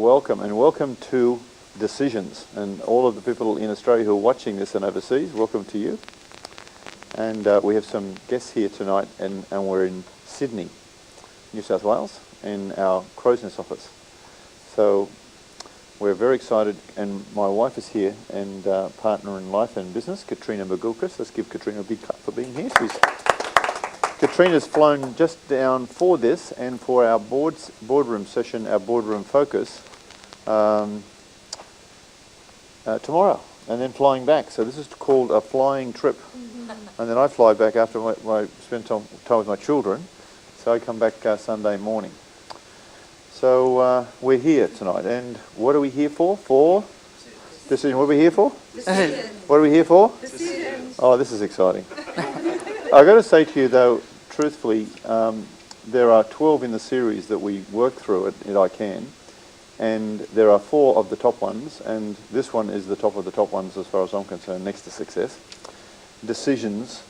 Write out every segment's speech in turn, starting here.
welcome, and welcome to Decisions. And all of the people in Australia who are watching this and overseas, welcome to you. And we have some guests here tonight, and we're in Sydney, New South Wales, in our Crow's Nest office. So we're very excited, and my wife is here, and partner in life and business, Katrina McGilchrist. Let's give Katrina a big clap for being here. Katrina's flown just down for this and for our boardroom session, our boardroom focus, tomorrow, and then flying back. So this is called a flying trip. And then I fly back after I spend time with my children. So I come back Sunday morning. So we're here tonight. And what are we here for? For decision. What are we here for? Decision. What are we here for? Decision. Oh, this is exciting. I've got to say to you, though, truthfully, there are 12 in the series that we work through at iCAN, and there are 4 of the top ones, and this one is the top of the top ones as far as I'm concerned, next to success. Decisions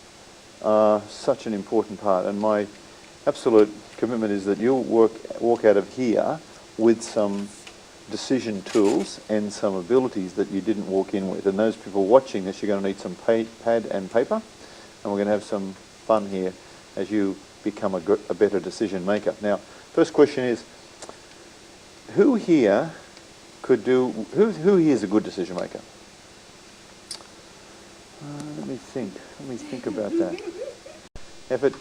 are such an important part, and my absolute commitment is that you'll walk out of here with some decision tools and some abilities that you didn't walk in with. And those people watching this, you're going to need some pad and paper, and we're going to have some fun here as you become a better decision maker. Now, first question is, who here who here is a good decision maker? Let me think about that.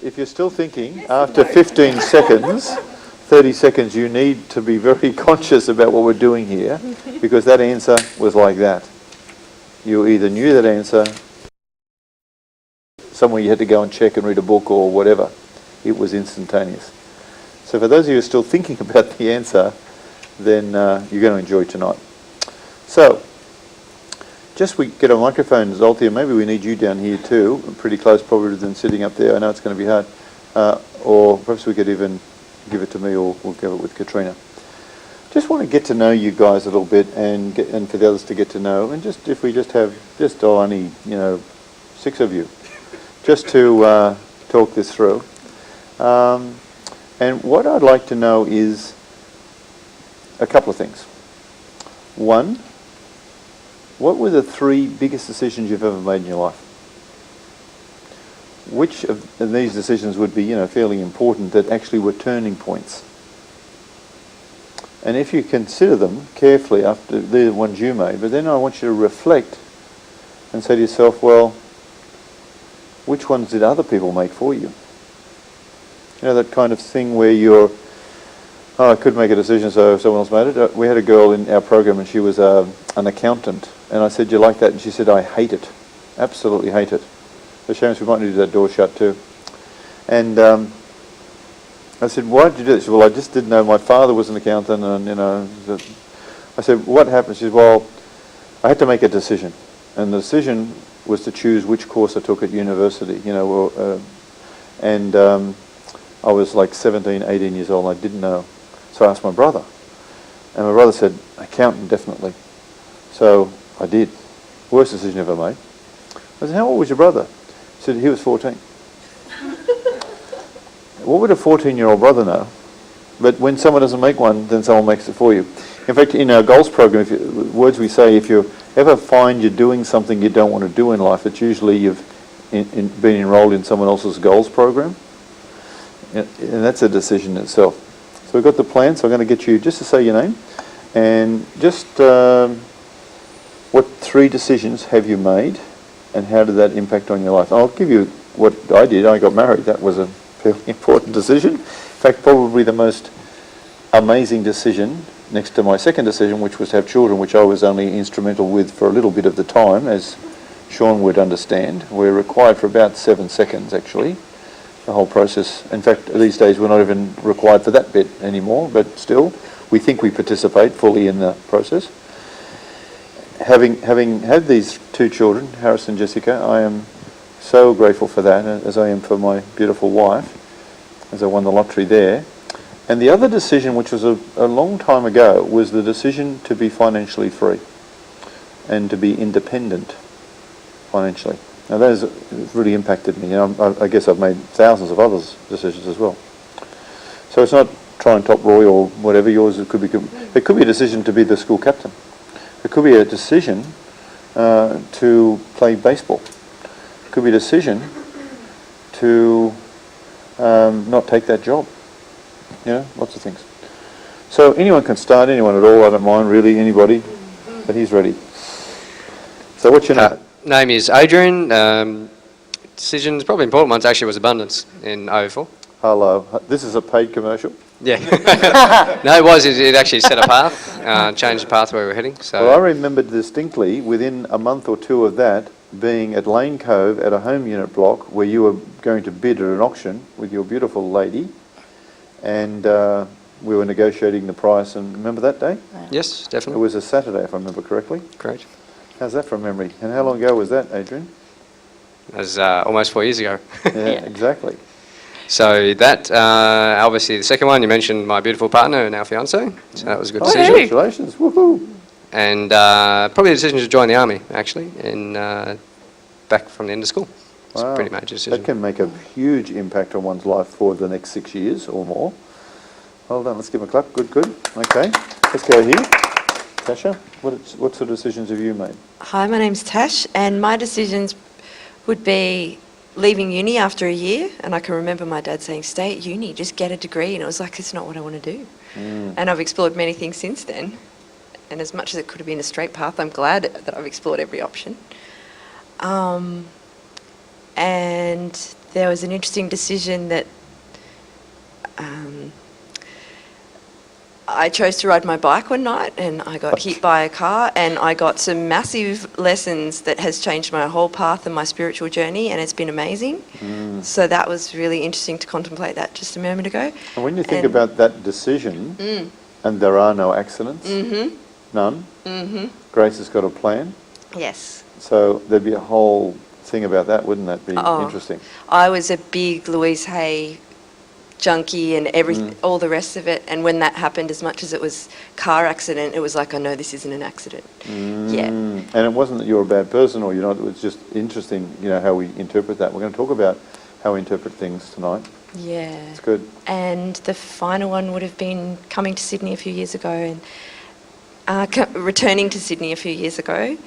If you're still thinking, after 15 seconds, 30 seconds, you need to be very conscious about what we're doing here, because that answer was like that. You either knew that answer, somewhere you had to go and check and read a book or whatever. It was instantaneous. So for those of you who are still thinking about the answer, then you're going to enjoy tonight. So, just we get a microphone, Zoltia, maybe we need you down here too, pretty close probably than sitting up there. I know it's going to be hard. Or perhaps we could even give it to me, or we'll give it with Katrina. Just want to get to know you guys a little bit, and for the others to get to know, and just if we just have only 6 of you, just to talk this through. And what I'd like to know is a couple of things. One, what were the 3 biggest decisions you've ever made in your life? Which of these decisions would be, fairly important, that actually were turning points? And if you consider them carefully, after the ones you made, but then I want you to reflect and say to yourself, well, which ones did other people make for you? That kind of thing where you're, I could make a decision, so someone else made it. We had a girl in our program, and she was an accountant. And I said, "Do you like that?" And she said, "I hate it. Absolutely hate it." So Shamus, we might need that door shut too. And I said, "Why did you do this?" She said, "Well, I just didn't know. My father was an accountant, and I said, "What happened?" She said, "Well, I had to make a decision. And the decision was to choose which course I took at university, and I was like 17, 18 years old, and I didn't know. So I asked my brother, and my brother said, accountant, definitely. So I did. Worst decision ever made. I said, how old was your brother? He said, he was 14. What would a 14-year-old brother know? But when someone doesn't make one, then someone makes it for you. In fact, in our goals program, words we say, if you ever find you're doing something you don't want to do in life, it's usually you've been enrolled in someone else's goals program. And that's a decision itself. So we've got the plan, so I'm going to get you just to say your name, and just what 3 decisions have you made, and how did that impact on your life? I'll give you what I did. I got married. That was a fairly important decision. In fact, probably the most amazing decision, next to my second decision, which was to have children, which I was only instrumental with for a little bit of the time, as Sean would understand. We're required for about 7 seconds, actually, the whole process. In fact, these days we're not even required for that bit anymore, but still, we think we participate fully in the process. Having had these 2 children, Harris and Jessica, I am so grateful for that, as I am for my beautiful wife, as I won the lottery there. And the other decision, which was a long time ago, was the decision to be financially free and to be independent financially. Now that has really impacted me. I guess I've made thousands of other decisions as well. So it's not try and top Roy or whatever. Yours it could be a decision to be the school captain. It could be a decision to play baseball. It could be a decision to not take that job. Lots of things. So anyone can start, anyone at all, I don't mind really, anybody, but he's ready. So what's your name? Name is Adrian. Decisions, probably important ones actually was abundance in 04. Hello. This is a paid commercial? Yeah. No, it was. It actually set a path, changed the path where we were heading. So. Well, I remember distinctly within a month or two of that being at Lane Cove at a home unit block where you were going to bid at an auction with your beautiful lady, and we were negotiating the price. And remember that day? Yes, It definitely. was a Saturday, if I remember correctly. Correct. How's that from memory? And how long ago was that, Adrian? That was almost 4 years ago. Yeah, exactly. So that, obviously the second one, you mentioned my beautiful partner and our fiancée, so that was a good decision. Congratulations, woohoo! And probably a decision to join the army, actually, and back from the end of school. It's a pretty major decision. That can make a huge impact on one's life for the next 6 years or more. Well done, let's give him a clap. Good, good. Okay, let's go here. Tasha, what sort of decisions have you made? Hi, my name's Tash, and my decisions would be leaving uni after a year, and I can remember my dad saying, stay at uni, just get a degree, and it was like, it's not what I want to do. And I've explored many things since then, and as much as it could have been a straight path, I'm glad that I've explored every option. And there was an interesting decision that I chose to ride my bike one night and I got hit by a car, and I got some massive lessons that has changed my whole path and my spiritual journey, and it's been amazing. So that was really interesting to contemplate that just a moment ago. And when you think about that decision, and there are no accidents, none, Grace has got a plan, Yes. so there'd be a whole thing about that, wouldn't that be interesting? I was a big Louise Hay junkie and everything, all the rest of it, and when that happened, as much as it was car accident, it was like, I know this isn't an accident. Yeah. And it wasn't that you're a bad person or you're not, it was just interesting, how we interpret that. We're going to talk about how we interpret things tonight. Yeah. It's good. And the final one would have been coming to Sydney a few years ago, and returning to Sydney a few years ago,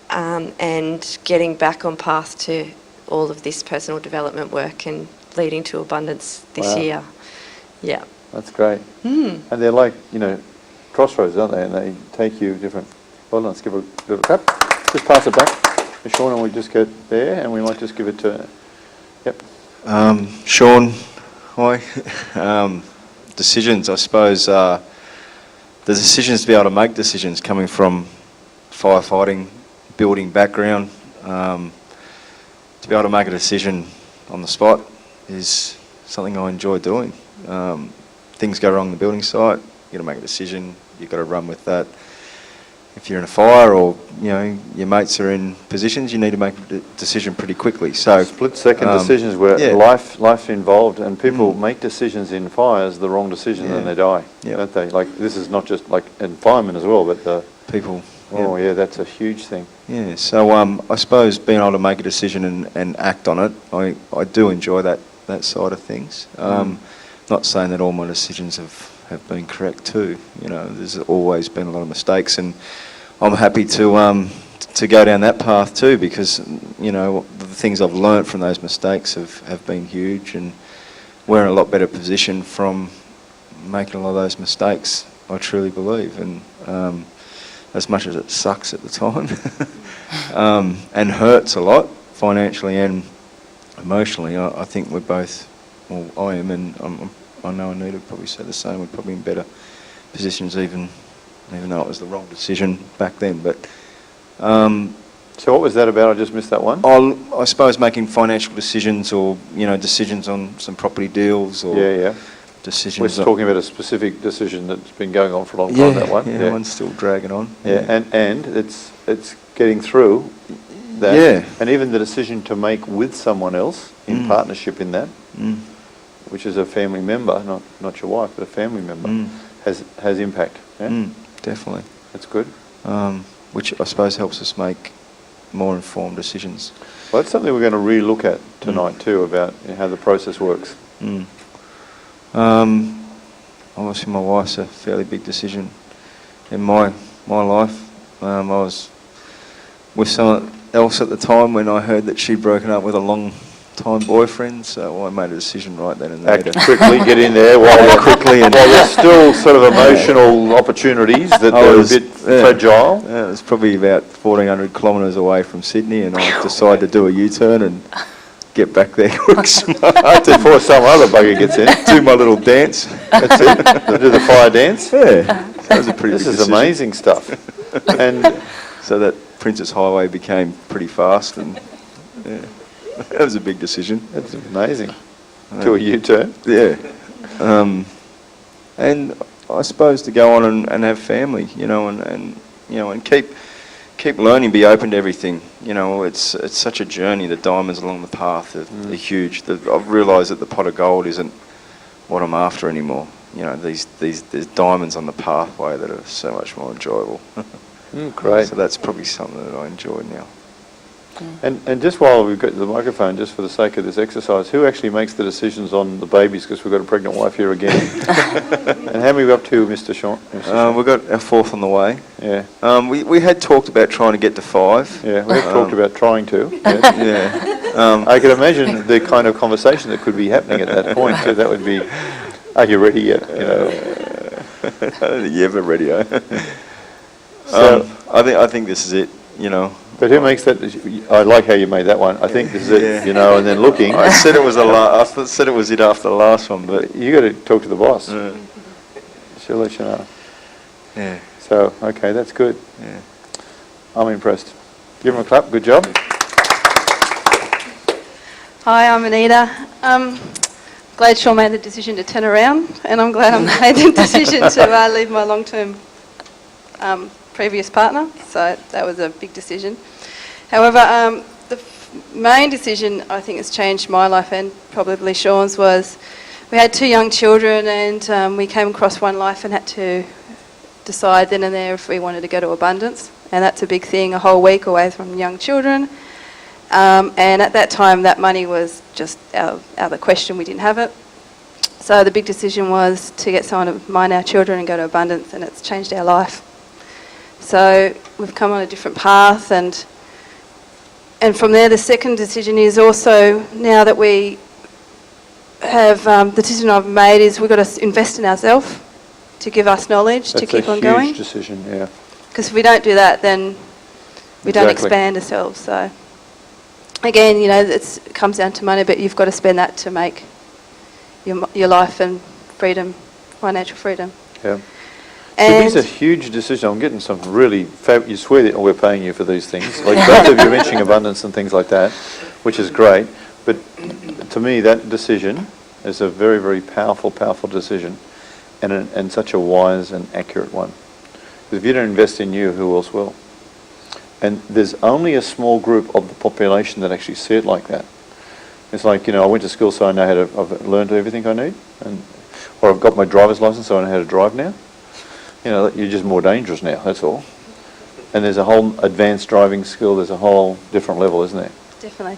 and getting back on path to all of this personal development work and leading to abundance this year. Yeah. That's great. And they're like, crossroads, aren't they? And they take you different. Well, let's give a little clap. Just pass it back to Sean, and we just get there, and we might just give it to, Sean, hi. Decisions, I suppose, the decisions to be able to make decisions coming from firefighting, building background, to be able to make a decision on the spot is something I enjoy doing. Things go wrong on the building site, you've got to make a decision, you've got to run with that. If you're in a fire or your mates are in positions, you need to make a decision pretty quickly. So split-second decisions where life's involved, and people make decisions in fires, the wrong decision, and they die, don't they? Like, this is not just like in firemen as well, but people. Oh yeah, that's a huge thing. Yeah, so I suppose being able to make a decision and act on it, I do enjoy that side of things. Not saying that all my decisions have been correct too. There's always been a lot of mistakes, and I'm happy to go down that path too, because the things I've learnt from those mistakes have been huge, and we're in a lot better position from making a lot of those mistakes, I truly believe. And as much as it sucks at the time and hurts a lot financially and emotionally, I think we're both, well, I am, and I know Anita would probably say the same, we're probably in better positions even though it was the wrong decision back then. But so what was that about? I just missed that one. I suppose making financial decisions, or decisions on some property deals, or decisions. We're talking about a specific decision that's been going on for a long time. That one. Yeah, one's still dragging on. And it's getting through that. Yeah. And even the decision to make with someone else in partnership in that, which is a family member, not your wife, but a family member, has impact. Yeah? Definitely. That's good. Which I suppose helps us make more informed decisions. Well, that's something we're going to re-look at tonight too, about how the process works. obviously my wife's a fairly big decision in my life. I was with someone else at the time when I heard that she'd broken up with a long-time boyfriend, so I made a decision right then and there. Act quickly, get in there while there's still sort of emotional opportunities that are a bit fragile. Yeah, it was probably about 1,400 kilometres away from Sydney, and I decided to do a U-turn and get back there quick smart Before some other bugger gets in. do my little dance. That's it. Do the fire dance. Yeah, that was a pretty This big is decision. amazing stuff. And So that Princess Highway became pretty fast, and yeah, that was a big decision. that's amazing. Do a U-turn. Yeah, and I suppose to go on and have family, you know, and you know, and keep learning, be open to everything. You know, it's such a journey. The diamonds along the path are huge. I've realised that the pot of gold isn't what I'm after anymore. You know, there's diamonds on the pathway that are so much more enjoyable. Great. So that's probably something that I enjoy now. And just while we've got the microphone, just for the sake of this exercise, who actually makes the decisions on the babies? Because we've got a pregnant wife here again. And how many are we up to, Mr. Sean? We've got our fourth on the way. Yeah. We had talked about trying to get to 5. Yeah, we've talked about trying to. Yeah. Yeah. I can imagine the kind of conversation that could be happening at that point too. That would be, are you ready yet? You know. I don't think you're ever ready, eh? So, I think this is it, you know. but who makes that? I like how you made that one. I think this is it, Yeah. you know, and then looking. I said it was I said it was it after the last one, but You got to talk to the boss. yeah. She'll let you know. Yeah. So, okay, that's good. Yeah. I'm impressed. Give him a clap. Good job. Hi, I'm Anita. Glad Sean made the decision to turn around, and I'm glad I made the decision to leave my long-term previous partner. So that was a big decision. However, the main decision I think has changed my life and probably Sean's was we had 2 young children, and we came across OneLife and had to decide then and there if we wanted to go to Abundance, and that's a big thing, a whole week away from young children. And at that time, that money was just out of the question. We didn't have it. So the big decision was to get someone to mind our children and go to Abundance, and it's changed our life. So we've come on a different path, and from there, the second decision is also now that we have the decision I've made is we've got to invest in ourselves to give us knowledge to keep on going. That's a huge decision, yeah. Because if we don't do that, then we don't Exactly. expand ourselves. So again, you know, it comes down to money, but you've got to spend that to make your life and freedom, financial freedom. Yeah. And It is a huge decision. I'm getting some really, you swear that we're paying you for these things. Like both of you mentioning abundance and things like that, which is great. But to me, that decision is a very, very powerful, powerful decision, and such a wise and accurate one. Because if you don't invest in you, who else will? And there's only a small group of the population that actually see it like that. It's like, you know, I went to school so I know how to, I've learned everything I need, or I've got my driver's license so I know how to drive now. You know, you're just more dangerous now, that's all. And there's a whole advanced driving skill, there's a whole different level, isn't there? definitely,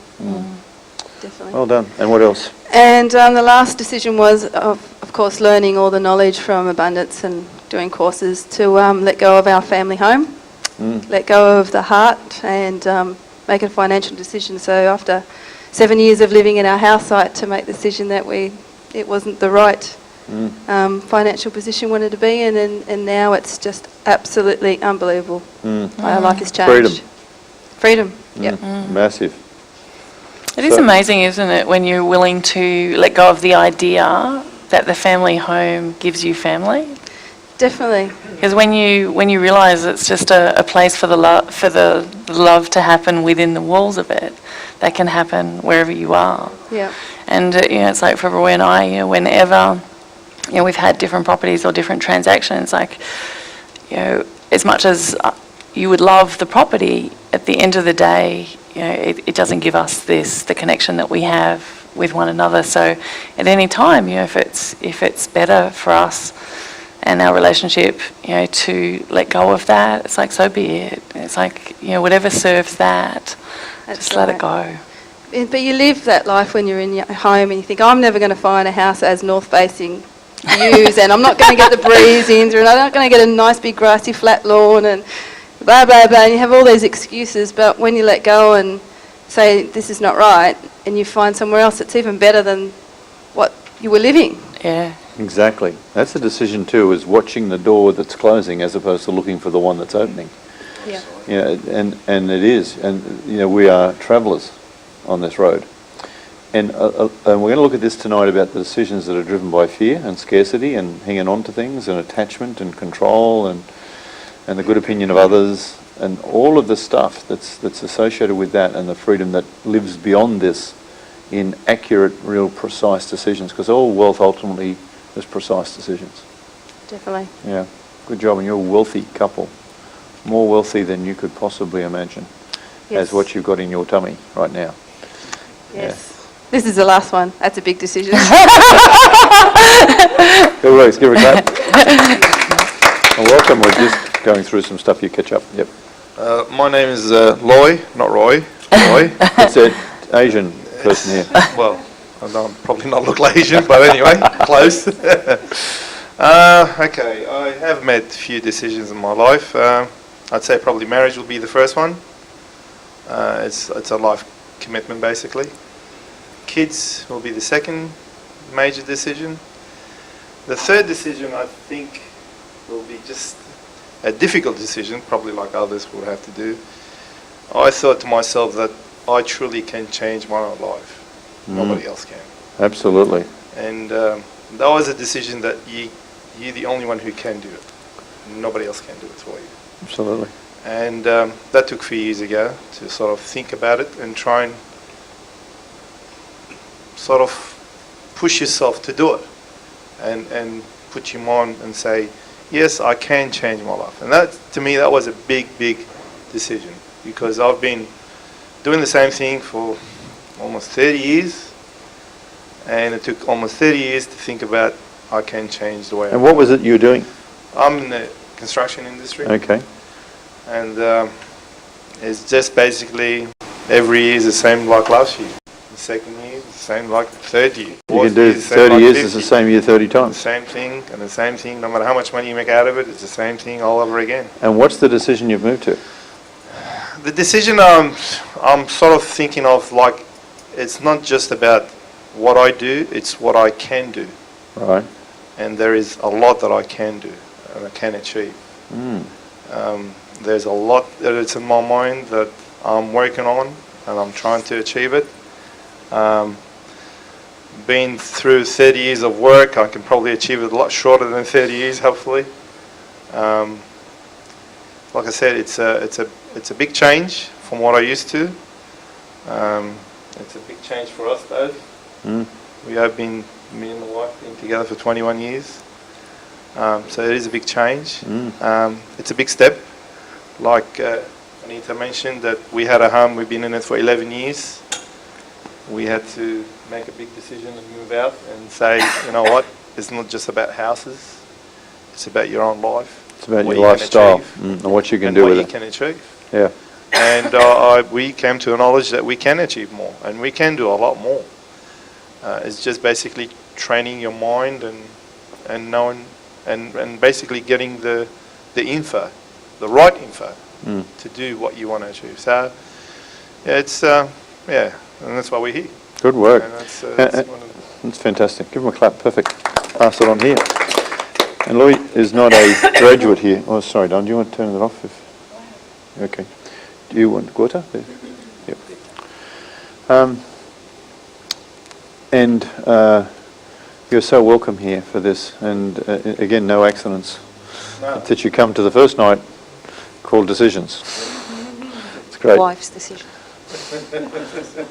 definitely. Well done. And what else? And the last decision was, of course, learning all the knowledge from Abundance and doing courses to let go of our family home, let go of the heart, and make a financial decision. So after 7 years of living in our house site, to make the decision that it wasn't the right financial position wanted to be in, and now it's just absolutely unbelievable. Our life has changed. Freedom. Yep. Massive. It is amazing, isn't it, when you're willing to let go of the idea that the family home gives you family? Definitely. Because when you realise it's just a place for the love to happen within the walls of it, that can happen wherever you are. Yeah. And you know, it's like for Roy and I, you know, whenever we've had different properties or different transactions, like, you know, as much as you would love the property, at the end of the day, you know, it doesn't give us the connection that we have with one another. So at any time, you know, if it's better for us and our relationship, you know, to let go of that, it's like, so be it. It's like, you know, whatever serves that, just let it go. But you live that life when you're in your home and you think, I'm never going to find a house as north-facing views, and I'm not going to get the breeze in, and I'm not going to get a nice big grassy flat lawn, and blah, blah, blah. And you have all these excuses, but when you let go and say this is not right, and you find somewhere else that's even better than what you were living. Yeah. Exactly. That's the decision too, is watching the door that's closing as opposed to looking for the one that's opening. Yeah. Yeah, and it is, and we are travellers on this road, and we're going to look at this tonight about the decisions that are driven by fear and scarcity and hanging on to things and attachment and control and the good opinion of others and all of the stuff that's associated with that, and the freedom that lives beyond this in accurate, real, precise decisions, because all wealth ultimately is precise decisions. Definitely. Yeah, good job, and you're a wealthy couple. More wealthy than you could possibly imagine, Yes. as what you've got in your tummy right now. Yes. This is the last one. That's a big decision. Good works, give her a clap. And welcome, we're just going through some stuff, you catch up. Yep. My name is Loy, not Roy. Loy. It's an Asian person here. Well, I don't probably not look Asian, but anyway, close. Okay, I have made a few decisions in my life. I'd say probably marriage will be the first one. It's a life commitment, basically. Kids will be the second major decision. The third decision, I think, will be just a difficult decision, probably like others would have to do. I thought to myself that I truly can change my own life. Nobody else can. Absolutely. And that was a decision that you're the only one who can do it. Nobody else can do it for you. Absolutely. And that took a few years ago to sort of think about it and try and sort of push yourself to do it and put your mind and say, yes, I can change my life. And that, to me, that was a big, big decision, because I've been doing the same thing for almost 30 years, and it took almost 30 years to think about I can change the way And what was it you were doing? I'm in the construction industry. Okay. And it's just basically every year is the same like last year. The second year is the same like the third year. You Fourth can do year is the same 30 like years, fifth it's the year. same year 30 The times. same thing and the same thing. No matter how much money you make out of it, it's the same thing all over again. And what's the decision you've moved to? The decision I'm sort of thinking of, like, it's not just about what I do, it's what I can do. Right. And there is a lot that I can do and I can achieve. There's a lot that is in my mind that I'm working on and I'm trying to achieve it. Been through 30 years of work, I can probably achieve it a lot shorter than 30 years, hopefully. Like I said, it's a big change from what I used to. It's a big change for us both. We have been, me and my wife, been together for 21 years. So it is a big change. It's a big step. Like Anita mentioned, that we had a home, we've been in it for 11 years. We had to make a big decision and move out and say, you know what, it's not just about houses, it's about your own life. It's about what your you can lifestyle achieve, and what you can and do what with you it. can achieve. Yeah. And we came to a knowledge that we can achieve more, and we can do a lot more. It's just basically training your mind and knowing and basically getting the info, the right info, to do what you want to achieve. So yeah, it's and that's why we're here. Good work. And that's one of That's fantastic. Give him a clap. Perfect. Pass it on here. And Louis is not a graduate here. Oh, sorry, Don. Do you want to turn it off? Okay. Do you want water? Yep. And you're so welcome here for this. And again, no accidents. No. That you come to the first night called decisions. It's great. Wife's decision.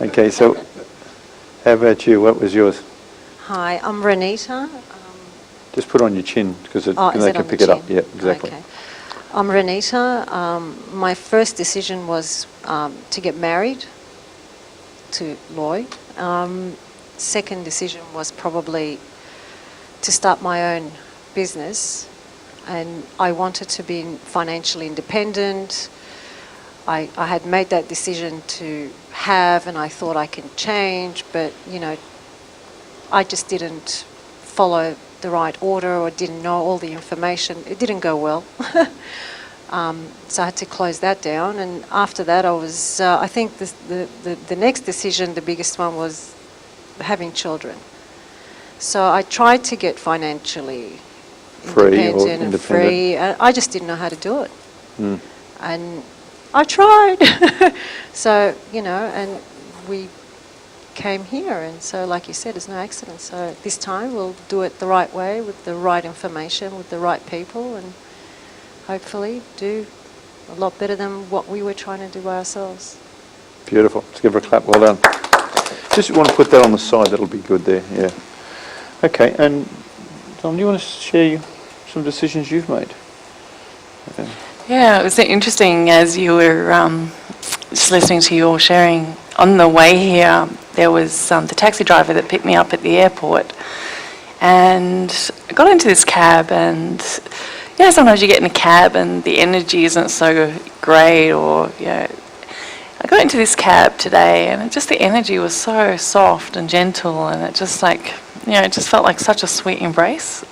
Okay, so how about you? What was yours? Hi, I'm Renita. Just put on your chin because Is they it can on the pick it up. chin? Yeah, exactly. Okay. I'm Renita. My first decision was to get married to Loy. Second decision was probably to start my own business, and I wanted to be financially independent. I had made that decision to have, and I thought I can change, but I just didn't follow the right order or didn't know all the information. It didn't go well. So I had to close that down. And after that, I was, I think the next decision, the biggest one, was having children. So I tried to get financially independent and free. I just didn't know how to do it. And I tried. So, you know, and we came here. And so, like you said, it's no accident. So this time we'll do it the right way, with the right information, with the right people, and hopefully do a lot better than what we were trying to do by ourselves. Beautiful. Let's give her a clap. Well done. Just want to put that on the side. That'll be good there. Yeah. Okay. And Don, do you want to share some decisions you've made? Okay. Yeah, it was interesting as you were just listening to you all sharing. On the way here, there was the taxi driver that picked me up at the airport, and I got into this cab, and yeah, sometimes you get in a cab and the energy isn't so great, or yeah. I got into this cab today, and just the energy was so soft and gentle, and it just like, you know, it just felt like such a sweet embrace.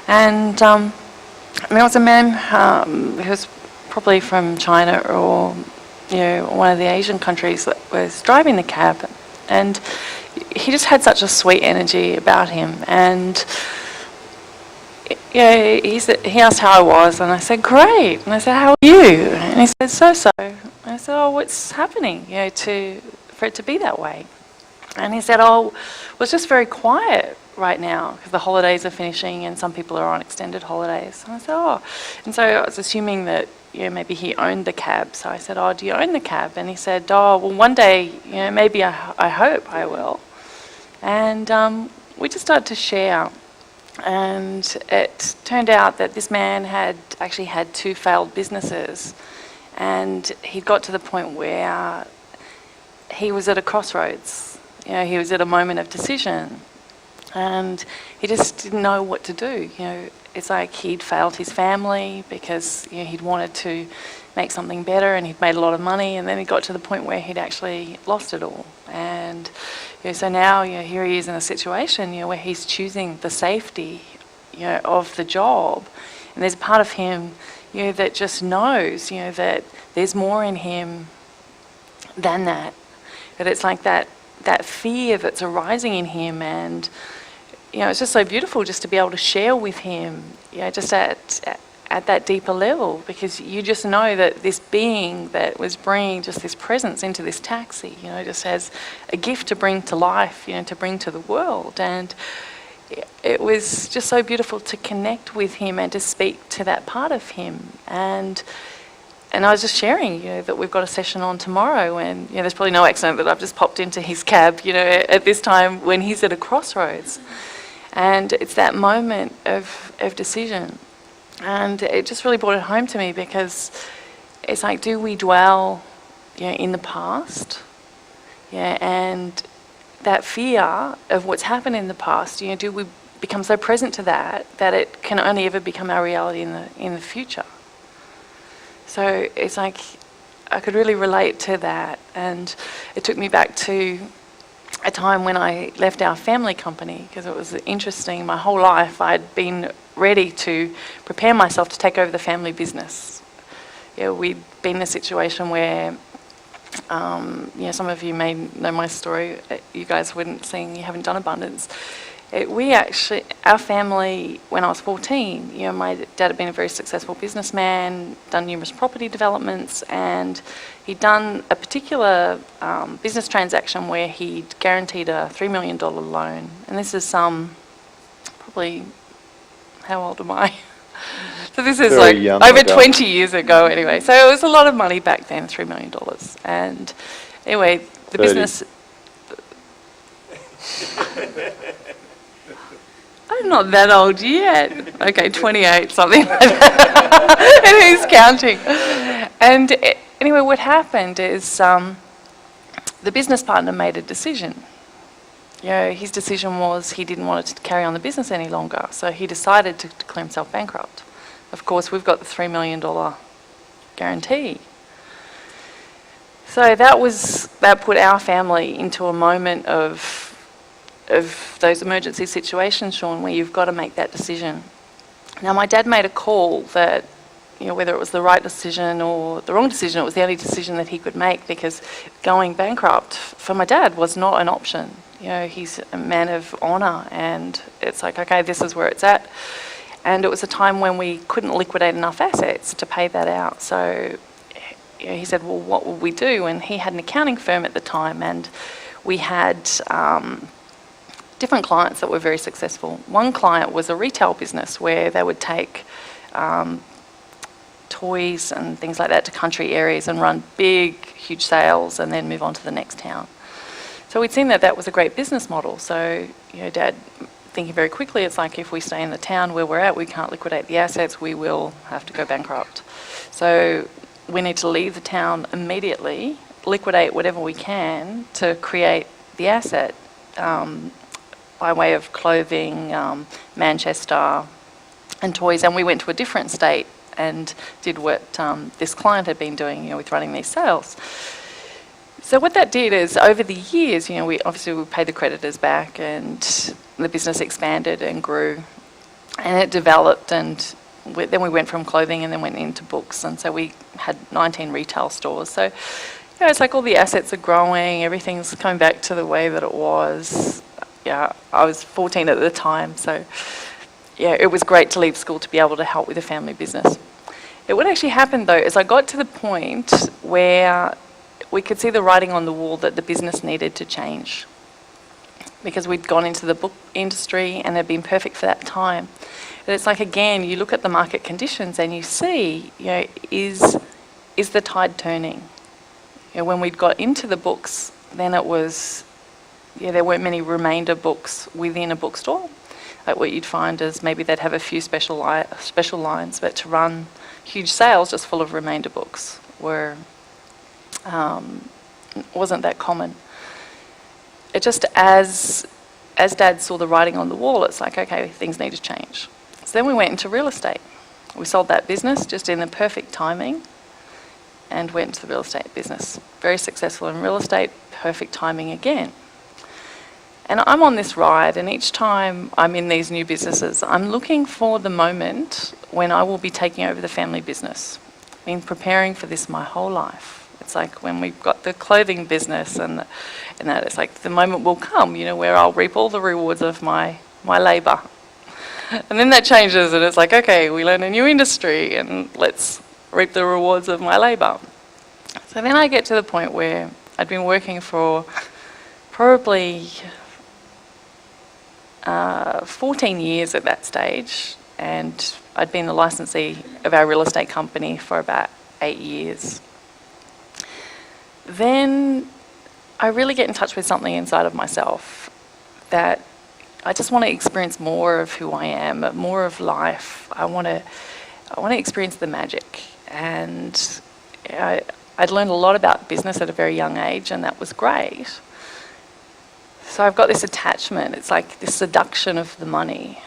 And there was a man who was probably from China or, you know, one of the Asian countries that was driving the cab, and he just had such a sweet energy about him. And yeah, he asked how I was, and I said, great. And I said, how are you? And he said, so-so. And I said, oh, what's happening, you know, for it to be that way? And he said, oh, well, it's just very quiet right now because the holidays are finishing and some people are on extended holidays. And I said, oh. And so I was assuming that, you know, maybe he owned the cab. So I said, oh, do you own the cab? And he said, oh, well, one day, you know, maybe I hope I will. And we just started to share. And it turned out that this man had actually had 2 failed businesses, and he got to the point where he was at a crossroads. You know, he was at a moment of decision, and he just didn't know what to do. You know, it's like he'd failed his family because, you know, he'd wanted to make something better, and he'd made a lot of money, and then he got to the point where he'd actually lost it all. And you know, so now, you know, here he is in a situation, you know, where he's choosing the safety, you know, of the job, and there's a part of him, you know, that just knows, you know, that there's more in him than that. That it's like that fear that's arising in him, and you know, it's just so beautiful just to be able to share with him, you know, just at that deeper level, because you just know that this being that was bringing just this presence into this taxi, you know, just has a gift to bring to life, you know, to bring to the world. And it was just so beautiful to connect with him and to speak to that part of him. And I was just sharing, you know, that we've got a session on tomorrow, and, you know, there's probably no accident that I've just popped into his cab, you know, at this time when he's at a crossroads. And it's that moment of decision. And it just really brought it home to me, because it's like, do we dwell, you know, in the past? Yeah, and that fear of what's happened in the past, you know, do we become so present to that it can only ever become our reality in the future? So it's like I could really relate to that, and it took me back to a time when I left our family company, because it was interesting. My whole life I'd been ready to prepare myself to take over the family business. Yeah, we'd been in a situation where, you know, some of you may know my story. You guys wouldn't, seeing you haven't done abundance. Our family, when I was 14, you know, my dad had been a very successful businessman, done numerous property developments, and he'd done a particular business transaction where he'd guaranteed a $3 million loan. And this is probably, how old am I? So this is Very like young, over my God. 20 years ago anyway. So it was a lot of money back then, $3 million. And anyway, the 30. business... I'm not that old yet. Okay, 28, something like that. And who's counting? And anyway, what happened is the business partner made a decision. You know, his decision was he didn't want to carry on the business any longer, so he decided to declare himself bankrupt. Of course, we've got the $3 million guarantee. So that put our family into a moment of of those emergency situations, Sean, where you've got to make that decision. Now, my dad made a call that, whether it was the right decision or the wrong decision, it was the only decision that he could make, because going bankrupt for my dad was not an option. He's a man of honour, and it's like, okay, this is where it's at. And it was a time when we couldn't liquidate enough assets to pay that out. So he said, well, what will we do? And he had an accounting firm at the time, and we had different clients that were very successful. One client was a retail business where they would take toys and things like that to country areas and run big, huge sales and then move on to the next town. So we'd seen that that was a great business model. So, Dad, thinking very quickly, it's like, if we stay in the town where we're at, we can't liquidate the assets, we will have to go bankrupt. So we need to leave the town immediately, liquidate whatever we can to create the asset, by way of clothing, Manchester and toys. And we went to a different state and did what this client had been doing, with running these sales. So what that did is, over the years, we paid the creditors back, and the business expanded and grew, and it developed, and then we went from clothing and then went into books, and so we had 19 retail stores. So, it's like all the assets are growing, everything's coming back to the way that it was. I was 14 at the time, so it was great to leave school to be able to help with a family business. What actually happened, though, is I got to the point where we could see the writing on the wall that the business needed to change, because we'd gone into the book industry and they'd been perfect for that time. But it's like, again, you look at the market conditions and you see, is the tide turning? When we'd got into the books, then it was, there weren't many remainder books within a bookstore. Like, what you'd find is maybe they'd have a few special lines, but to run huge sales just full of remainder books wasn't that common. It just, as Dad saw the writing on the wall, it's like, okay, things need to change. So then we went into real estate. We sold that business just in the perfect timing and went into the real estate business. Very successful in real estate, perfect timing again. And I'm on this ride, and each time I'm in these new businesses, I'm looking for the moment when I will be taking over the family business. I've been preparing for this my whole life. It's like when we've got the clothing business and that, it's like the moment will come, where I'll reap all the rewards of my labour. And then that changes, and it's like, okay, we learn a new industry and let's reap the rewards of my labour. So then I get to the point where I'd been working for probably 14 years at that stage, and I'd been the licensee of our real estate company for about 8 years. Then I really get in touch with something inside of myself that I just want to experience more of who I am, more of life. I want to experience the magic. And I'd learned a lot about business at a very young age, and that was great. So I've got this attachment. It's like this seduction of the money.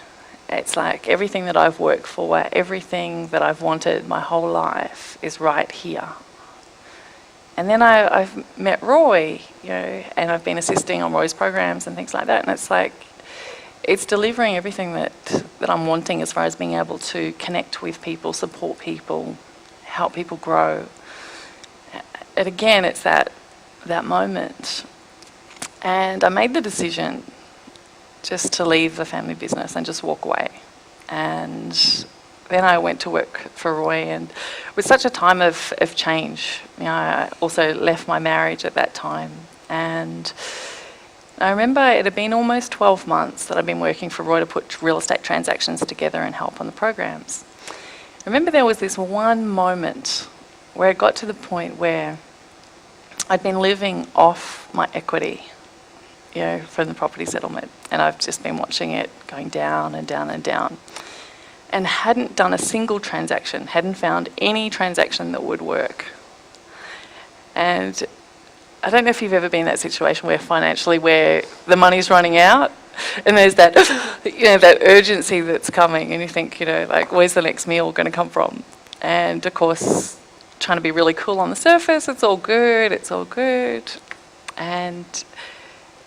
It's like everything that I've worked for, everything that I've wanted my whole life is right here. And then I've met Roy, and I've been assisting on Roy's programs and things like that. And it's like, it's delivering everything that I'm wanting as far as being able to connect with people, support people, help people grow. And again, it's that moment. And I made the decision just to leave the family business and just walk away. And then I went to work for Roy, and it was such a time of change. I also left my marriage at that time. And I remember it had been almost 12 months that I'd been working for Roy to put real estate transactions together and help on the programs. I remember there was this one moment where it got to the point where I'd been living off my equity, from the property settlement, and I've just been watching it going down and down and down, and hadn't done a single transaction, hadn't found any transaction that would work. And I don't know if you've ever been in that situation where financially, where the money's running out, and there's that, that urgency that's coming, and you think, like, where's the next meal going to come from? And of course, trying to be really cool on the surface, it's all good. And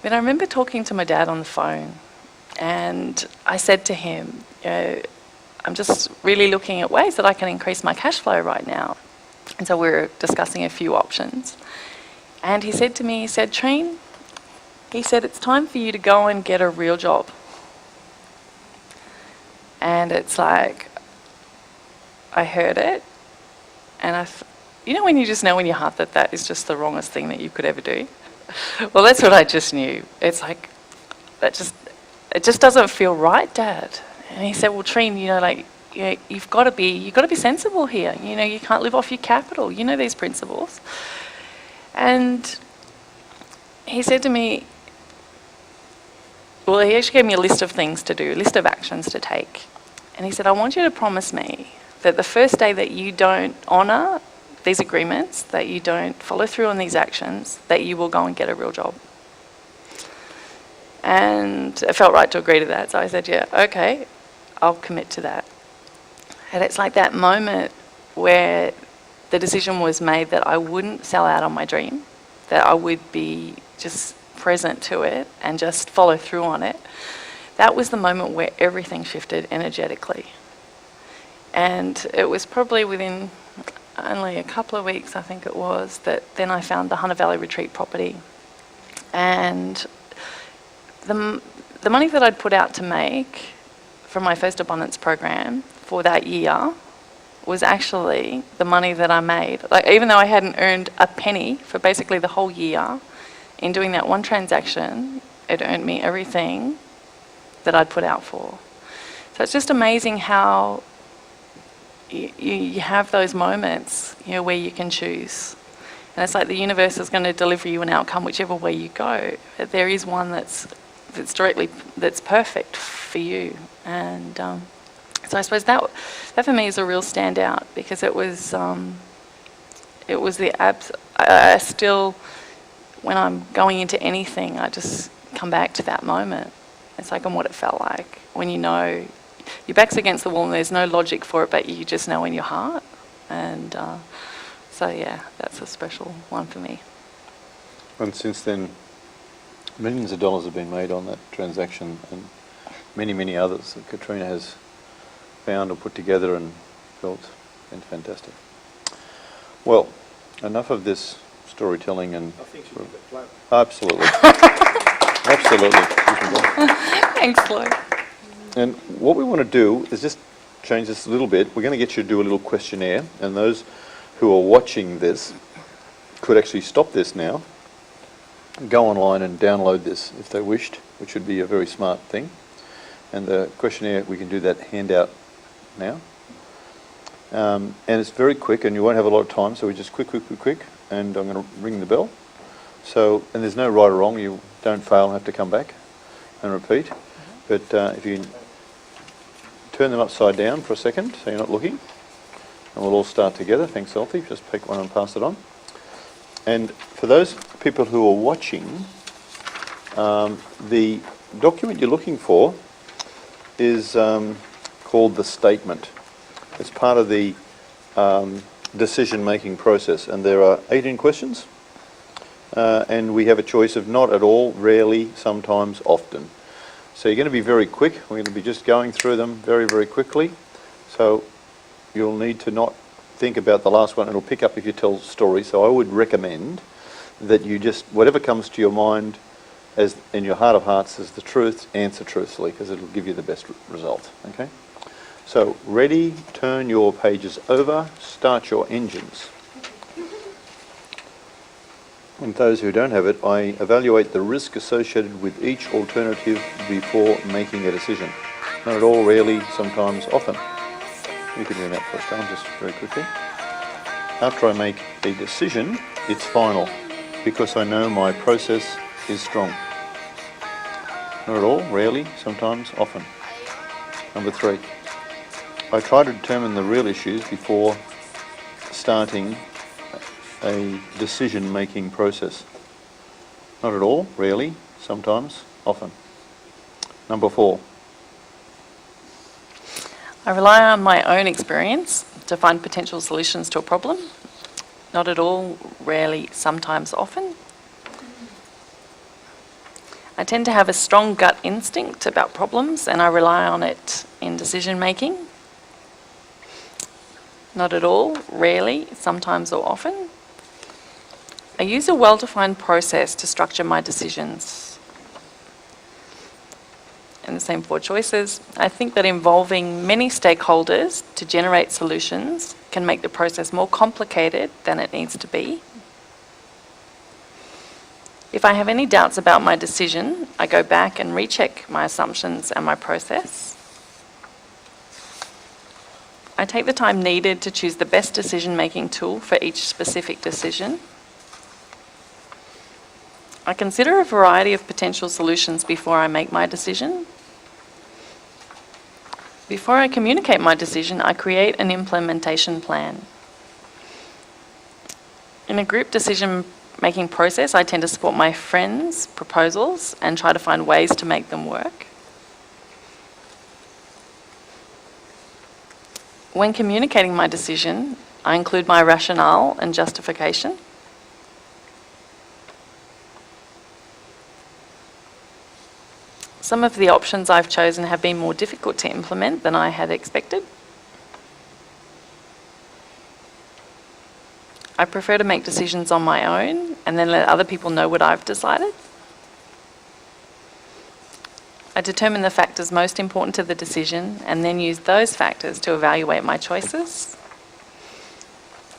But I remember talking to my dad on the phone, and I said to him, you know, I'm just really looking at ways that I can increase my cash flow right now. And so we were discussing a few options. And he said to me, he said, Treen, he said, it's time for you to go and get a real job. And it's like, I heard it, and you know when you just know in your heart that that is just the wrongest thing that you could ever do? Well, that's what I just knew. It's like, it just doesn't feel right, Dad. And he said, well, Treen, you know, like, you've got to be sensible here. You know, you can't live off your capital. You know these principles. And he said to me, well, he actually gave me a list of things to do, a list of actions to take. And he said, I want you to promise me that the first day that you don't honour these agreements, that you don't follow through on these actions, that you will go and get a real job. And it felt right to agree to that. So I said, yeah, okay, I'll commit to that. And it's like that moment where the decision was made that I wouldn't sell out on my dream, that I would be just present to it and just follow through on it. That was the moment where everything shifted energetically. And it was probably within only a couple of weeks, I think it was, that then I found the Hunter Valley Retreat property. And the money that I'd put out to make from my first abundance program for that year was actually the money that I made. Like, even though I hadn't earned a penny for basically the whole year, in doing that one transaction, it earned me everything that I'd put out for. So it's just amazing how you have those moments, you know, where you can choose. And it's like the universe is going to deliver you an outcome whichever way you go. But there is one that's perfect for you. And so I suppose that for me is a real standout, because it was I still, when I'm going into anything, I just come back to that moment. It's like, and what it felt like when you know your back's against the wall and there's no logic for it, but you just know in your heart. And so yeah, that's a special one for me. And since then, millions of dollars have been made on that transaction, and many, many others that Katrina has found or put together and built. Been fantastic. Well, enough of this storytelling, and I think she's a bit flat. absolutely, absolutely. Thanks, Lloyd. And what we want to do is just change this a little bit. We're going to get you to do a little questionnaire, and those who are watching this could actually stop this now, go online and download this if they wished, which would be a very smart thing. And the questionnaire, we can do that handout now. And it's very quick, and you won't have a lot of time, so we just quick, and I'm going to ring the bell. So, and there's no right or wrong. You don't fail and have to come back and repeat. But if you turn them upside down for a second, so you're not looking, and we'll all start together. Thanks, Alfie. Just pick one and pass it on. And for those people who are watching, the document you're looking for is called the statement. It's part of the decision-making process, and there are 18 questions, and we have a choice of not at all, rarely, sometimes, often. So you're going to be very quick. We're going to be just going through them very, very quickly. So you'll need to not think about the last one. It'll pick up if you tell stories. So I would recommend that you just, whatever comes to your mind as in your heart of hearts as the truth, answer truthfully, because it'll give you the best result. Okay? So ready, turn your pages over, start your engines. And those who don't have it, I evaluate the risk associated with each alternative before making a decision. Not at all, rarely, sometimes, often. You can do that first time, just very quickly. After I make a decision, it's final, because I know my process is strong. Not at all, rarely, sometimes, often. Number 3, I try to determine the real issues before starting a decision-making process. Not at all, rarely, sometimes, often. Number 4. I rely on my own experience to find potential solutions to a problem. Not at all, rarely, sometimes, often. I tend to have a strong gut instinct about problems, and I rely on it in decision making. Not at all, rarely, sometimes or often. I use a well-defined process to structure my decisions. And the same 4 choices. I think that involving many stakeholders to generate solutions can make the process more complicated than it needs to be. If I have any doubts about my decision, I go back and recheck my assumptions and my process. I take the time needed to choose the best decision-making tool for each specific decision. I consider a variety of potential solutions before I make my decision. Before I communicate my decision, I create an implementation plan. In a group decision-making process, I tend to support my friends' proposals and try to find ways to make them work. When communicating my decision, I include my rationale and justification. Some of the options I've chosen have been more difficult to implement than I had expected. I prefer to make decisions on my own and then let other people know what I've decided. I determine the factors most important to the decision and then use those factors to evaluate my choices.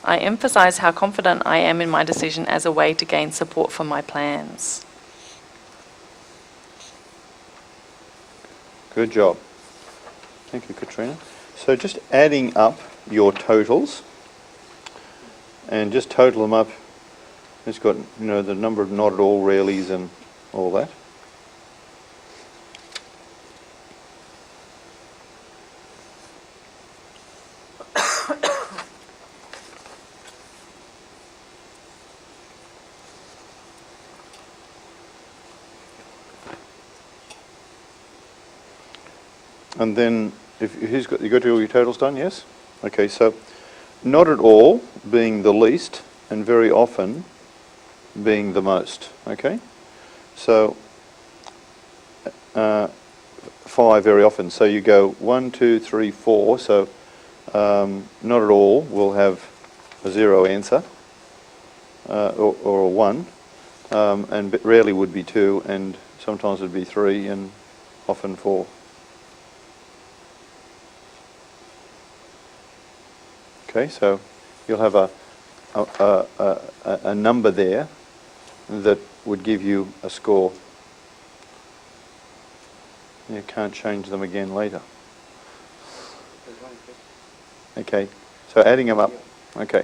I emphasize how confident I am in my decision as a way to gain support for my plans. Good job. Thank you, Katrina. So just adding up your totals, and just total them up. It's got, the number of not at all, rarelies and all that. And then, you got all your totals done, yes? Okay, so not at all being the least, and very often being the most, okay? So, 5 very often. So you go 1, 2, 3, 4, so not at all will have a 0 answer, or a 1, and rarely would be 2, and sometimes would be 3, and often 4. Okay, so you'll have a number there that would give you a score. You can't change them again later. Okay, so adding them up. Okay.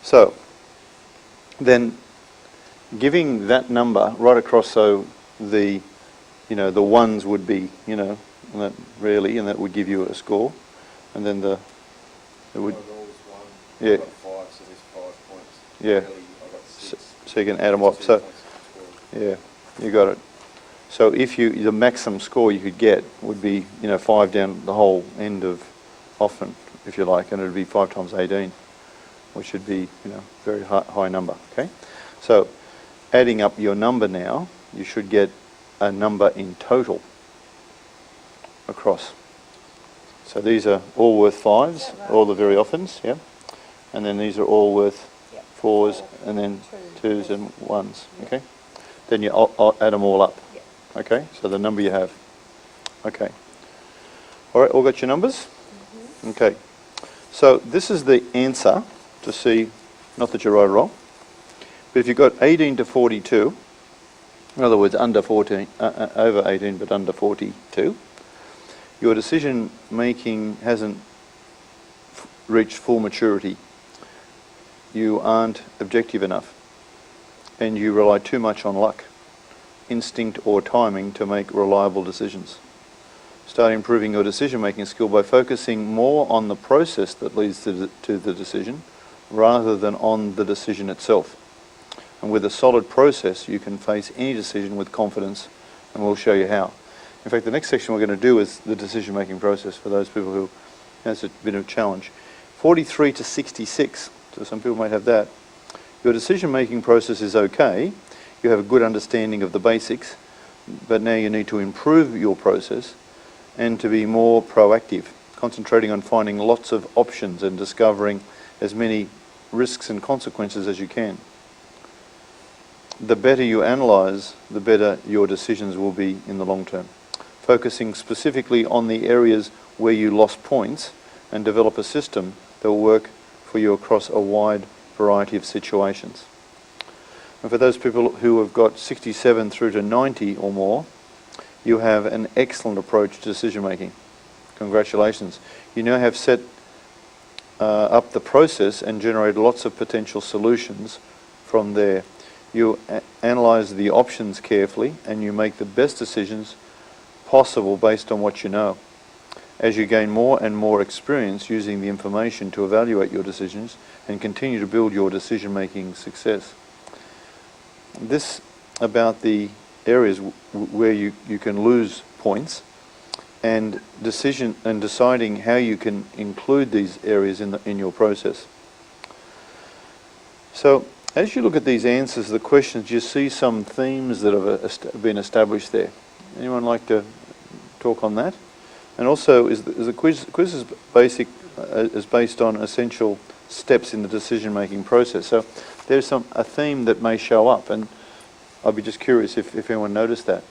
So then giving that number right across, so the ones would be, that rarely, and that would give you a score, and then it would, yeah. 5, so there's 5 points. Yeah. Really, I got 6. So you can add them up. So, yeah, you got it. So if the maximum score you could get would be, 5 down the whole end of often, if you like, and it would be 5 times 18, which would be, very high number. Okay. So adding up your number now, you should get a number in total across. So these are all worth 5s, all the very offens, yeah? And then these are all worth 4s, and then 2s and 1s, okay? Then you add them all up, okay? So the number you have, okay. All right, all got your numbers? Okay. So this is the answer to see, not that you wrote it wrong, but if you've got 18 to 42, in other words, under 14, over 18 but under 42, your decision making hasn't reached full maturity. You aren't objective enough, and you rely too much on luck, instinct or timing to make reliable decisions. Start improving your decision making skill by focusing more on the process that leads to the decision rather than on the decision itself. And with a solid process you can face any decision with confidence, and we'll show you how. In fact, the next section we're going to do is the decision-making process for those people who, that's a bit of a challenge. 43 to 66, so some people might have that. Your decision-making process is okay you have a good understanding of the basics, but now you need to improve your process and to be more proactive, concentrating on finding lots of options and discovering as many risks and consequences as you can. The better you analyse, the better your decisions will be in the long term. Focusing specifically on the areas where you lost points and develop a system that will work for you across a wide variety of situations. And for those people who have got 67 through to 90 or more, you have an excellent approach to decision making. Congratulations. You now have set up the process and generated lots of potential solutions from there. You analyse the options carefully and you make the best decisions possible based on what you know. As you gain more and more experience using the information to evaluate your decisions and continue to build your decision-making success. This about the areas where you can lose points and deciding how you can include these areas in your process. So as you look at these answers, the questions, you see some themes that have been established there. Anyone like to talk on that? And also, is the quiz is based on essential steps in the decision-making process. So there's a theme that may show up, and I'd be just curious if anyone noticed that.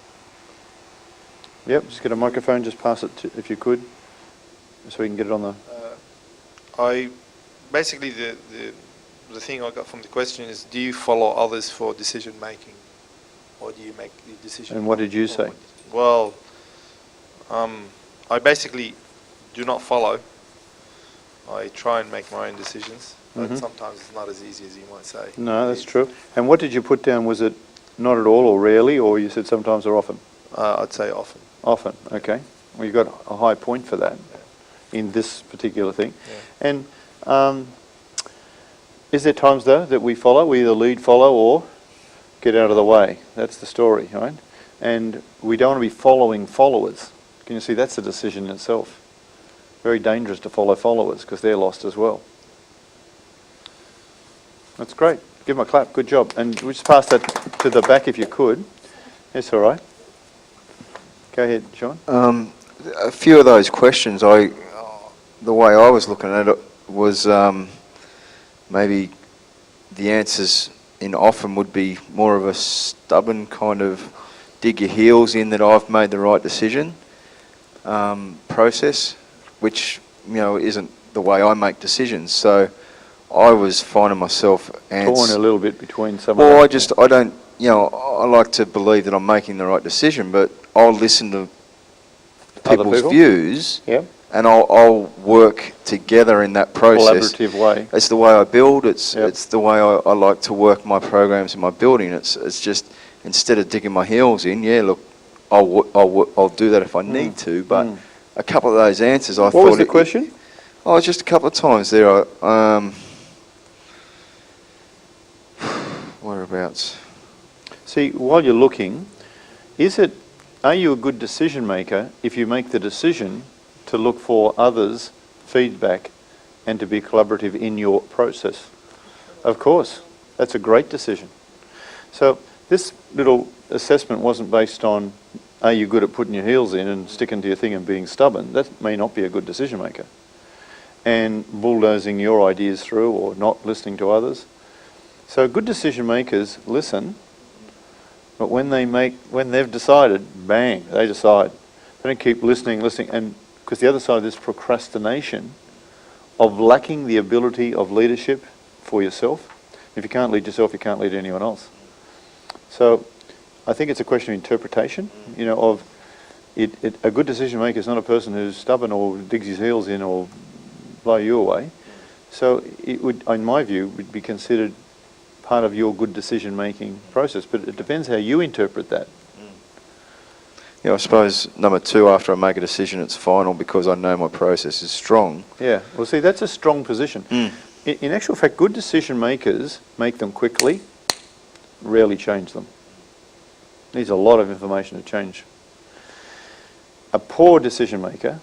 Yep, just get a microphone, just pass it if you could, so we can get it on the... Basically, the thing I got from the question is, do you follow others for decision-making, or do you make the decision? And what did you say? Well, I basically do not follow. I try and make my own decisions, but sometimes it's not as easy as you might say. No, that's true. And what did you put down? Was it not at all or rarely, or you said sometimes or often? I'd say often. Often, okay. Well, you got a high point for that in this particular thing. Yeah. And is there times, though, that we follow? We either lead, follow, or get out of the way. That's the story, right? And we don't want to be following followers. Can you see that's a decision in itself? Very dangerous to follow followers because they're lost as well. That's great. Give them a clap. Good job. And we just pass that to the back if you could. That's all right. Go ahead, Sean. A few of those questions, the way I was looking at it was maybe the answers in often would be more of a stubborn kind of dig your heels in that I've made the right decision process, which isn't the way I make decisions. So I was finding myself torn a little bit between some. Well, I don't. I like to believe that I'm making the right decision, but I'll listen to people's views, and I'll work together in that process. Collaborative way. It's the way I build. It's the way I like to work my programs in my building. It's just instead of digging my heels in, look, I'll do that if I need to. But a couple of those answers, I thought. What was the question? Oh, just a couple of times there. Whereabouts? See, while you're looking, are you a good decision maker if you make the decision to look for others' feedback and to be collaborative in your process? Of course, that's a great decision. So this little assessment wasn't based on, are you good at putting your heels in and sticking to your thing and being stubborn? That may not be a good decision maker. And bulldozing your ideas through or not listening to others. So good decision makers listen, but when they've decided, bang, they decide. They don't keep listening, and because the other side of this procrastination of lacking the ability of leadership for yourself. If you can't lead yourself, you can't lead anyone else. So I think it's a question of interpretation, a good decision maker is not a person who's stubborn or digs his heels in or blow you away. So it would, in my view, would be considered part of your good decision-making process, but it depends how you interpret that. Yeah, I suppose number two, after I make a decision, it's final because I know my process is strong. Yeah, well, see, that's a strong position. In actual fact, good decision-makers make them quickly, rarely change them. Needs a lot of information to change. A poor decision-maker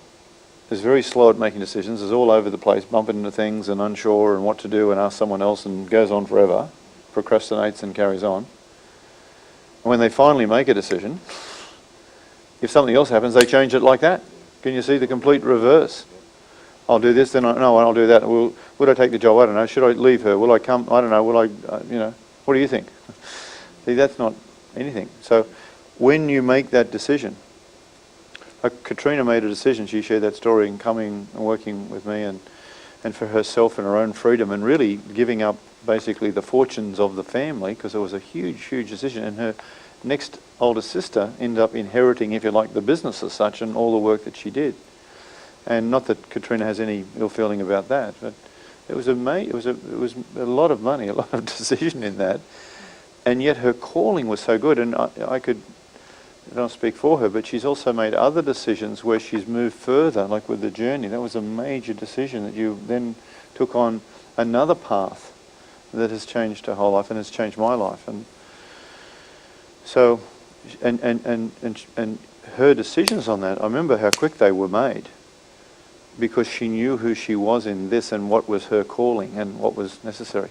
is very slow at making decisions, is all over the place, bumping into things and unsure and what to do and ask someone else and goes on forever. Procrastinates and carries on. And when they finally make a decision, if something else happens, they change it like that. Can you see the complete reverse? I'll do this, then no, I'll do that. Would I take the job? I don't know. Should I leave her? Will I come? I don't know. Will I, what do you think? See, that's not anything. So when you make that decision, Katrina made a decision, she shared that story in coming and working with me and for herself and her own freedom and really giving up basically the fortunes of the family because it was a huge, huge decision. And her next older sister ended up inheriting, if you like, the business as such and all the work that she did. And not that Katrina has any ill feeling about that, but it was a lot of money, a lot of decision in that. And yet her calling was so good, and I don't speak for her, but she's also made other decisions where she's moved further, like with the journey. That was a major decision that you then took on another path that has changed her whole life and has changed my life. And so, and her decisions on that, I remember how quick they were made because she knew who she was in this and what was her calling and what was necessary.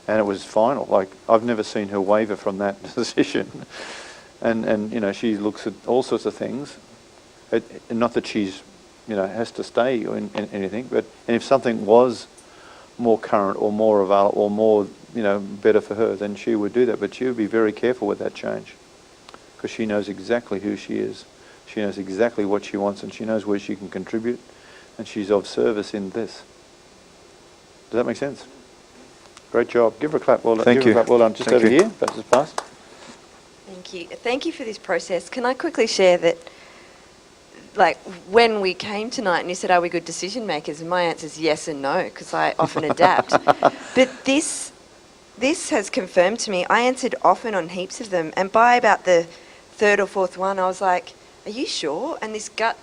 And it was final. Like, I've never seen her waver from that decision. And she looks at all sorts of things. Not that she's, has to stay in anything, but and if something was more current or more available or more, better for her, then she would do that. But she would be very careful with that change because she knows exactly who she is. She knows exactly what she wants and she knows where she can contribute and she's of service in this. Does that make sense? Great job. Give her a clap. Well done. Thank Give her you. a clap. Well done. Just Thank over you. here. That's just past. Thank you. Thank you for this process. Can I quickly share that, like, when we came tonight and you said, are we good decision makers? And my answer is yes and no, because I often adapt. But this has confirmed to me, I answered often on heaps of them. And by about the third or fourth one, I was like, are you sure? And this gut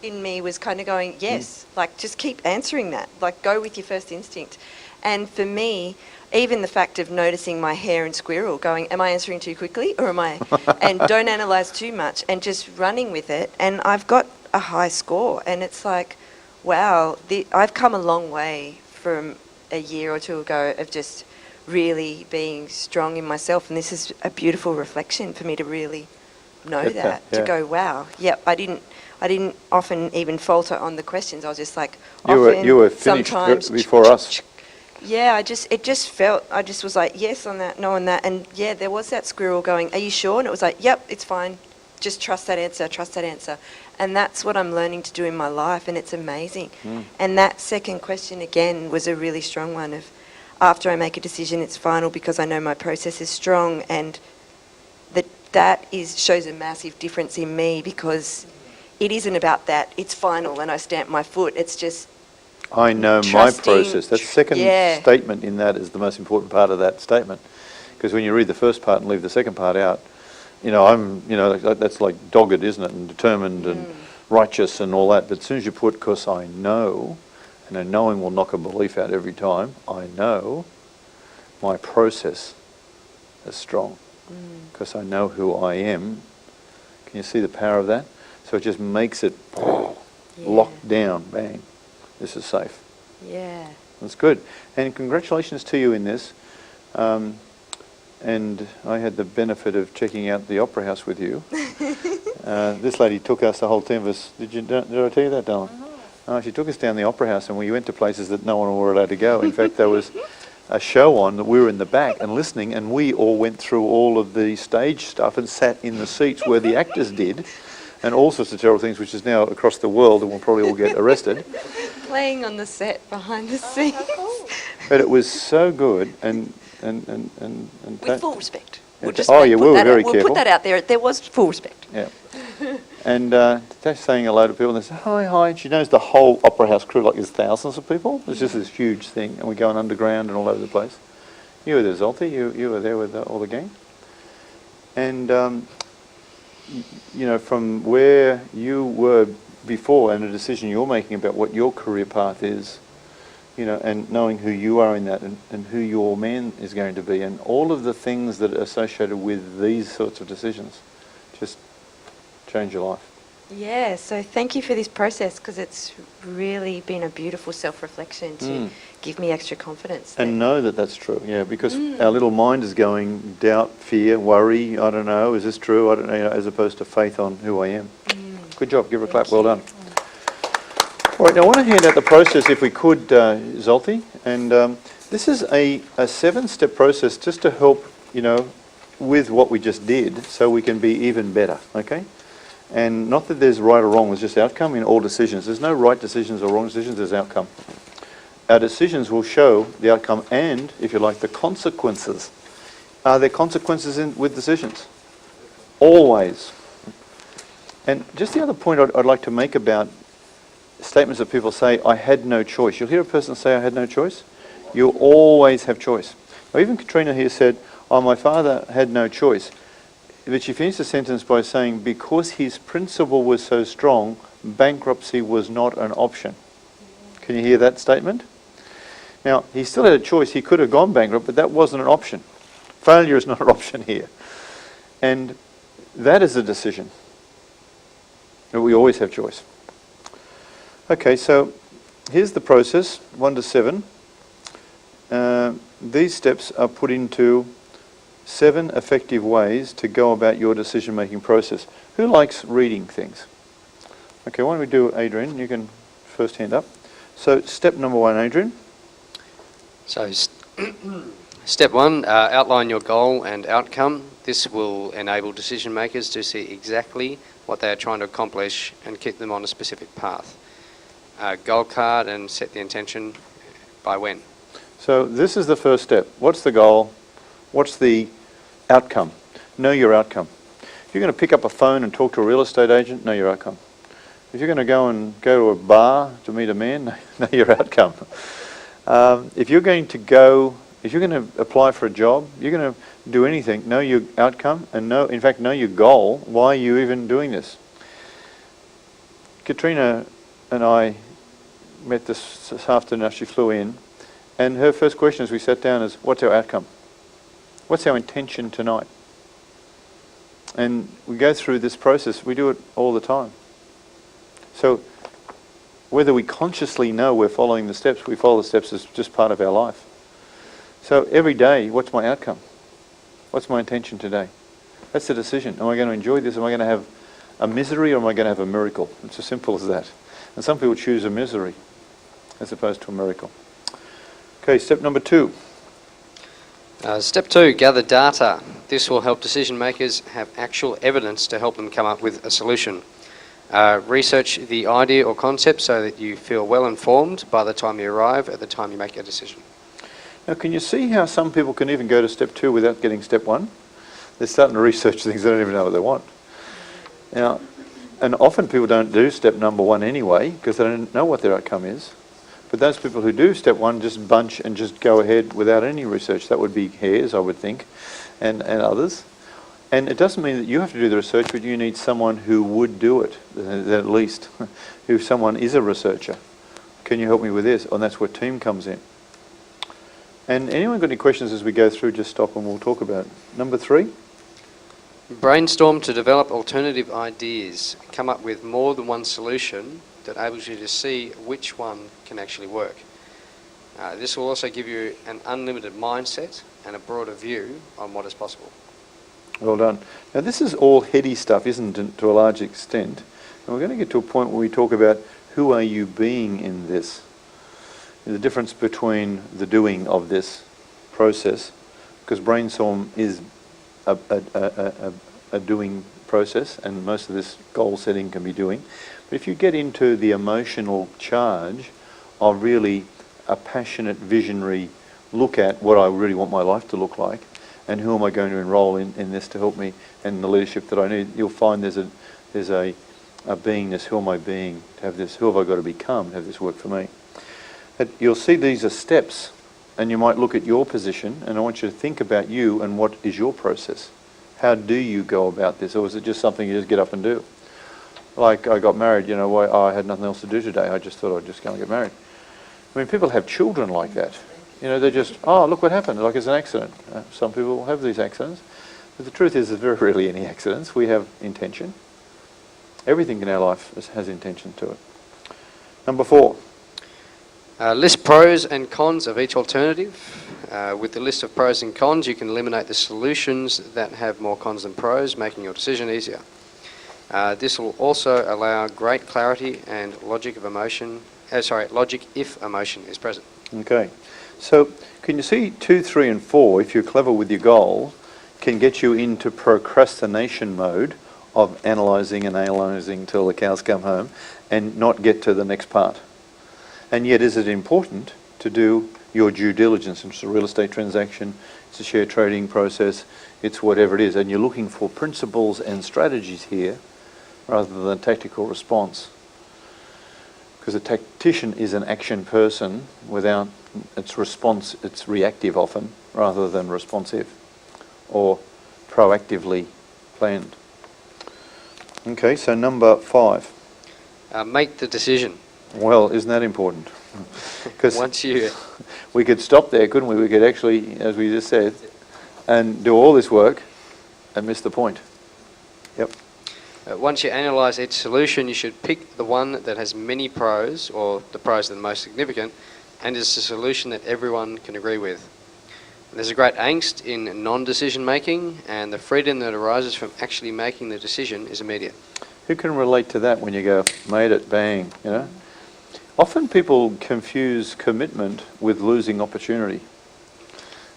in me was kind of going, yes, like, just keep answering that. Like, go with your first instinct. And for me, even the fact of noticing my hair and squirrel going, am I answering too quickly or am I? And don't analyse too much and just running with it. And I've got a high score and it's like, wow, I've come a long way from a year or two ago of just really being strong in myself. And this is a beautiful reflection for me to really know that, to go, wow, yep, I didn't often even falter on the questions. I was just like, You were finished sometimes before us. Yeah, it just felt, I just was like, yes on that, no on that. And yeah, there was that squirrel going, are you sure? And it was like, yep, it's fine. Just trust that answer, trust that answer. And that's what I'm learning to do in my life, and it's amazing. And that second question, again, was a really strong one of, after I make a decision, it's final because I know my process is strong, and that shows a massive difference in me because it isn't about that. It's final and I stamp my foot. It's just I know my process. That second yeah. statement in that is the most important part of that statement. Because when you read the first part and leave the second part out, that's like dogged, isn't it? And determined and righteous and all that. But as soon as you put, because I know, and a knowing will knock a belief out every time, I know my process is strong. Because I know who I am. Can you see the power of that? So it just makes it locked down, bang. This is safe. Yeah. That's good. And congratulations to you in this. And I had the benefit of checking out the Opera House with you. This lady took us, the whole team of us. Did I tell you that, darling? Oh, she took us down the Opera House and we went to places that no one were allowed to go. In fact, there was a show on that we were in the back and listening, and we all went through all of the stage stuff and sat in the seats where the actors did, and all sorts of terrible things, which is now across the world and we'll probably all get arrested. Playing on the set behind the scenes. But it was so good and With full respect. we were very careful. We'll put that out there. There was full respect. Yeah. And Tash saying hello to people and they say, hi. And she knows the whole Opera House crew, like there's thousands of people. It's just this huge thing. And we're going underground and all over the place. You were there, Zolti. You were there with all the gang. And, from where you were before and a decision you're making about what your career path is, and knowing who you are in that and who your man is going to be and all of the things that are associated with these sorts of decisions just change your life. Yeah, so thank you for this process, because it's really been a beautiful self-reflection to give me extra confidence. And know that that's true, yeah, because our little mind is going doubt, fear, worry, I don't know, is this true, I don't know, as opposed to faith on who I am. Good job, give her a clap, well done. All right, now I want to hand out the process if we could, Zolti, and this is a 7-step process just to help, with what we just did, so we can be even better, okay? And not that there's right or wrong, there's just outcome in all decisions. There's no right decisions or wrong decisions, there's outcome. Our decisions will show the outcome and, if you like, the consequences. Are there consequences with decisions? Always. And just the other point I'd like to make about statements that people say, I had no choice. You'll hear a person say, I had no choice. You'll always have choice. Now, even Katrina here said, oh, my father had no choice. But she finished the sentence by saying, because his principle was so strong, bankruptcy was not an option. Can you hear that statement? Now, he still had a choice. He could have gone bankrupt, but that wasn't an option. Failure is not an option here. And that is a decision. We always have choice. Okay, so here's the process, 1 to 7. These steps are put into 7 effective ways to go about your decision-making process. Who likes reading things? Okay, why don't we do Adrian? You can first hand up. So step number 1, Adrian. So step 1, outline your goal and outcome. This will enable decision makers to see exactly what they are trying to accomplish and keep them on a specific path. Goal card and set the intention by when. So this is the first step. What's the goal? What's the outcome? Know your outcome. If you're going to pick up a phone and talk to a real estate agent, know your outcome. If you're going to go to a bar to meet a man, know your outcome. If you're going to apply for a job, you're going to do anything, know your outcome and know your goal. Why are you even doing this? Katrina and I met this afternoon after she flew in, and her first question as we sat down is, what's our outcome? What's our intention tonight? And we go through this process. We do it all the time. So whether we consciously know we're following the steps, we follow the steps as just part of our life. So every day, what's my outcome? What's my intention today? That's the decision. Am I going to enjoy this? Am I going to have a misery, or am I going to have a miracle? It's as simple as that. And some people choose a misery as opposed to a miracle. Okay, step number 2. Step 2, gather data. This will help decision makers have actual evidence to help them come up with a solution. Research the idea or concept so that you feel well informed by the time you arrive at the time you make a decision. Now, can you see how some people can even go to step 2 without getting step 1? They're starting to research things they don't even know what they want. Now, and often people don't do step number 1 anyway because they don't know what their outcome is. But those people who do step 1 just bunch and just go ahead without any research. That would be Hares, I would think, and others. And it doesn't mean that you have to do the research, but you need someone who would do it, at least, who someone is a researcher. Can you help me with this? And that's where team comes in. And anyone got any questions as we go through, just stop and we'll talk about it. Number 3. Brainstorm to develop alternative ideas. Come up with more than one solution that enables you to see which one can actually work. This will also give you an unlimited mindset and a broader view on what is possible. Well done. Now this is all heady stuff, isn't it, to a large extent? And we're going to get to a point where we talk about who are you being in this. The difference between the doing of this process, because brainstorm is a doing process, and most of this goal setting can be doing. But if you get into the emotional charge of really a passionate, visionary look at what I really want my life to look like, and who am I going to enroll in this to help me, and the leadership that I need, you'll find there's a beingness. Who am I being to have this? Who have I got to become to have this work for me? But you'll see these are steps, and you might look at your position, and I want you to think about you and what is your process. How do you go about this, or is it just something you just get up and do? Like I got married, I had nothing else to do today. I just thought I'd just go and get married. I mean, people have children like that. They're just, oh, look what happened, like it's an accident. Some people have these accidents. But the truth is there's very rarely any accidents. We have intention. Everything in our life has intention to it. Number 4. List pros and cons of each alternative. With the list of pros and cons, you can eliminate the solutions that have more cons than pros, making your decision easier. This will also allow great clarity and logic if emotion is present. Okay. So can you see 2, 3 and 4, if you're clever with your goal, can get you into procrastination mode of analysing and analysing till the cows come home and not get to the next part. And yet is it important to do your due diligence? It's a real estate transaction, it's a share trading process, it's whatever it is, and you're looking for principles and strategies here rather than tactical response. Because a tactician is an action person without its response, it's reactive often rather than responsive or proactively planned. Okay, so number 5. Make the decision. Well, isn't that important? Because Once you... we could stop there, couldn't we? We could actually, as we just said, and do all this work and miss the point. Yep. Once you analyse each solution, you should pick the one that has many pros, or the pros that are most significant, and is a solution that everyone can agree with. There's a great angst in non-decision making, and the freedom that arises from actually making the decision is immediate. Who can relate to that when you go, made it, bang, you know? Often people confuse commitment with losing opportunity.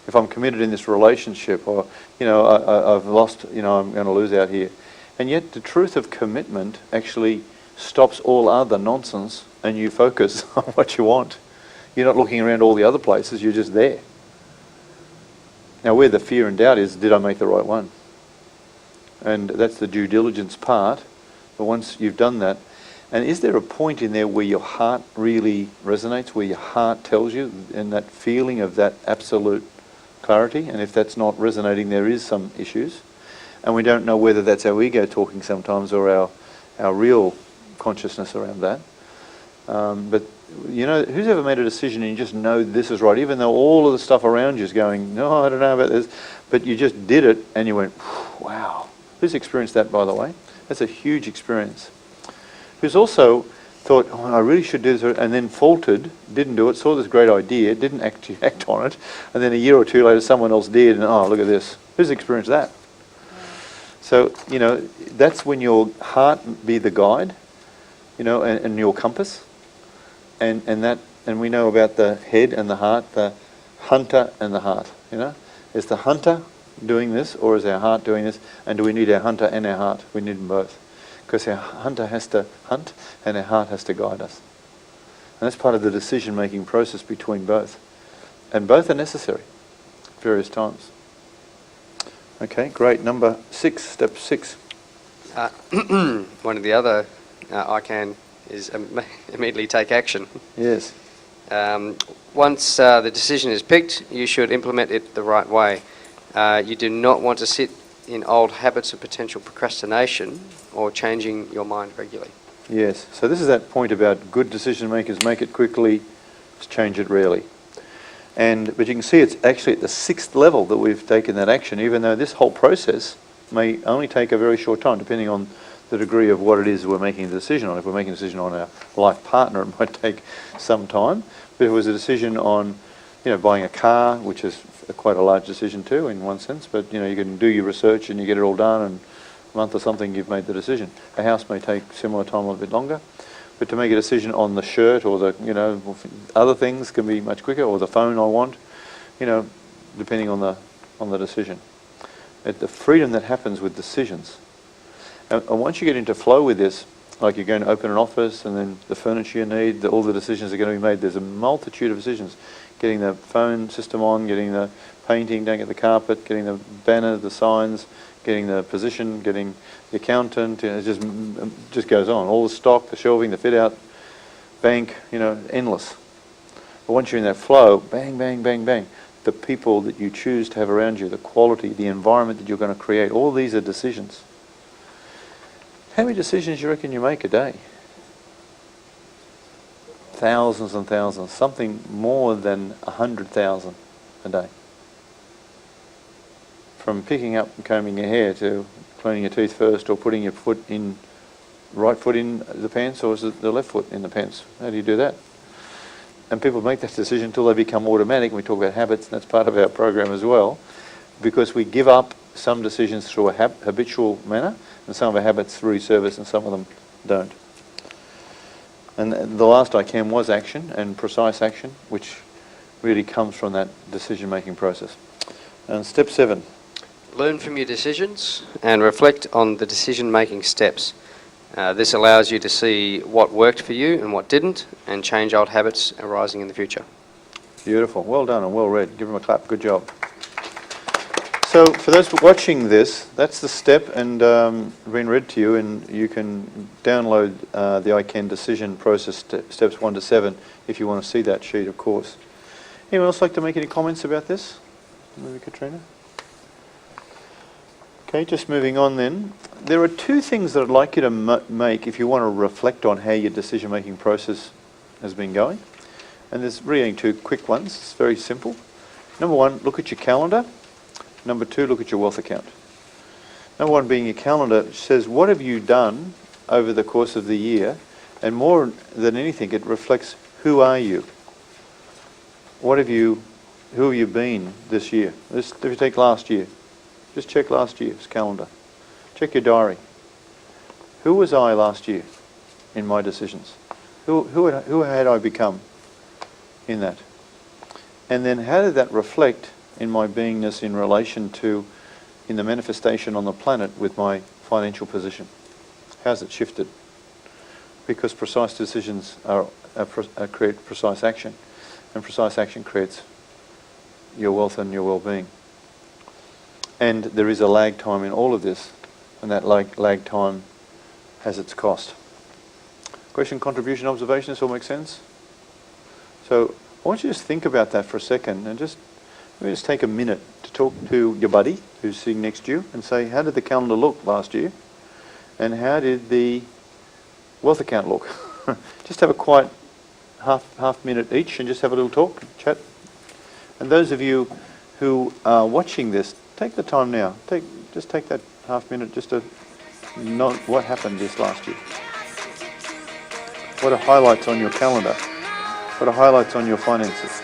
If I'm committed in this relationship, or, you know, I've lost, you know, I'm going to lose out here. And yet the truth of commitment actually stops all other nonsense and you focus on what you want. You're not looking around all the other places, you're just there. Now where the fear and doubt is, did I make the right one? And that's the due diligence part. But once you've done that, and is there a point in there where your heart really resonates, where your heart tells you, and that feeling of that absolute clarity? And if that's not resonating, there is some issues. And we don't know whether that's our ego talking sometimes or our real consciousness around that. But, you know, who's ever made a decision and you just know this is right, even though all of the stuff around you is going, no, I don't know about this, but you just did it and you went, wow. Who's experienced that, by the way? That's a huge experience. Who's also thought, oh, I really should do this, and then faltered, didn't do it, saw this great idea, didn't actually act on it, and then a year or two later someone else did, and oh, look at this. Who's experienced that? So, you know, that's when your heart be the guide, you know, and your compass. And we know about the head and the heart, the hunter and the heart, you know. Is the hunter doing this, or is our heart doing this? And do we need our hunter and our heart? We need them both. Because our hunter has to hunt and our heart has to guide us. And that's part of the decision-making process between both. And both are necessary at various times. Okay, great. Number 6, step 6. One of the other iCAN is immediately take action. Yes. Once the decision is picked, you should implement it the right way. You do not want to sit in old habits of potential procrastination or changing your mind regularly. Yes. So this is that point about good decision makers make it quickly, change it rarely. But you can see it's actually at the 6th level that we've taken that action, even though this whole process may only take a very short time, depending on the degree of what it is we're making a decision on. If we're making a decision on our life partner, it might take some time. But if it was a decision on, you know, buying a car, which is quite a large decision too, in one sense, but, you know, you can do your research and you get it all done, and a month or something you've made the decision. A house may take similar time, a little bit longer. But to make a decision on the shirt or the, you know, other things can be much quicker, or the phone I want, you know, depending on the decision. The freedom that happens with decisions. And once you get into flow with this, like you're going to open an office and then the furniture you need, all the decisions are going to be made. There's a multitude of decisions. Getting the phone system on, getting the painting, don't get the carpet, getting the banner, the signs, getting the position, getting the accountant, it just goes on. All the stock, the shelving, the fit out, bank, you know, endless. But once you're in that flow, bang, bang, bang, bang, the people that you choose to have around you, the quality, the environment that you're going to create, all these are decisions. How many decisions do you reckon you make a day? Thousands and thousands, something more than 100,000 a day. From picking up and combing your hair to cleaning your teeth first, or putting your foot in right foot in the pants or is it the left foot in the pants? How do you do that? And people make that decision until they become automatic. We talk about habits, and that's part of our program as well, because we give up some decisions through a habitual manner and some of our habits through service and some of them don't. And the last iCAN was action, and precise action, which really comes from that decision-making process. And step 7. Learn from your decisions and reflect on the decision-making steps. This allows you to see what worked for you and what didn't, and change old habits arising in the future. Beautiful. Well done and well read. Give them a clap. Good job. So for those watching this, that's the step and been read to you, and you can download the iCAN decision process steps 1 to 7 if you want to see that sheet, of course. Anyone else like to make any comments about this? Maybe Katrina? Okay, just moving on then. There are 2 things that I'd like you to make if you want to reflect on how your decision-making process has been going. And there's really 2 quick ones. It's very simple. Number 1, look at your calendar. Number 2, look at your wealth account. Number 1 being your calendar says, what have you done over the course of the year? And more than anything, it reflects, who are you? Who have you been this year? If you take last year, just check last year's calendar. Check your diary. Who was I last year in my decisions? Who had I become in that? And then how did that reflect in my beingness in relation to, in the manifestation on the planet with my financial position? How's it shifted? Because precise decisions create precise action, and precise action creates your wealth and your well-being. And there is a lag time in all of this, and that lag time has its cost. Question, contribution, observation, this all makes sense? So I want you to just think about that for a second, and maybe just take a minute to talk to your buddy who's sitting next to you and say, how did the calendar look last year? And how did the wealth account look? Just have a quiet half minute each and just have a little talk, chat. And those of you who are watching this, take the time now. Just take that half minute just to note what happened this last year. What are highlights on your calendar? What are highlights on your finances?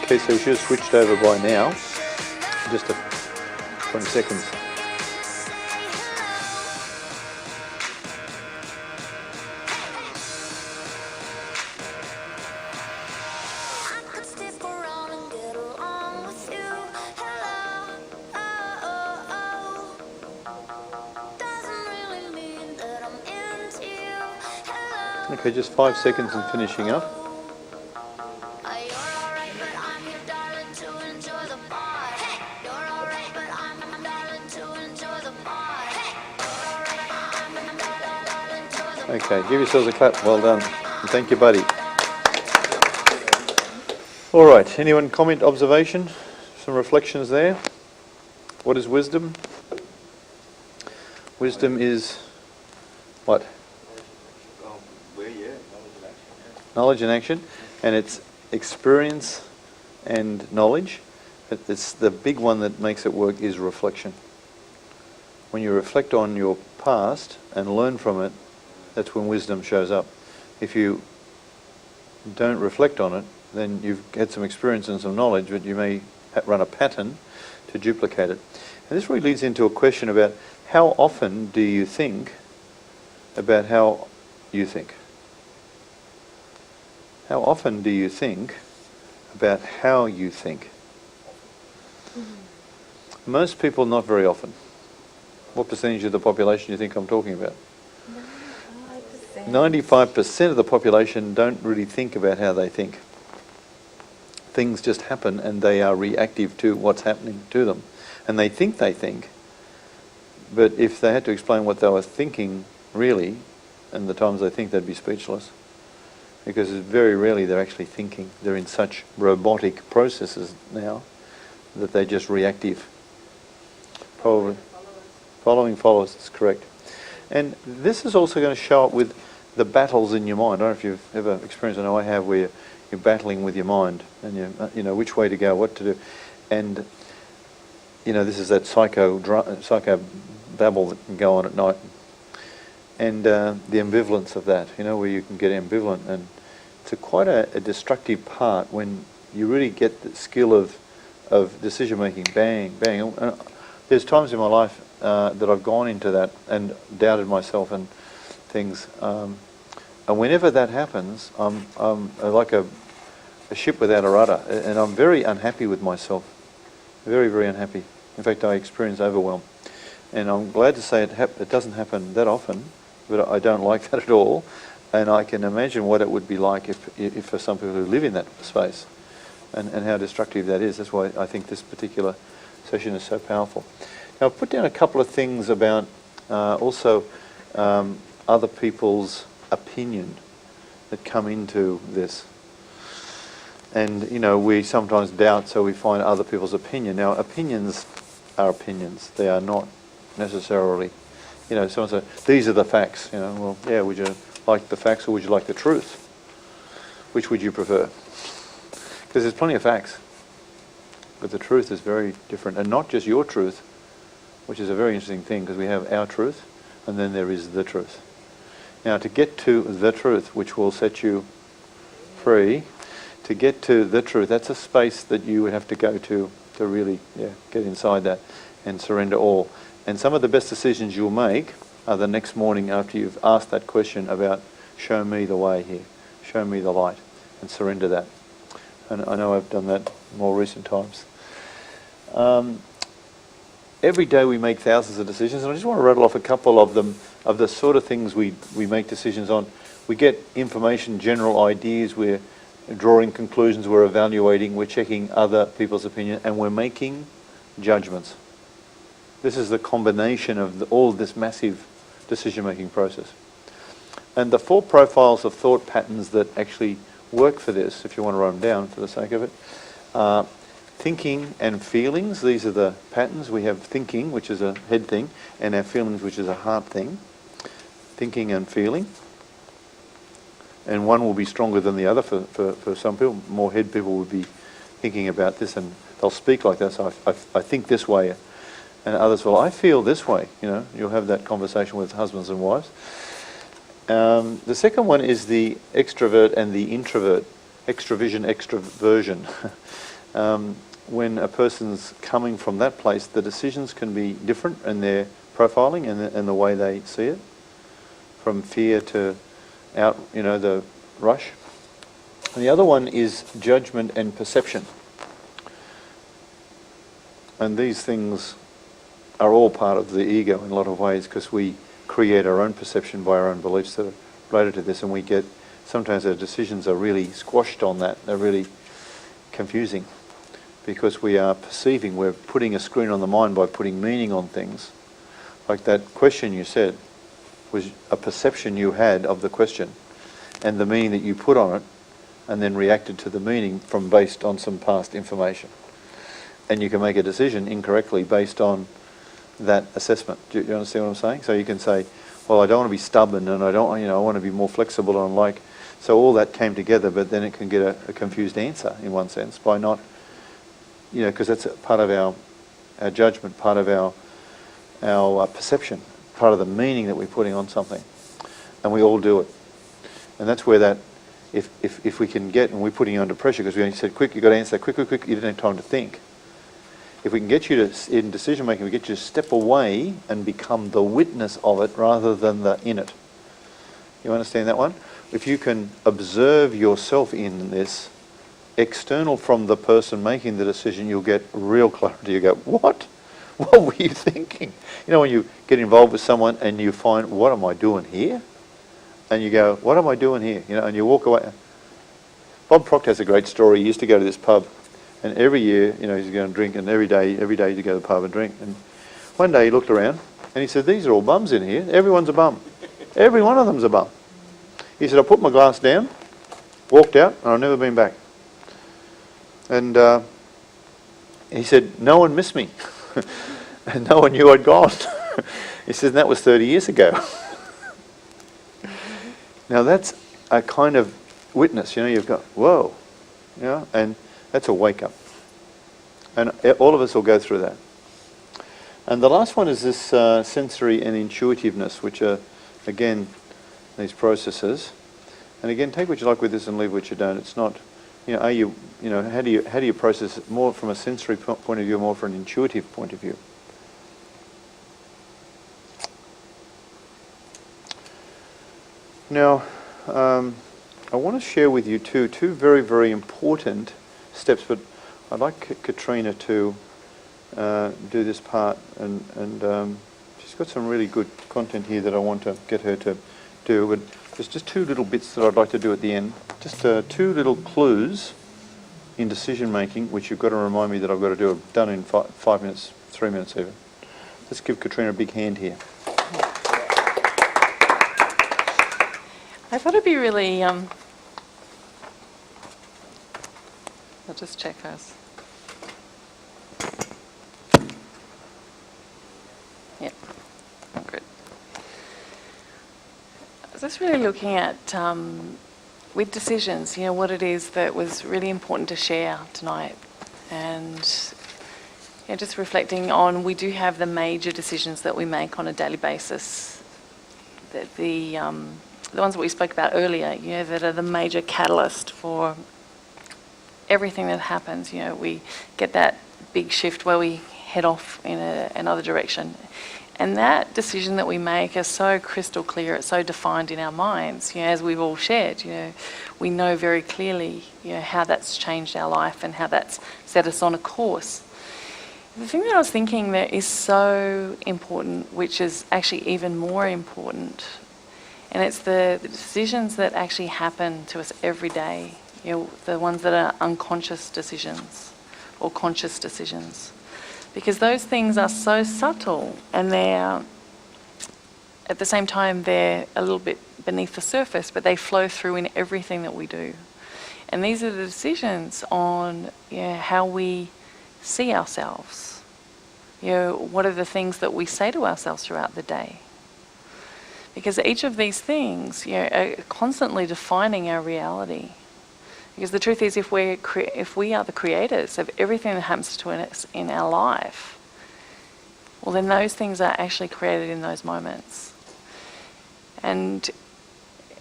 Okay, so we should have switched over by now. Just 20 seconds. Okay, just 5 seconds and finishing up. Okay, give yourselves a clap. Well done. And thank you, buddy. All right, anyone comment, observation? Some reflections there. What is wisdom? Wisdom is what? Knowledge and action. And it's experience and knowledge. It's the big one that makes it work is reflection. When you reflect on your past and learn from it, that's when wisdom shows up. If you don't reflect on it, then you've had some experience and some knowledge, but you may run a pattern to duplicate it. And this really leads into a question about how often do you think about how you think? How often do you think about how you think? Most people, not very often. What percentage of the population do you think I'm talking about? 95% of the population don't really think about how they think. things just happen and they are reactive to what's happening to them. And they think, but if they had to explain what they were thinking really, and the times they think, they'd be speechless. Because very rarely they're actually thinking. They're in such robotic processes now that they're just reactive. Probably. Following followers, that's correct. And this is also going to show up with the battles in your mind. I don't know if you've ever experienced, I know I have, where you're battling with your mind and you know which way to go, what to do. And this is that psycho babble that can go on at night. And the ambivalence of that, where you can get ambivalent. And it's quite a destructive part when you really get the skill of decision making, bang, bang. There's times in my life that I've gone into that and doubted myself and things. And whenever that happens, I'm like a ship without a rudder, and I'm very unhappy with myself. Very, very unhappy. In fact, I experience overwhelm. And I'm glad to say it doesn't happen that often, but I don't like that at all. And I can imagine what it would be like if for some people who live in that space, and how destructive that is. That's why I think this particular session is so powerful. Now, I've put down a couple of things about also other people's opinion that come into this. And, we sometimes doubt, so we find other people's opinion. Now, opinions are opinions. They are not necessarily, someone says, these are the facts. Well, yeah, would you like the facts or would you like the truth? Which would you prefer? Because there's plenty of facts. But the truth is very different. And not just your truth, which is a very interesting thing, because we have our truth, and then there is the truth. Now, to get to the truth, which will set you free, to get to the truth, that's a space that you would have to go to really get inside that and surrender all. And some of the best decisions you'll make are the next morning after you've asked that question about, show me the way here, show me the light, and surrender that. And I know I've done that in more recent times. Every day we make thousands of decisions, and I just want to rattle off a couple of them, of the sort of things we make decisions on. We get information, general ideas, we're drawing conclusions, we're evaluating, we're checking other people's opinion, and we're making judgments. This is the combination of all this massive decision-making process. And the 4 profiles of thought patterns that actually work for this, if you want to write them down for the sake of it, thinking and feelings. These are the patterns. We have thinking, which is a head thing, and our feelings, which is a heart thing. Thinking and feeling. And one will be stronger than the other for some people. More head people will be thinking about this and they'll speak like that. So I think this way. And others will, I feel this way. You'll have that conversation with husbands and wives. The second one is the extrovert and the introvert. Extravision, extroversion. When a person's coming from that place, the decisions can be different in their profiling and the way they see it. From fear to out, the rush. And the other one is judgment and perception. And these things are all part of the ego in a lot of ways, because we create our own perception by our own beliefs that are related to this, and we get, sometimes our decisions are really squashed on that. They're really confusing because we are perceiving, we're putting a screen on the mind by putting meaning on things. Like that question you said was a perception you had of the question and the meaning that you put on it, and then reacted to the meaning from based on some past information. And you can make a decision incorrectly based on that assessment. Do you understand what I'm saying? So you can say, well, I don't want to be stubborn, and I don't, I want to be more flexible, and like, so all that came together, but then it can get a confused answer in one sense by not, because that's part of our judgment, part of our perception, part of the meaning that we're putting on something, and we all do it. And that's where that, if we can get, and we're putting you under pressure because we only said, quick, you've got to answer that, quick, you didn't have time to think. If we can get you to, in decision making, we get you to step away and become the witness of it rather than the in it. You understand that one? If you can observe yourself in this, external from the person making the decision, you'll get real clarity. You go, what? What were you thinking? When you get involved with someone and you find, what am I doing here? And you go, what am I doing here? And you walk away. Bob Proctor has a great story. He used to go to this pub, and every year, you know, he's going to drink, and every day he'd go to the pub and drink. And one day he looked around, and he said, "These are all bums in here. Everyone's a bum. Every one of them's a bum." He said, "I put my glass down, walked out, and I've never been back." And he said, "No one missed me, and no one knew I'd gone." He said, "And that was 30 years ago." Now that's a kind of witness, you know, you've got, whoa, you know, and that's a wake up. And all of us will go through that. And the last one is this sensory and intuitiveness, which are, again, these processes. And again, take what you like with this and leave what you don't. It's not, you know, how do you process it more from a sensory point of view, more from an intuitive point of view? Now, I want to share with you two very, very important steps, but I'd like Katrina to do this part, and she's got some really good content here that I want to get her to do. But there's just two little bits that I'd like to do at the end, just two little clues in decision making, which you've got to remind me that I've got to do. I've done in 5 minutes, 3 minutes even. Let's give Katrina a big hand here. I thought it'd be really, I'll just check us. Yep, good. I was just really looking at, with decisions, you know, what it is that was really important to share tonight. And you know, just reflecting on, we do have the major decisions that we make on a daily basis. That the ones that we spoke about earlier, you know, that are the major catalyst for everything that happens. You know, we get that big shift where we head off in another direction. And that decision that we make is so crystal clear, it's so defined in our minds. You know, as we've all shared, you know, we know very clearly, you know, how that's changed our life and how that's set us on a course. The thing that I was thinking that is so important, which is actually even more important, and it's the decisions that actually happen to us every day, you know, the ones that are unconscious decisions or conscious decisions. Because those things are so subtle, and they're, at the same time, they're a little bit beneath the surface, but they flow through in everything that we do. And these are the decisions on, you know, how we see ourselves. You know, what are the things that we say to ourselves throughout the day? Because each of these things, you know, are constantly defining our reality. Because the truth is, if we are the creators of everything that happens to us in our life, well, then those things are actually created in those moments. And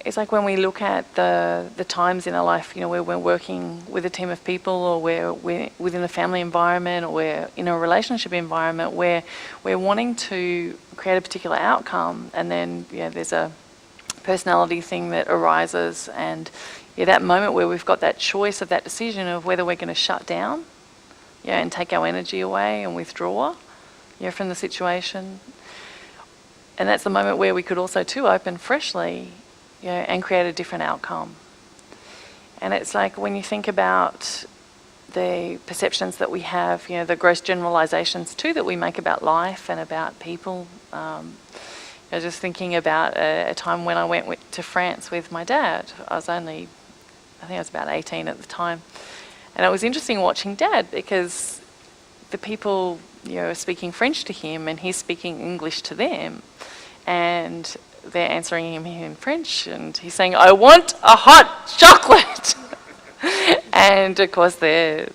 it's like when we look at the times in our life, you know, where we're working with a team of people, or we're within a family environment, or we're in a relationship environment where we're wanting to create a particular outcome, and then, you know, there's a personality thing that arises, and yeah, that moment where we've got that choice of that decision of whether we're going to shut down, yeah, and take our energy away and withdraw, yeah, from the situation. And that's the moment where we could also too open freshly, you know, and create a different outcome. And it's like when you think about the perceptions that we have, you know, the gross generalizations too that we make about life and about people. I was just thinking about a time when I went to France with my dad. I think I was about 18 at the time. And it was interesting watching Dad, because the people, you know, are speaking French to him and he's speaking English to them. And they're answering him in French, and he's saying, "I want a hot chocolate." And of course they're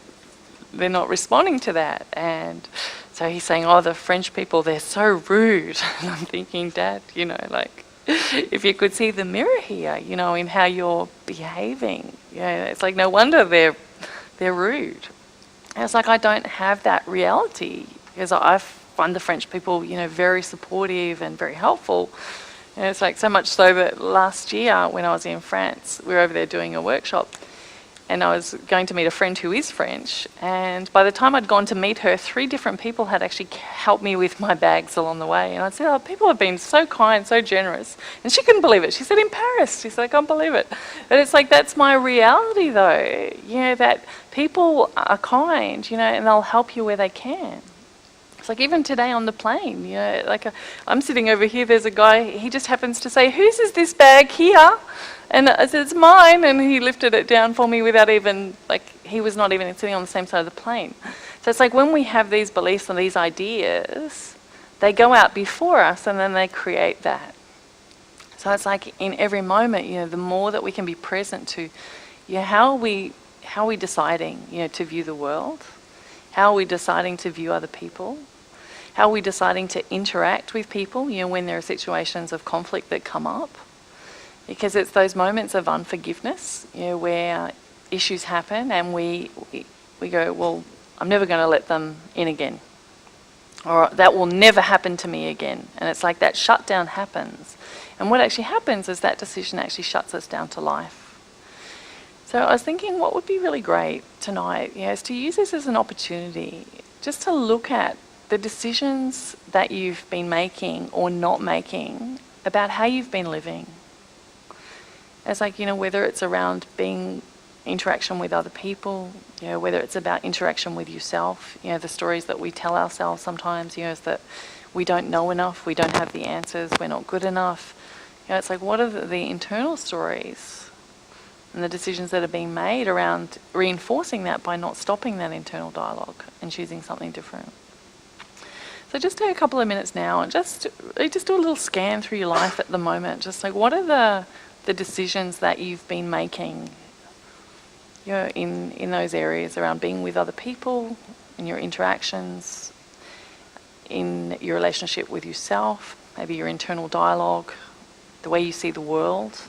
not responding to that. And so he's saying, "Oh, the French people, they're so rude." And I'm thinking, Dad, you know, like, if you could see the mirror here, you know, in how you're behaving, you know, it's like, no wonder they're rude. And it's like, I don't have that reality, because I find the French people, you know, very supportive and very helpful. And it's like, so much so that last year when I was in France, we were over there doing a workshop, and I was going to meet a friend who is French, and by the time I'd gone to meet her, 3 different people had actually helped me with my bags along the way. And I'd said, oh, people have been so kind, so generous. And she couldn't believe it. She said, in Paris. She said, I can't believe it. But it's like, that's my reality though, you know, that people are kind, you know, and they'll help you where they can. It's like even today on the plane, you know, like I'm sitting over here, there's a guy, he just happens to say, whose is this bag here? And I said, it's mine, and he lifted it down for me without even, like, he was not even sitting on the same side of the plane. So it's like when we have these beliefs and these ideas, they go out before us and then they create that. So it's like in every moment, you know, the more that we can be present to, you know, how are we deciding, you know, to view the world? How are we deciding to view other people? How are we deciding to interact with people, you know, when there are situations of conflict that come up? Because it's those moments of unforgiveness, you know, where issues happen and we go, well, I'm never going to let them in again. Or that will never happen to me again. And it's like that shutdown happens. And what actually happens is that decision actually shuts us down to life. So I was thinking what would be really great tonight, you know, is to use this as an opportunity just to look at the decisions that you've been making or not making about how you've been living. It's like, you know, whether it's around being interaction with other people, you know, whether it's about interaction with yourself, you know, the stories that we tell ourselves sometimes, you know, is that we don't know enough, we don't have the answers, we're not good enough. You know, it's like, what are the internal stories and the decisions that are being made around reinforcing that by not stopping that internal dialogue and choosing something different. So just take a couple of minutes now and just do a little scan through your life at the moment. Just like, what are the decisions that you've been making, you know, in those areas around being with other people, in your interactions, in your relationship with yourself, maybe your internal dialogue, the way you see the world.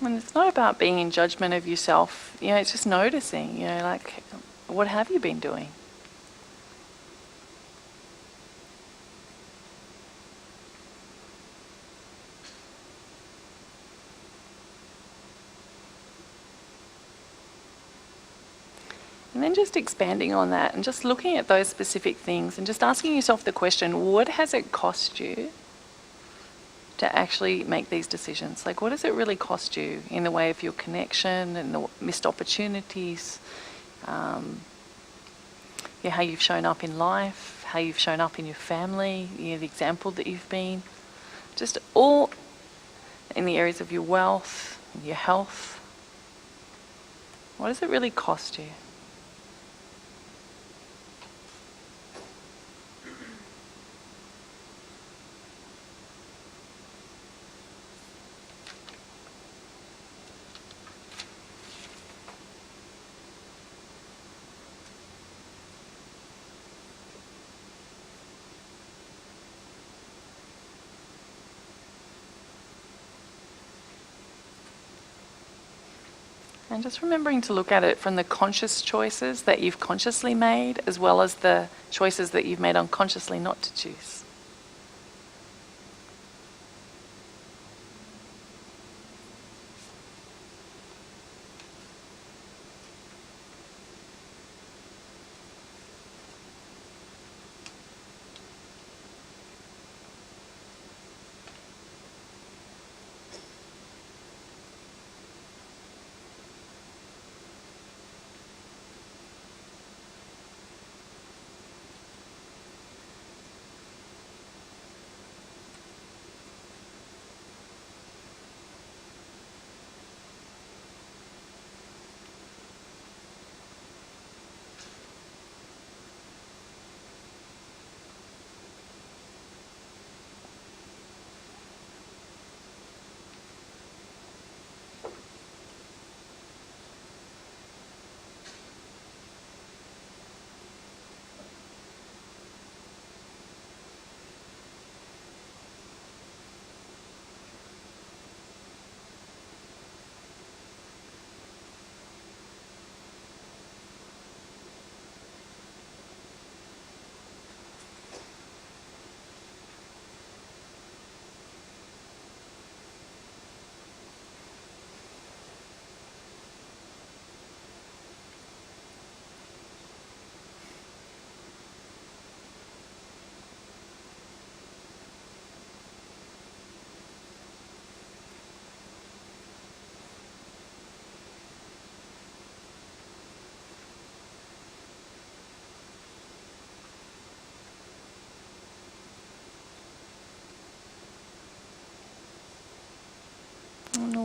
And it's not about being in judgment of yourself, you know, it's just noticing, you know, like, what have you been doing? And then just expanding on that and just looking at those specific things and just asking yourself the question, what has it cost you to actually make these decisions? Like, what does it really cost you in the way of your connection and the missed opportunities, how you've shown up in life, how you've shown up in your family, you know, the example that you've been, just all in the areas of your wealth, your health. What does it really cost you? And just remembering to look at it from the conscious choices that you've consciously made, as well as the choices that you've made unconsciously not to choose.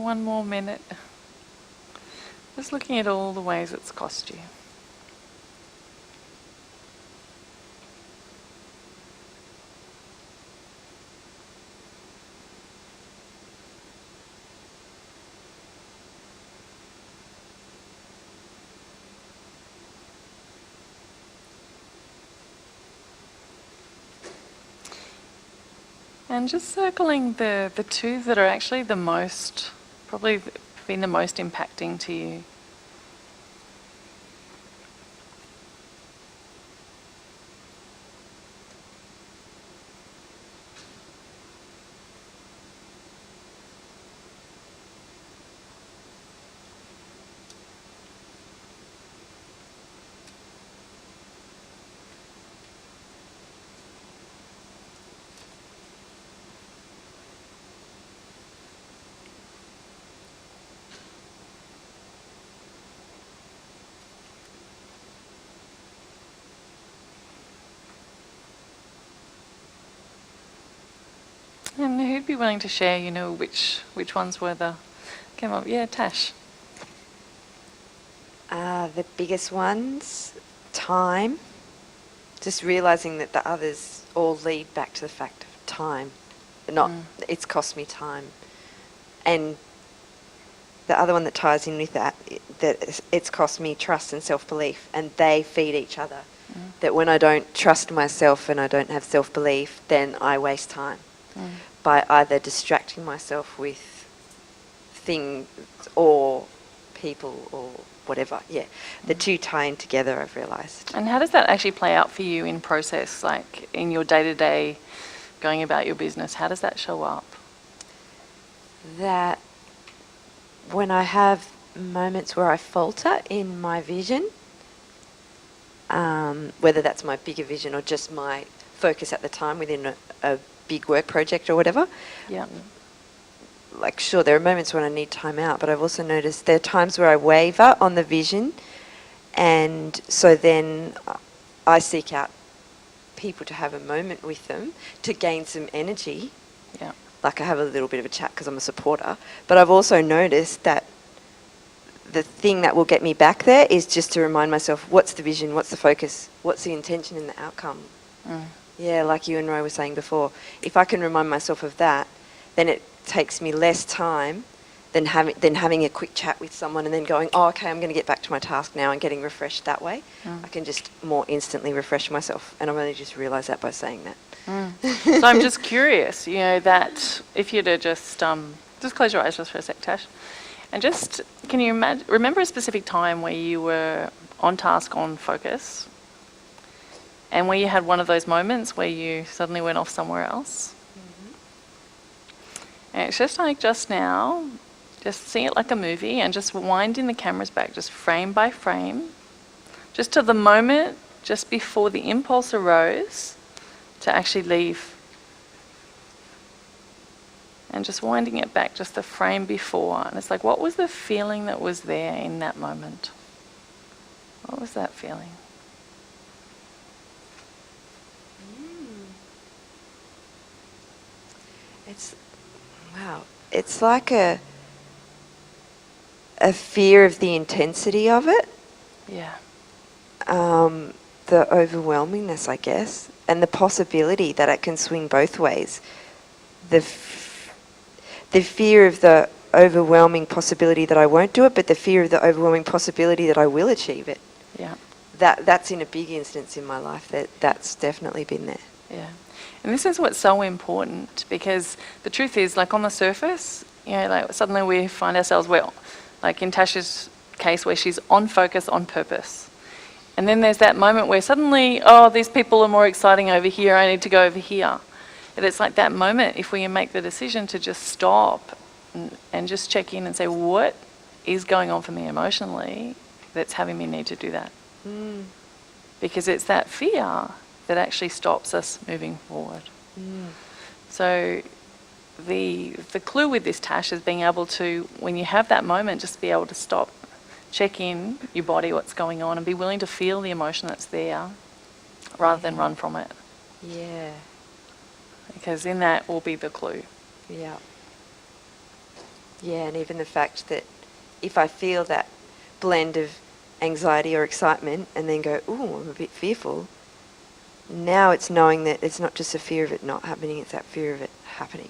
one more minute. Just looking at all the ways it's cost you. And just circling the two that are actually the most, probably been the most impacting to you. And who'd be willing to share, you know, which ones were the, came up, yeah, Tash. The biggest ones, time. Just realising that the others all lead back to the fact of time. Not, it's cost me time. And the other one that ties in with that it's cost me trust and self-belief, and they feed each other. That when I don't trust myself and I don't have self-belief, then I waste time by either distracting myself with things or people or whatever. Yeah, the two tie in together, I've realised. And how does that actually play out for you in process, like in your day-to-day going about your business? How does that show up? That when I have moments where I falter in my vision, whether that's my bigger vision or just my focus at the time within a big work project or whatever. Yeah. Like, sure, there are moments when I need time out, but I've also noticed there are times where I waver on the vision, and so then I seek out people to have a moment with them to gain some energy. Yeah. Like, I have a little bit of a chat because I'm a supporter, but I've also noticed that the thing that will get me back there is just to remind myself, what's the vision, what's the focus, what's the intention and the outcome. Yeah, like you and Roy were saying before, if I can remind myself of that, then it takes me less time than having a quick chat with someone and then going, oh, okay, I'm going to get back to my task now, and getting refreshed that way. I can just more instantly refresh myself, and I've only just realised that by saying that. So I'm just curious, you know, that if you to just close your eyes just for a sec, Tash, and just, can you remember a specific time where you were on task, on focus, and where you had one of those moments where you suddenly went off somewhere else? And it's just like just now, just seeing it like a movie and just winding the cameras back, just frame by frame, just to the moment just before the impulse arose to actually leave. And just winding it back just the frame before. And it's like, what was the feeling that was there in that moment? What was that feeling? It's like a fear of the intensity of it. Yeah. The overwhelmingness, I guess, and the possibility that it can swing both ways. The fear of the overwhelming possibility that I won't do it, but the fear of the overwhelming possibility that I will achieve it. Yeah. That's in a big instance in my life. That's definitely been there. Yeah. And this is what's so important, because the truth is, like on the surface, you know, like suddenly we find ourselves, well, like in Tasha's case, where she's on focus, on purpose. And then there's that moment where suddenly, oh, these people are more exciting over here, I need to go over here. And it's like that moment, if we make the decision to just stop and just check in and say, what is going on for me emotionally that's having me need to do that? Because it's that fear that actually stops us moving forward. So the clue with this, Tash, is being able to, when you have that moment, just be able to stop, check in your body, what's going on, and be willing to feel the emotion that's there rather than run from it. Yeah. Because in that will be the clue. Yeah. Yeah, and even the fact that if I feel that blend of anxiety or excitement and then go, ooh, I'm a bit fearful, now it's knowing that it's not just a fear of it not happening, it's that fear of it happening.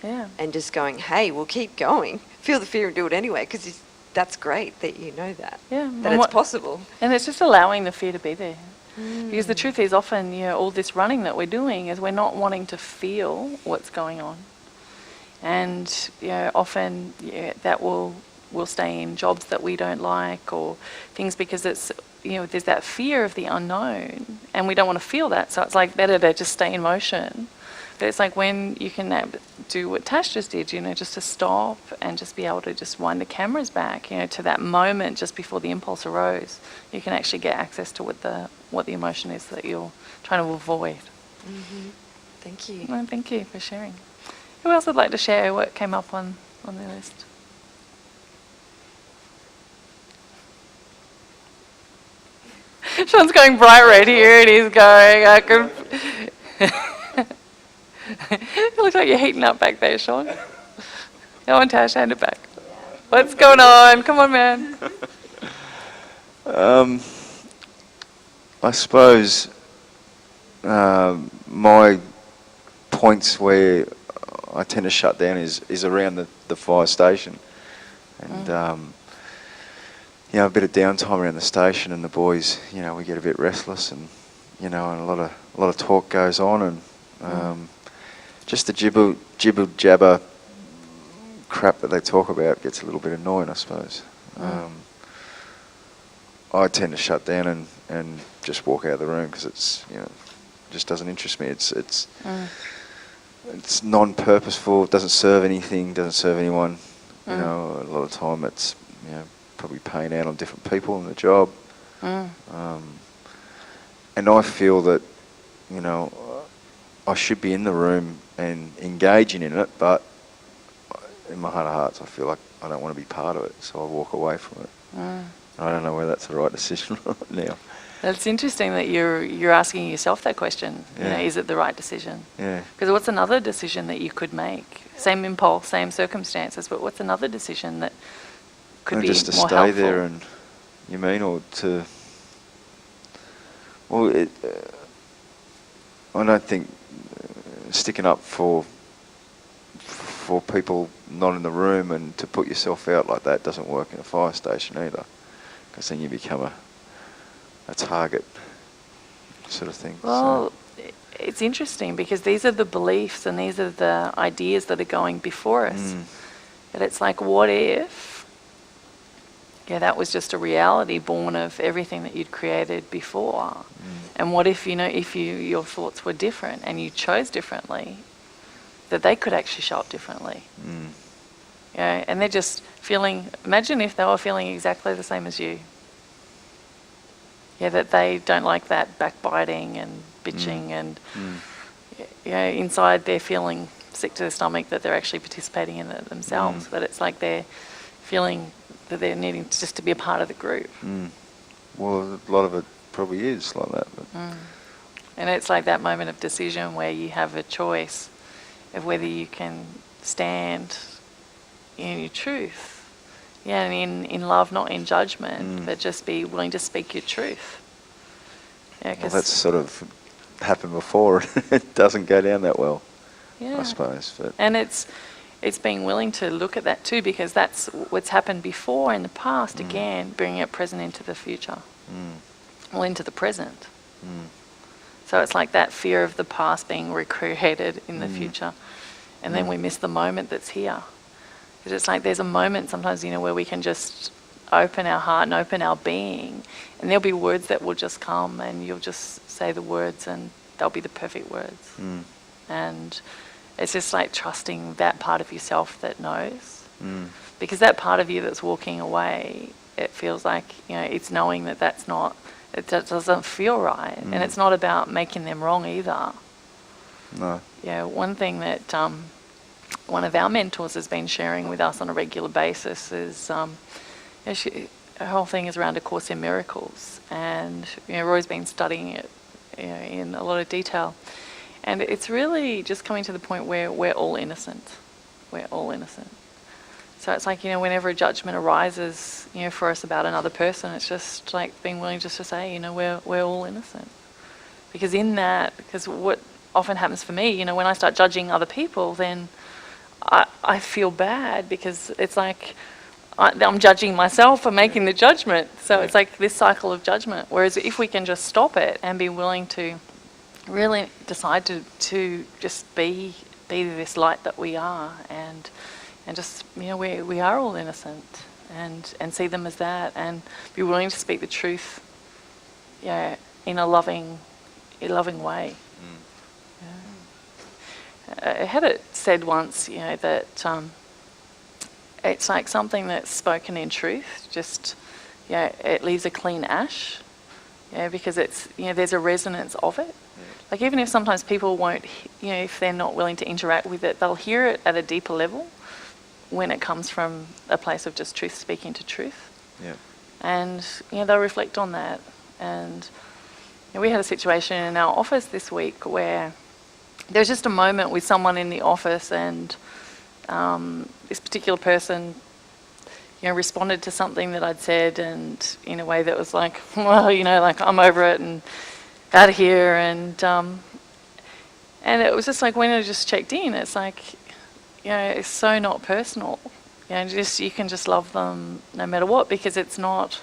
Yeah. And just going, hey, we'll keep going. Feel the fear and do it anyway, because that's great that you know that. Yeah. That it's possible. And it's just allowing the fear to be there. Because the truth is often, all this running that we're doing is we're not wanting to feel what's going on. And, often that we'll stay in jobs that we don't like or things because it's, there's that fear of the unknown and we don't want to feel that. So it's like better to just stay in motion. But it's like when you can do what Tash just did, just to stop and just be able to just wind the cameras back, to that moment just before the impulse arose, you can actually get access to what the emotion is that you're trying to avoid. Mm-hmm. Thank you. Well, thank you for sharing. Who else would like to share what came up on the list? Sean's going bright red here and he's going, I can... It looks like you're heating up back there, Sean. Go on, Tash, hand it back. What's going on? Come on, man. I suppose my points where I tend to shut down is around the fire station. And, a bit of downtime around the station and the boys, we get a bit restless and, and a lot of talk goes on and just the jibber jabber crap that they talk about gets a little bit annoying, I suppose. I tend to shut down and just walk out of the room because it's, just doesn't interest me. It's non-purposeful, doesn't serve anything, doesn't serve anyone. A lot of time it's, probably paying out on different people in the job. And I feel that, I should be in the room and engaging in it, but in my heart of hearts, I feel like I don't want to be part of it, so I walk away from it. I don't know whether that's the right decision or not now. It's interesting that you're asking yourself that question. Yeah. Is it the right decision? Yeah. Because what's another decision that you could make? Same impulse, same circumstances, but what's another decision that could be just to more stay helpful? there, and you mean, or to? Well, I don't think sticking up for people not in the room and to put yourself out like that doesn't work in a fire station either, because then you become a target sort of thing. Well, it's interesting because these are the beliefs and these are the ideas that are going before us. And it's like, what if that was just a reality born of everything that you'd created before? And what if, your thoughts were different and you chose differently, that they could actually show up differently? And they're just feeling, imagine if they were feeling exactly the same as you. That they don't like that backbiting and bitching and inside they're feeling sick to their stomach that they're actually participating in it themselves. That it's like they're feeling that they're needing just to be a part of the group. Well, a lot of it probably is like that. But. And it's like that moment of decision where you have a choice of whether you can stand in your truth. And in love, not in judgment, but just be willing to speak your truth. Well, that's sort of happened before. It doesn't go down that well, I suppose. But. And it's being willing to look at that too, because that's what's happened before in the past, again, bringing it present into the future. Well, into the present. So it's like that fear of the past being recreated in the future. And then we miss the moment that's here. Because it's like there's a moment sometimes, where we can just open our heart and open our being. And there'll be words that will just come and you'll just say the words and they'll be the perfect words. And it's just like trusting that part of yourself that knows. Because that part of you that's walking away, it feels like, it's knowing that that's not, it doesn't feel right. And it's not about making them wrong either. No. One thing that one of our mentors has been sharing with us on a regular basis is her whole thing is around A Course in Miracles. And Roy's been studying it in a lot of detail. And it's really just coming to the point where we're all innocent. We're all innocent. So it's like, whenever a judgment arises, for us about another person, it's just like being willing just to say, we're all innocent. Because what often happens for me, when I start judging other people, then I feel bad, because it's like I'm judging myself for making the judgment. So it's like this cycle of judgment. Whereas if we can just stop it and be willing to really decide to just be this light that we are, and just, we are all innocent, and see them as that, and be willing to speak the truth, in a loving way. I had it said once, that it's like something that's spoken in truth, just, it leaves a clean ash, because it's, there's a resonance of it. Like, even if sometimes people won't, if they're not willing to interact with it, they'll hear it at a deeper level when it comes from a place of just truth speaking to truth. Yeah. And, they'll reflect on that. And we had a situation in our office this week where there was just a moment with someone in the office, and this particular person, responded to something that I'd said, and in a way that was like, well, like, I'm over it and out of here, and it was just like, when I just checked in, it's like, it's so not personal. You can just love them no matter what, because it's not,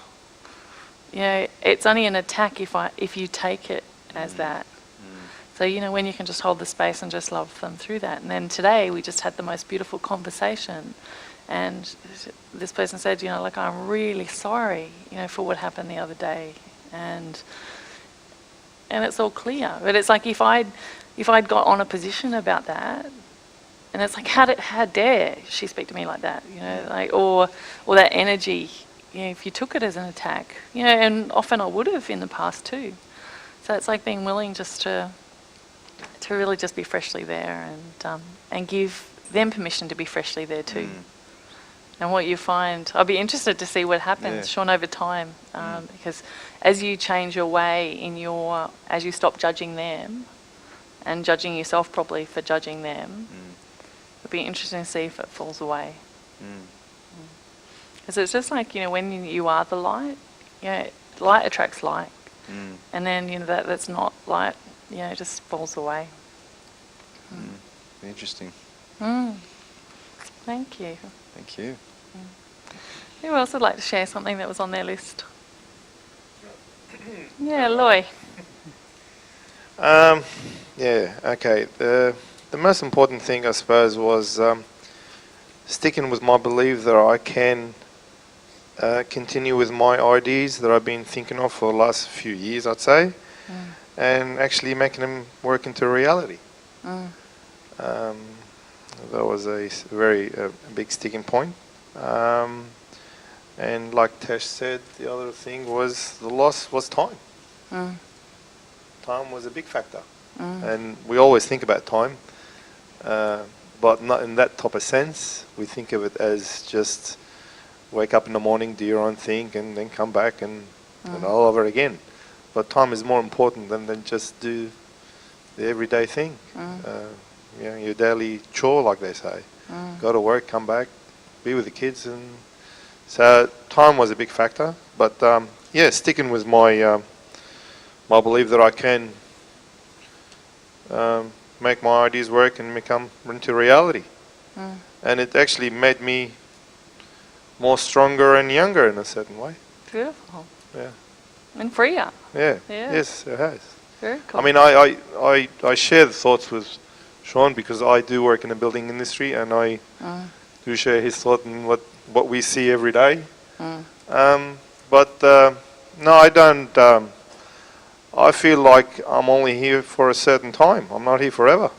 it's only an attack if you take it as that. So, when you can just hold the space and just love them through that. And then today we just had the most beautiful conversation, and this person said, like, I'm really sorry, for what happened the other day, and it's all clear. But it's like, if I'd got on a position about that, and it's like, how dare she speak to me like that, like, or that energy, if you took it as an attack, and often I would have in the past too. So it's like being willing just to really just be freshly there, and give them permission to be freshly there too. And what you find, I'll be interested to see what happens, Sean, over time, because as you change your way as you stop judging them, and judging yourself probably for judging them, it'll be interesting to see if it falls away. Because it's just like, when you are the light, light attracts light. And then, that's not light, it just falls away. Interesting. Thank you. Thank you. Who else would like to share something that was on their list? Yeah, Loy. Okay. The most important thing, I suppose, was sticking with my belief that I can continue with my ideas that I've been thinking of for the last few years, I'd say, and actually making them work into reality. That was a very big sticking point. And like Tesh said, the other thing was the loss was time. Time was a big factor. And we always think about time, but not in that type of sense. We think of it as just wake up in the morning, do your own thing, and then come back and all over again. But time is more important than just do the everyday thing. Your daily chore, like they say. Go to work, come back, be with the kids, and so time was a big factor. But sticking with my my belief that I can make my ideas work and become into reality. And it actually made me more stronger and younger in a certain way. Beautiful. Yeah. And freer. Yeah. Yes, it has. Very cool. I mean, I share the thoughts with Sean because I do work in the building industry, and I do share his thought and what we see every day. But no, I don't. I feel like I'm only here for a certain time. I'm not here forever.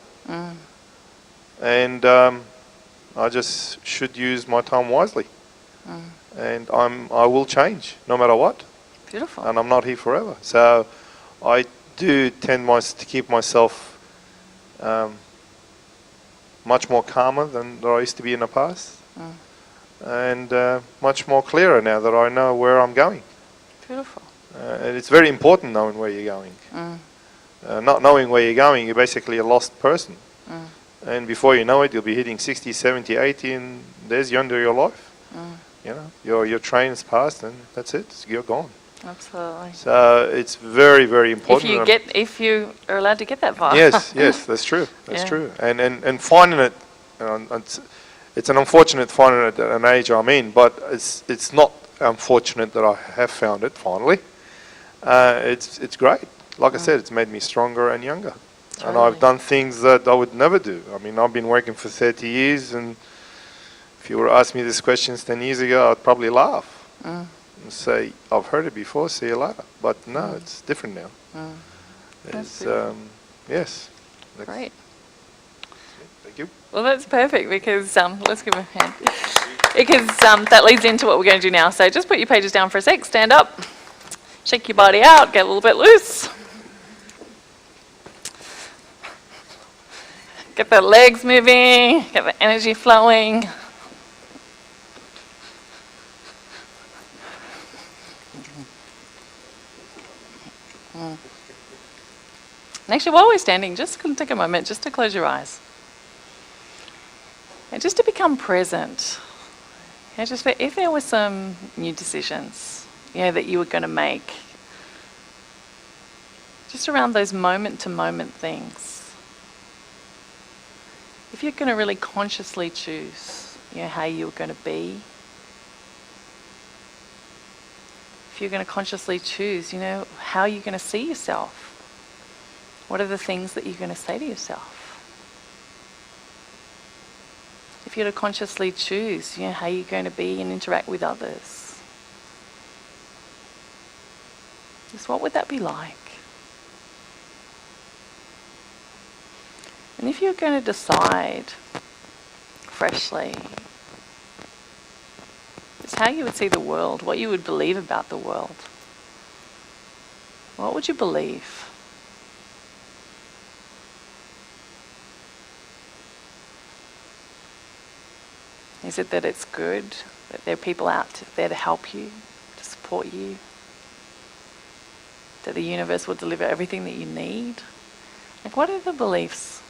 And I just should use my time wisely. And I will change no matter what. Beautiful. And I'm not here forever. So I do tend to keep myself much more calmer than I used to be in the past. And much more clearer now that I know where I'm going. Beautiful. And it's very important knowing where you're going. Not knowing where you're going, you're basically a lost person. and before you know it, you'll be hitting 60, 70, 80, and there's the end of your life. You know, your train's passed, and that's it. You're gone. Absolutely. So it's very, very important. If you are allowed to get that far. Yes, that's true. That's Yeah. true. And finding it, it's an unfortunate finding it at an age I'm in, but it's not unfortunate that I have found it finally. It's great. Like I said, it's made me stronger and younger. And I've done things that I would never do. I mean, I've been working for 30 years, and if you were to ask me these questions 10 years ago, I'd probably laugh and say, I've heard it before, see you later. But no, it's different now. It's, yes. Great. Thank you. Well, that's perfect because, let's give a hand. Because that leads into what we're going to do now. So just put your pages down for a sec, stand up, shake your body out, get a little bit loose. Get the legs moving, get the energy flowing. And actually, while we're standing, just take a moment just to close your eyes. And just to become present. Yeah, just if there were some new decisions, that you were going to make, just around those moment-to-moment things. If you're going to really consciously choose, how you're going to be. If you're going to consciously choose, how you're going to see yourself. What are the things that you're going to say to yourself? If you're to consciously choose, how you're going to be and interact with others. Just what would that be like? And if you're going to decide freshly, just how you would see the world, what you would believe about the world. What would you believe? Is it that it's good, that there are people out there to help you, to support you, that the universe will deliver everything that you need? Like, what are the beliefs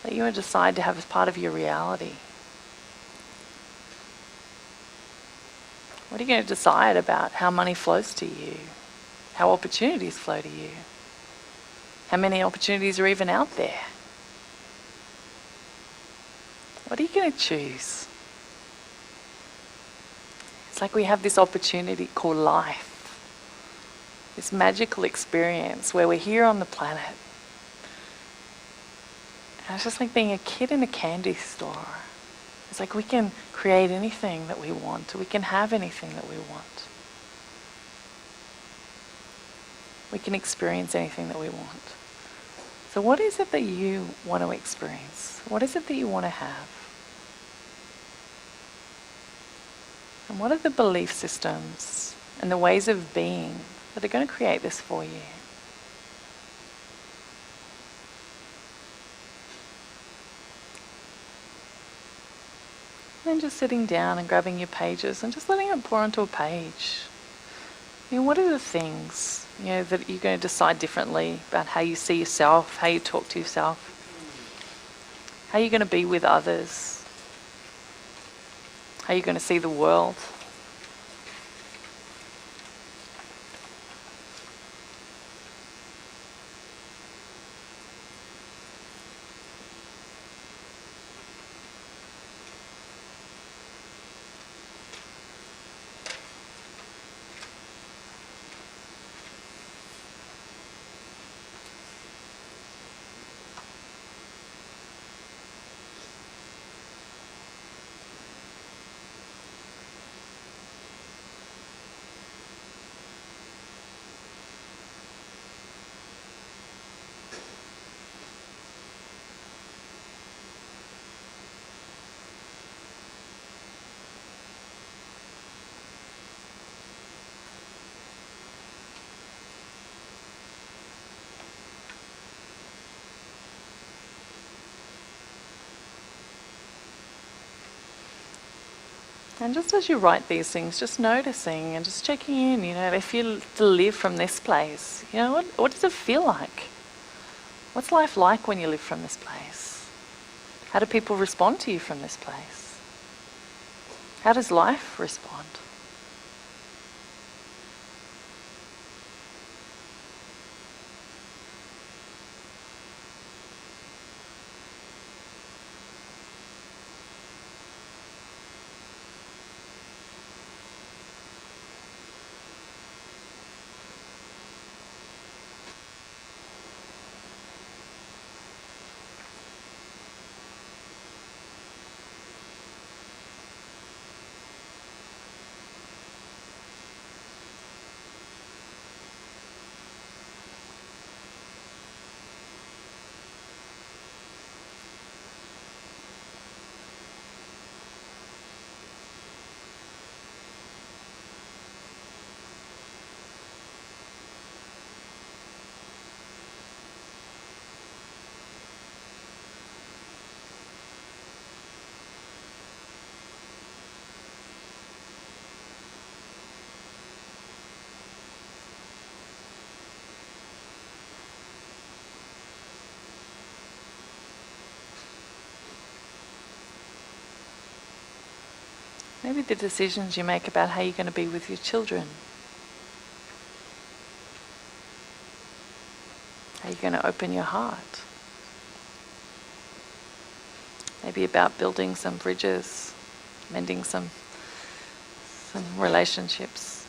that you would decide to have as part of your reality? What are you going to decide about how money flows to you, how opportunities flow to you, how many opportunities are even out there? What are you going to choose? It's like we have this opportunity called life, this magical experience where we're here on the planet. And it's just like being a kid in a candy store. It's like we can create anything that we want. We can have anything that we want. We can experience anything that we want. So what is it that you want to experience? What is it that you want to have? And what are the belief systems and the ways of being that are going to create this for you? And just sitting down and grabbing your pages and just letting it pour onto a page. What are the things, that you're going to decide differently about how you see yourself, how you talk to yourself, how you're going to be with others, how you're going to see the world. And just as you write these things, just noticing and just checking in, if you to live from this place, what does it feel like? What's life like when you live from this place? How do people respond to you from this place? How does life respond? Maybe the decisions you make about how you're going to be with your children. How you're going to open your heart. Maybe about building some bridges, mending some relationships.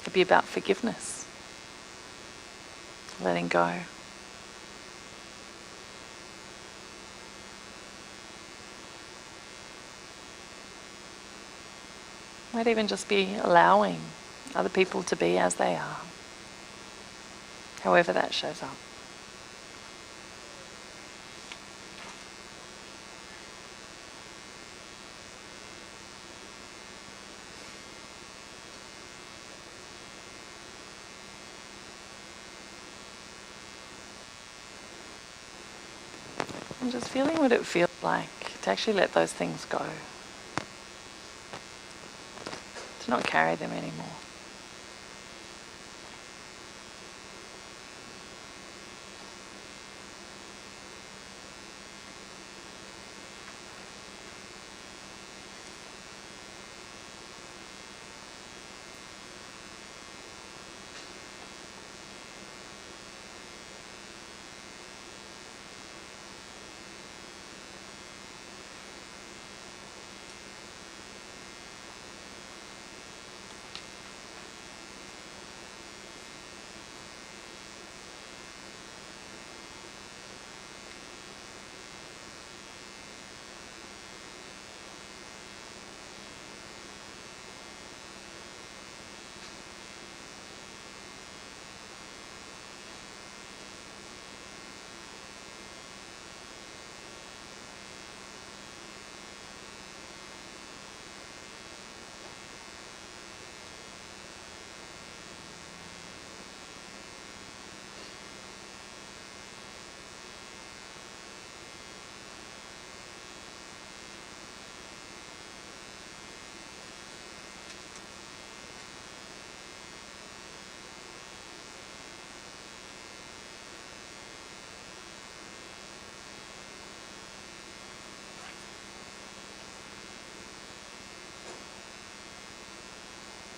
Could be about forgiveness, letting go. Might even just be allowing other people to be as they are, however that shows up. And just feeling what it feels like to actually let those things go. To not carry them anymore.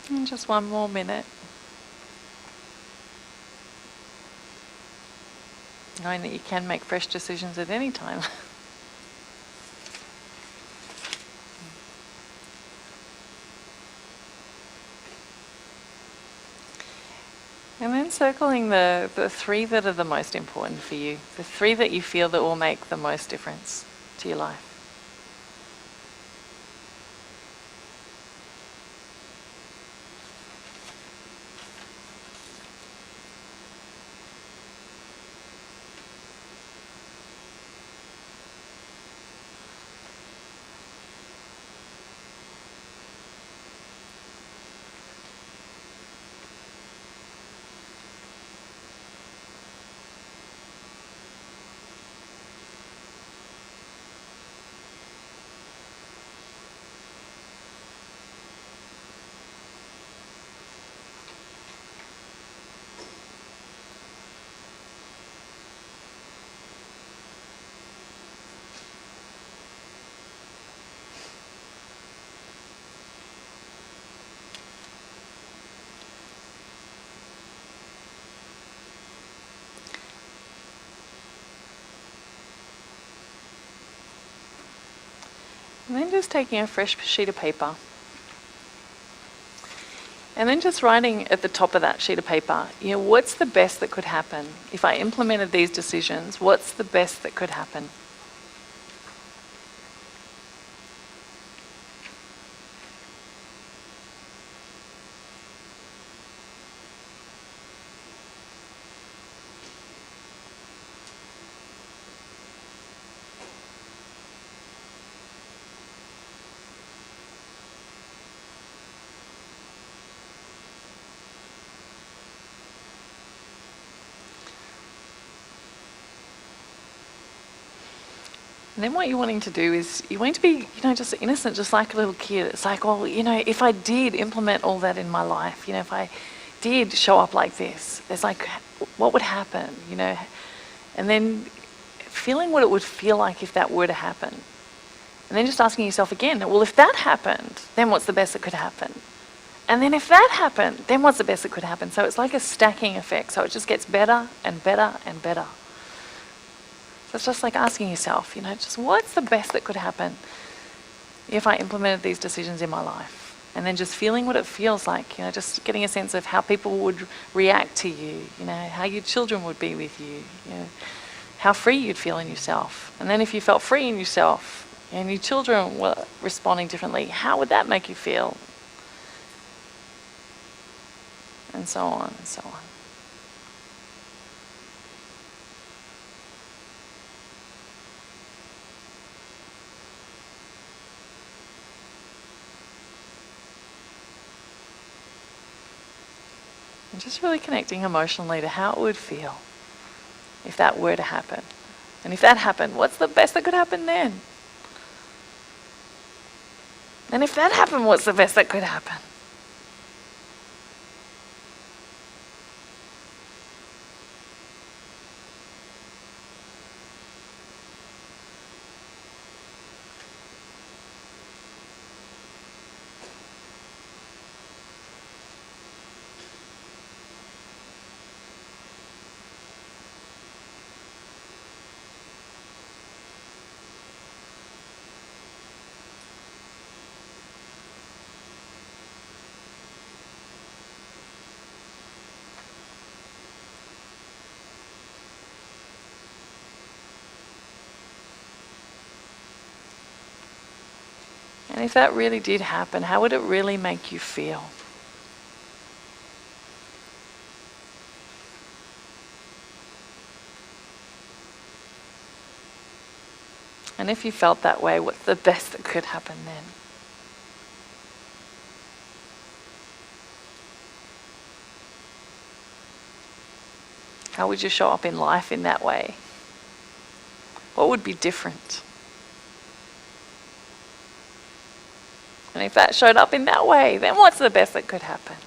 And just one more minute. Knowing that you can make fresh decisions at any time. And then circling the three that are the most important for you, the three that you feel that will make the most difference to your life. And then just taking a fresh sheet of paper. And then just writing at the top of that sheet of paper, what's the best that could happen? If I implemented these decisions, what's the best that could happen? And then what you're wanting to do is you're wanting to be, just innocent, just like a little kid. It's like, well, if I did implement all that in my life, if I did show up like this, it's like, what would happen, And then feeling what it would feel like if that were to happen. And then just asking yourself again, well, if that happened, then what's the best that could happen? And then if that happened, then what's the best that could happen? So it's like a stacking effect. So it just gets better and better and better. So it's just like asking yourself, just what's the best that could happen if I implemented these decisions in my life? And then just feeling what it feels like, just getting a sense of how people would react to you, how your children would be with you, how free you'd feel in yourself. And then if you felt free in yourself and your children were responding differently, how would that make you feel? And so on and so on. And just really connecting emotionally to how it would feel if that were to happen. And if that happened, what's the best that could happen then? And if that happened, what's the best that could happen? And if that really did happen, how would it really make you feel? And if you felt that way, what's the best that could happen then? How would you show up in life in that way? What would be different? And if that showed up in that way, then what's the best that could happen?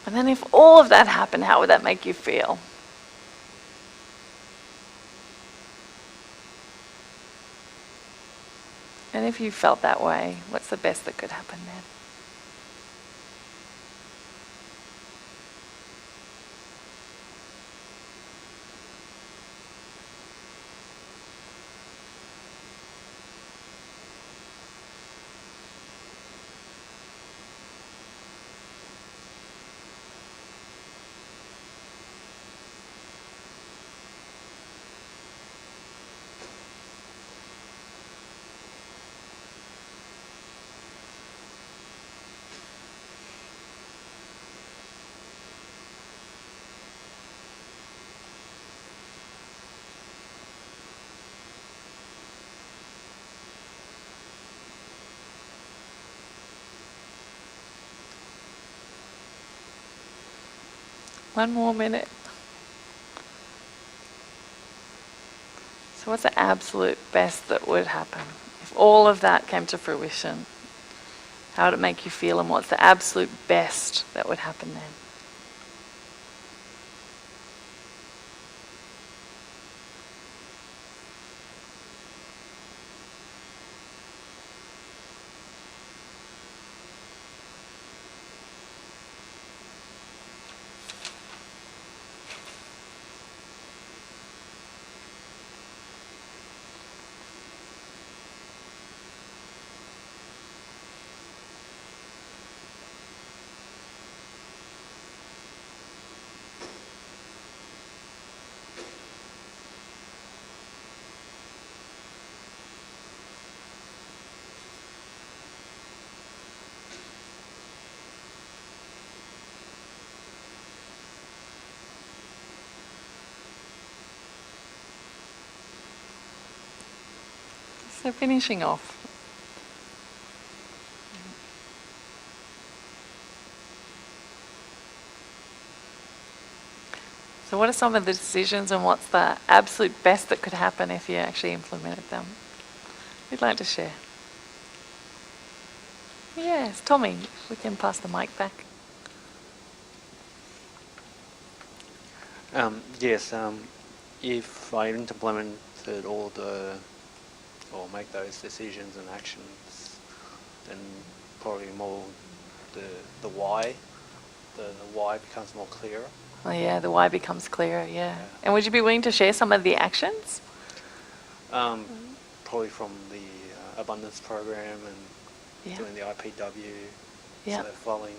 And then if all of that happened, how would that make you feel? And if you felt that way, what's the best that could happen then? One more minute. So what's the absolute best that would happen? If all of that came to fruition, how would it make you feel, and what's the absolute best that would happen then? So finishing off. So what are some of the decisions and what's the absolute best that could happen if you actually implemented them? Who'd like to share? Yes, Tommy, we can pass the mic back. Yes, if I implemented or make those decisions and actions, then probably more the why, the why becomes more clearer. Oh yeah, the why becomes clearer, yeah. And would you be willing to share some of the actions? Probably from the abundance program and doing the IPW, Yeah. so following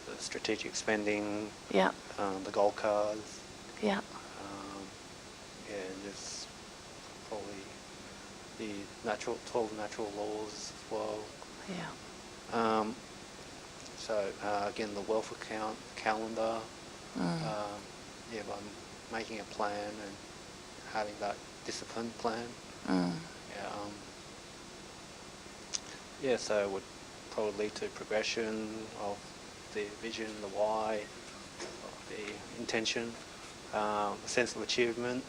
the strategic spending, Yeah. the gold cards, Yeah. and just probably the 12 natural laws as well. Yeah. So again, the wealth account calendar. By making a plan and having that disciplined plan. So it would probably lead to progression of the vision, the why, the intention, a sense of achievement.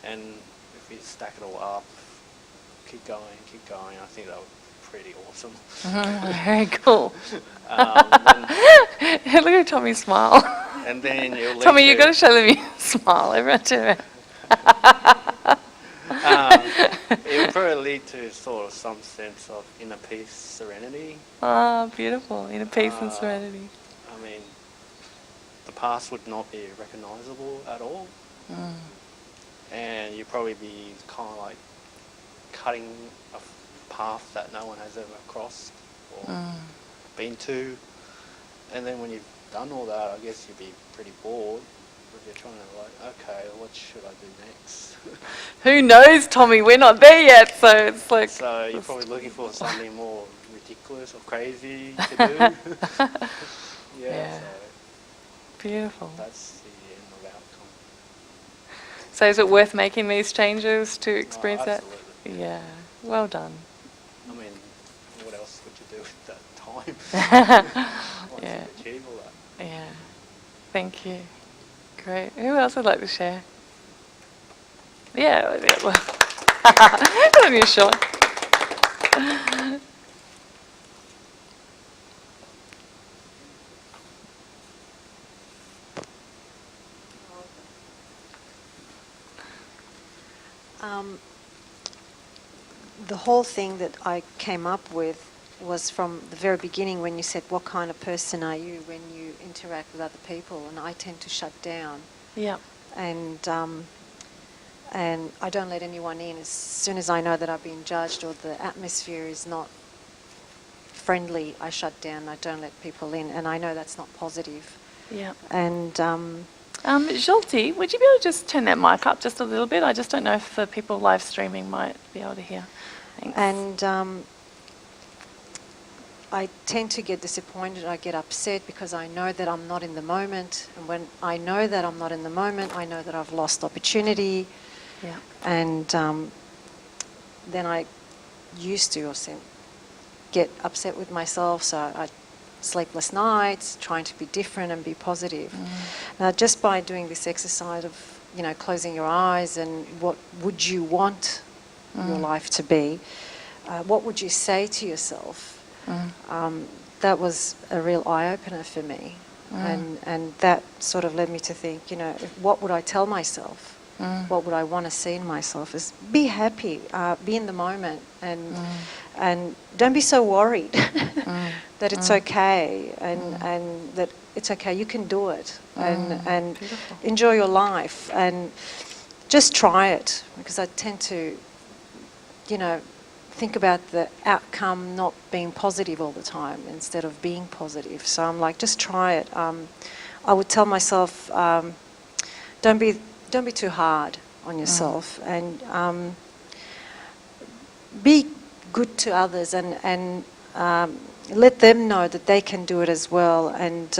And if you stack it all up, keep going, I think that would be pretty awesome. Very cool. Look at Tommy smile. And then it'll lead Tommy, to, you've got to show them your smile. Everyone turn around. it would probably lead to sort of some sense of inner peace, serenity. Ah, beautiful. Inner peace and serenity. I mean, the past would not be recognisable at all. And you'd probably be kind of like cutting a path that no one has ever crossed or been to. And then when you've done all that, I guess you'd be pretty bored. If you're trying to okay, what should I do next? Who knows, Tommy? We're not there yet, so it's like... So you're probably looking for something more ridiculous or crazy to do. Yeah. So beautiful. that's the end of outcome. So is it worth making these changes to experience that? Absolutely. Yeah. Well done. I mean, what else would you do at that time? Once Yeah. you achieve all that. Yeah. Thank you. Great. Who else would like to share? Yeah. Well, on your shot. The whole thing that I came up with was from the very beginning when you said, what kind of person are you when you interact with other people? And I tend to shut down. Yeah. And I don't let anyone in. As soon as I know that I've been judged or the atmosphere is not friendly, I shut down. I don't let people in. And I know that's not positive. Yeah. And Zsolti, would you be able to just turn that mic up just a little bit? I just don't know if the people live streaming might be able to hear. Thanks. And I tend to get disappointed. I get upset because I know that I'm not in the moment. And when I know that I'm not in the moment, I know that I've lost opportunity. Yeah. And then I used to get upset with myself. So I sleepless nights, trying to be different and be positive. Now, just by doing this exercise of, closing your eyes and what would you want your life to be, what would you say to yourself? That was a real eye-opener for me. And that sort of led me to think, what would I tell myself? What would I want to see in myself is be happy, be in the moment, and don't be so worried that it's okay, and that it's okay, you can do it, and enjoy your life, and just try it, because I tend to, think about the outcome not being positive all the time instead of being positive. So I'm like, just try it. I would tell myself, don't be too hard on yourself, and be good to others, and let them know that they can do it as well, and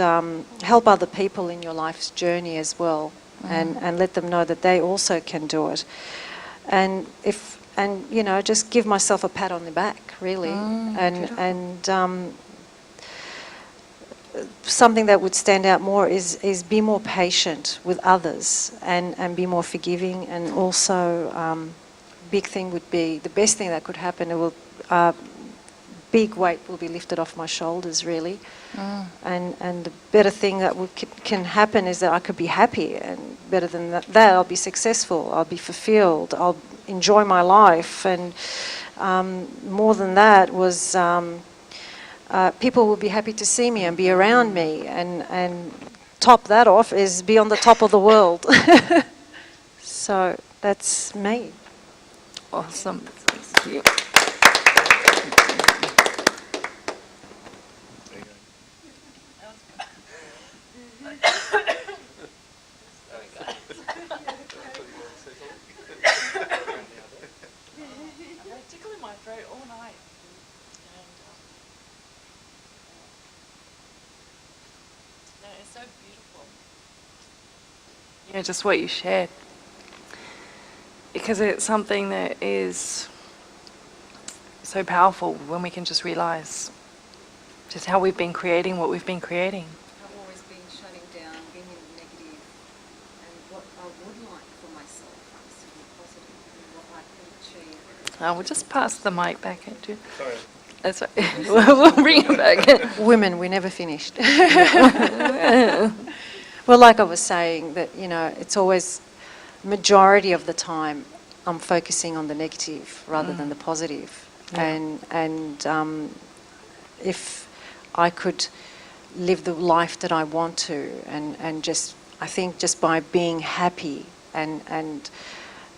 help other people in your life's journey as well, and let them know that they also can do it. just give myself a pat on the back, really, something that would stand out more is be more patient with others and be more forgiving, and also big thing would be, the best thing that could happen, it will big weight will be lifted off my shoulders, really. And the better thing that can happen is that I could be happy, and better than that I'll be successful, I'll be fulfilled, I'll enjoy my life, and more than that was people will be happy to see me and be around me, and top that off is be on the top of the world. So that's me. Awesome. Thank you. Tickling my throat all night. No, it's so beautiful. Yeah, just what you shared. Because it's something that is so powerful when we can just realise just how we've been creating what we've been creating. I've always been shutting down, being in the negative, and what I would like for myself is to be positive and what I can achieve. We'll just pass the mic back at you. Sorry. That's right. We'll bring it back. Women, we never finished. Well, like I was saying, that, it's always, majority of the time, I'm focusing on the negative rather than the positive. Yeah. And if I could live the life that I want to, and just, I think just by being happy and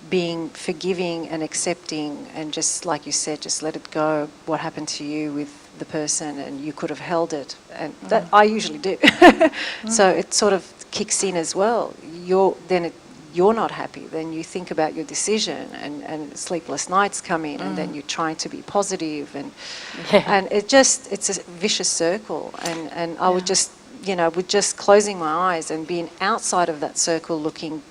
being forgiving and accepting, and just like you said, just let it go, what happened to you with the person, and you could have held it, and that I usually do. So it sort of kicks in as well. You're not happy, then you think about your decision, and sleepless nights come in, and then you're trying to be positive, and it's a vicious circle, and I would just, with just closing my eyes and being outside of that circle, looking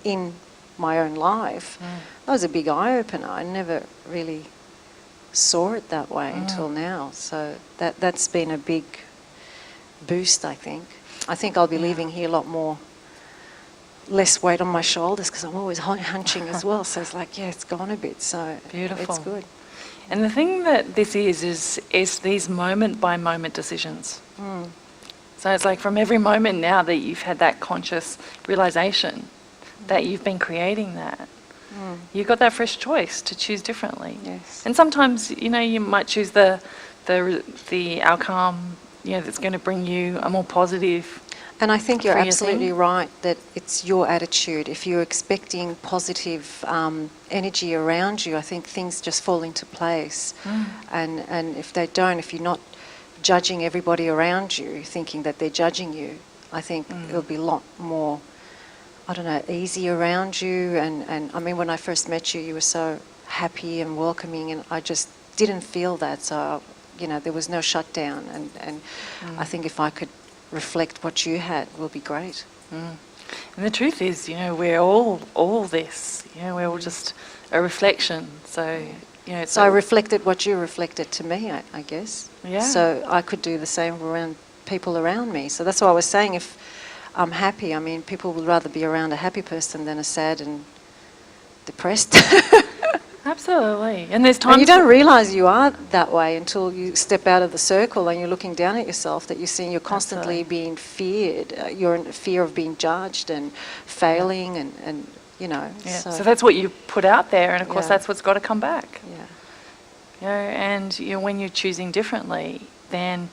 in my own life, that was a big eye-opener. I never really saw it that way until now, so that's been a big boost, I think. I think I'll be leaving here a lot more, less weight on my shoulders, because I'm always hunching as well, so it's like, it's gone a bit, so Beautiful. It's good. And the thing that this is these moment-by-moment decisions. So it's like from every moment now that you've had that conscious realisation that you've been creating that, you've got that fresh choice to choose differently. Yes. And sometimes, you might choose the outcome, that's going to bring you a more positive. And I think you're for your absolutely thing. right that it's your attitude. If you're expecting positive energy around you, I think things just fall into place. And if they don't, if you're not judging everybody around you, thinking that they're judging you, I think it'll be a lot more, easy around you. And I mean, when I first met you, you were so happy and welcoming, and I just didn't feel that. So, there was no shutdown. And I think if I could reflect what you had, will be great. And the truth is, we're all this. We're all just a reflection. So, So I reflected what you reflected to me, I guess. Yeah. So I could do the same around people around me. So that's why I was saying, if I'm happy, I mean, people would rather be around a happy person than a sad and depressed. Absolutely. And there's times And you don't realise you are that way until you step out of the circle and you're looking down at yourself, that you're seeing you're constantly Absolutely. being feared. You're in fear of being judged and failing and Yeah. So that's what you put out there, and of course Yeah. that's what's got to come back. Yeah. And when you're choosing differently, then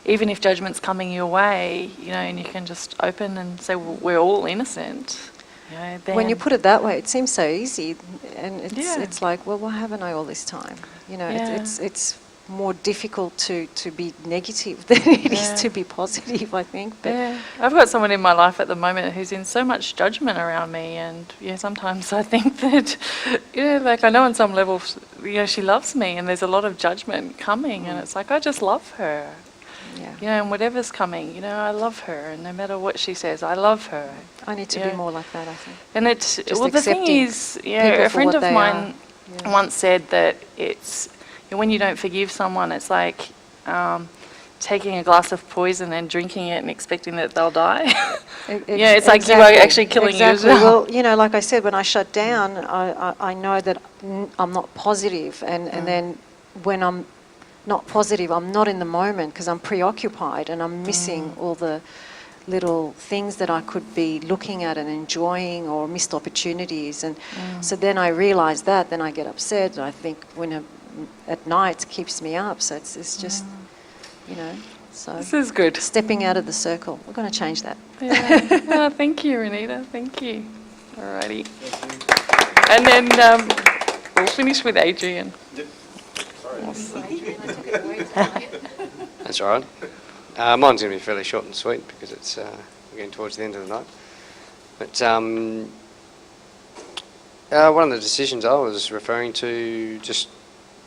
even if judgment's coming your way, and you can just open and say, well, we're all innocent. Then When you put it that way, it seems so easy, and Yeah. it's like, well, why haven't I all this time? Yeah. It's more difficult to be negative than it is Yeah. to be positive, I think. But Yeah, I've got someone in my life at the moment who's in so much judgment around me, and sometimes I think that, like I know on some level, she loves me, and there's a lot of judgment coming, and it's like I just love her. Yeah. You know, and whatever's coming, you know, I love her, and no matter what she says, I love her. I need to Yeah. be more like that, I think. And it's, Just well, the thing accepting is, you know, people a for friend what of they mine are. Yeah. once said that it's, you know, when you don't forgive someone, it's like taking a glass of poison and drinking it and expecting that they'll die. Yeah, it's like you are actually killing yourself. Well, you know, like I said, when I shut down, I know that I'm not positive, and then when I'm not positive, I'm not in the moment because I'm preoccupied and I'm missing all the little things that I could be looking at and enjoying, or missed opportunities. And so then I realise that, then I get upset. I think at night it keeps me up. So it's just, you know, so This is good. stepping out of the circle. We're going to change that. Yeah. Oh, thank you, Renita. Thank you. Alrighty. And then we'll finish with Adrian. That's all right. Mine's going to be fairly short and sweet because it's we're getting towards the end of the night. But one of the decisions I was referring to just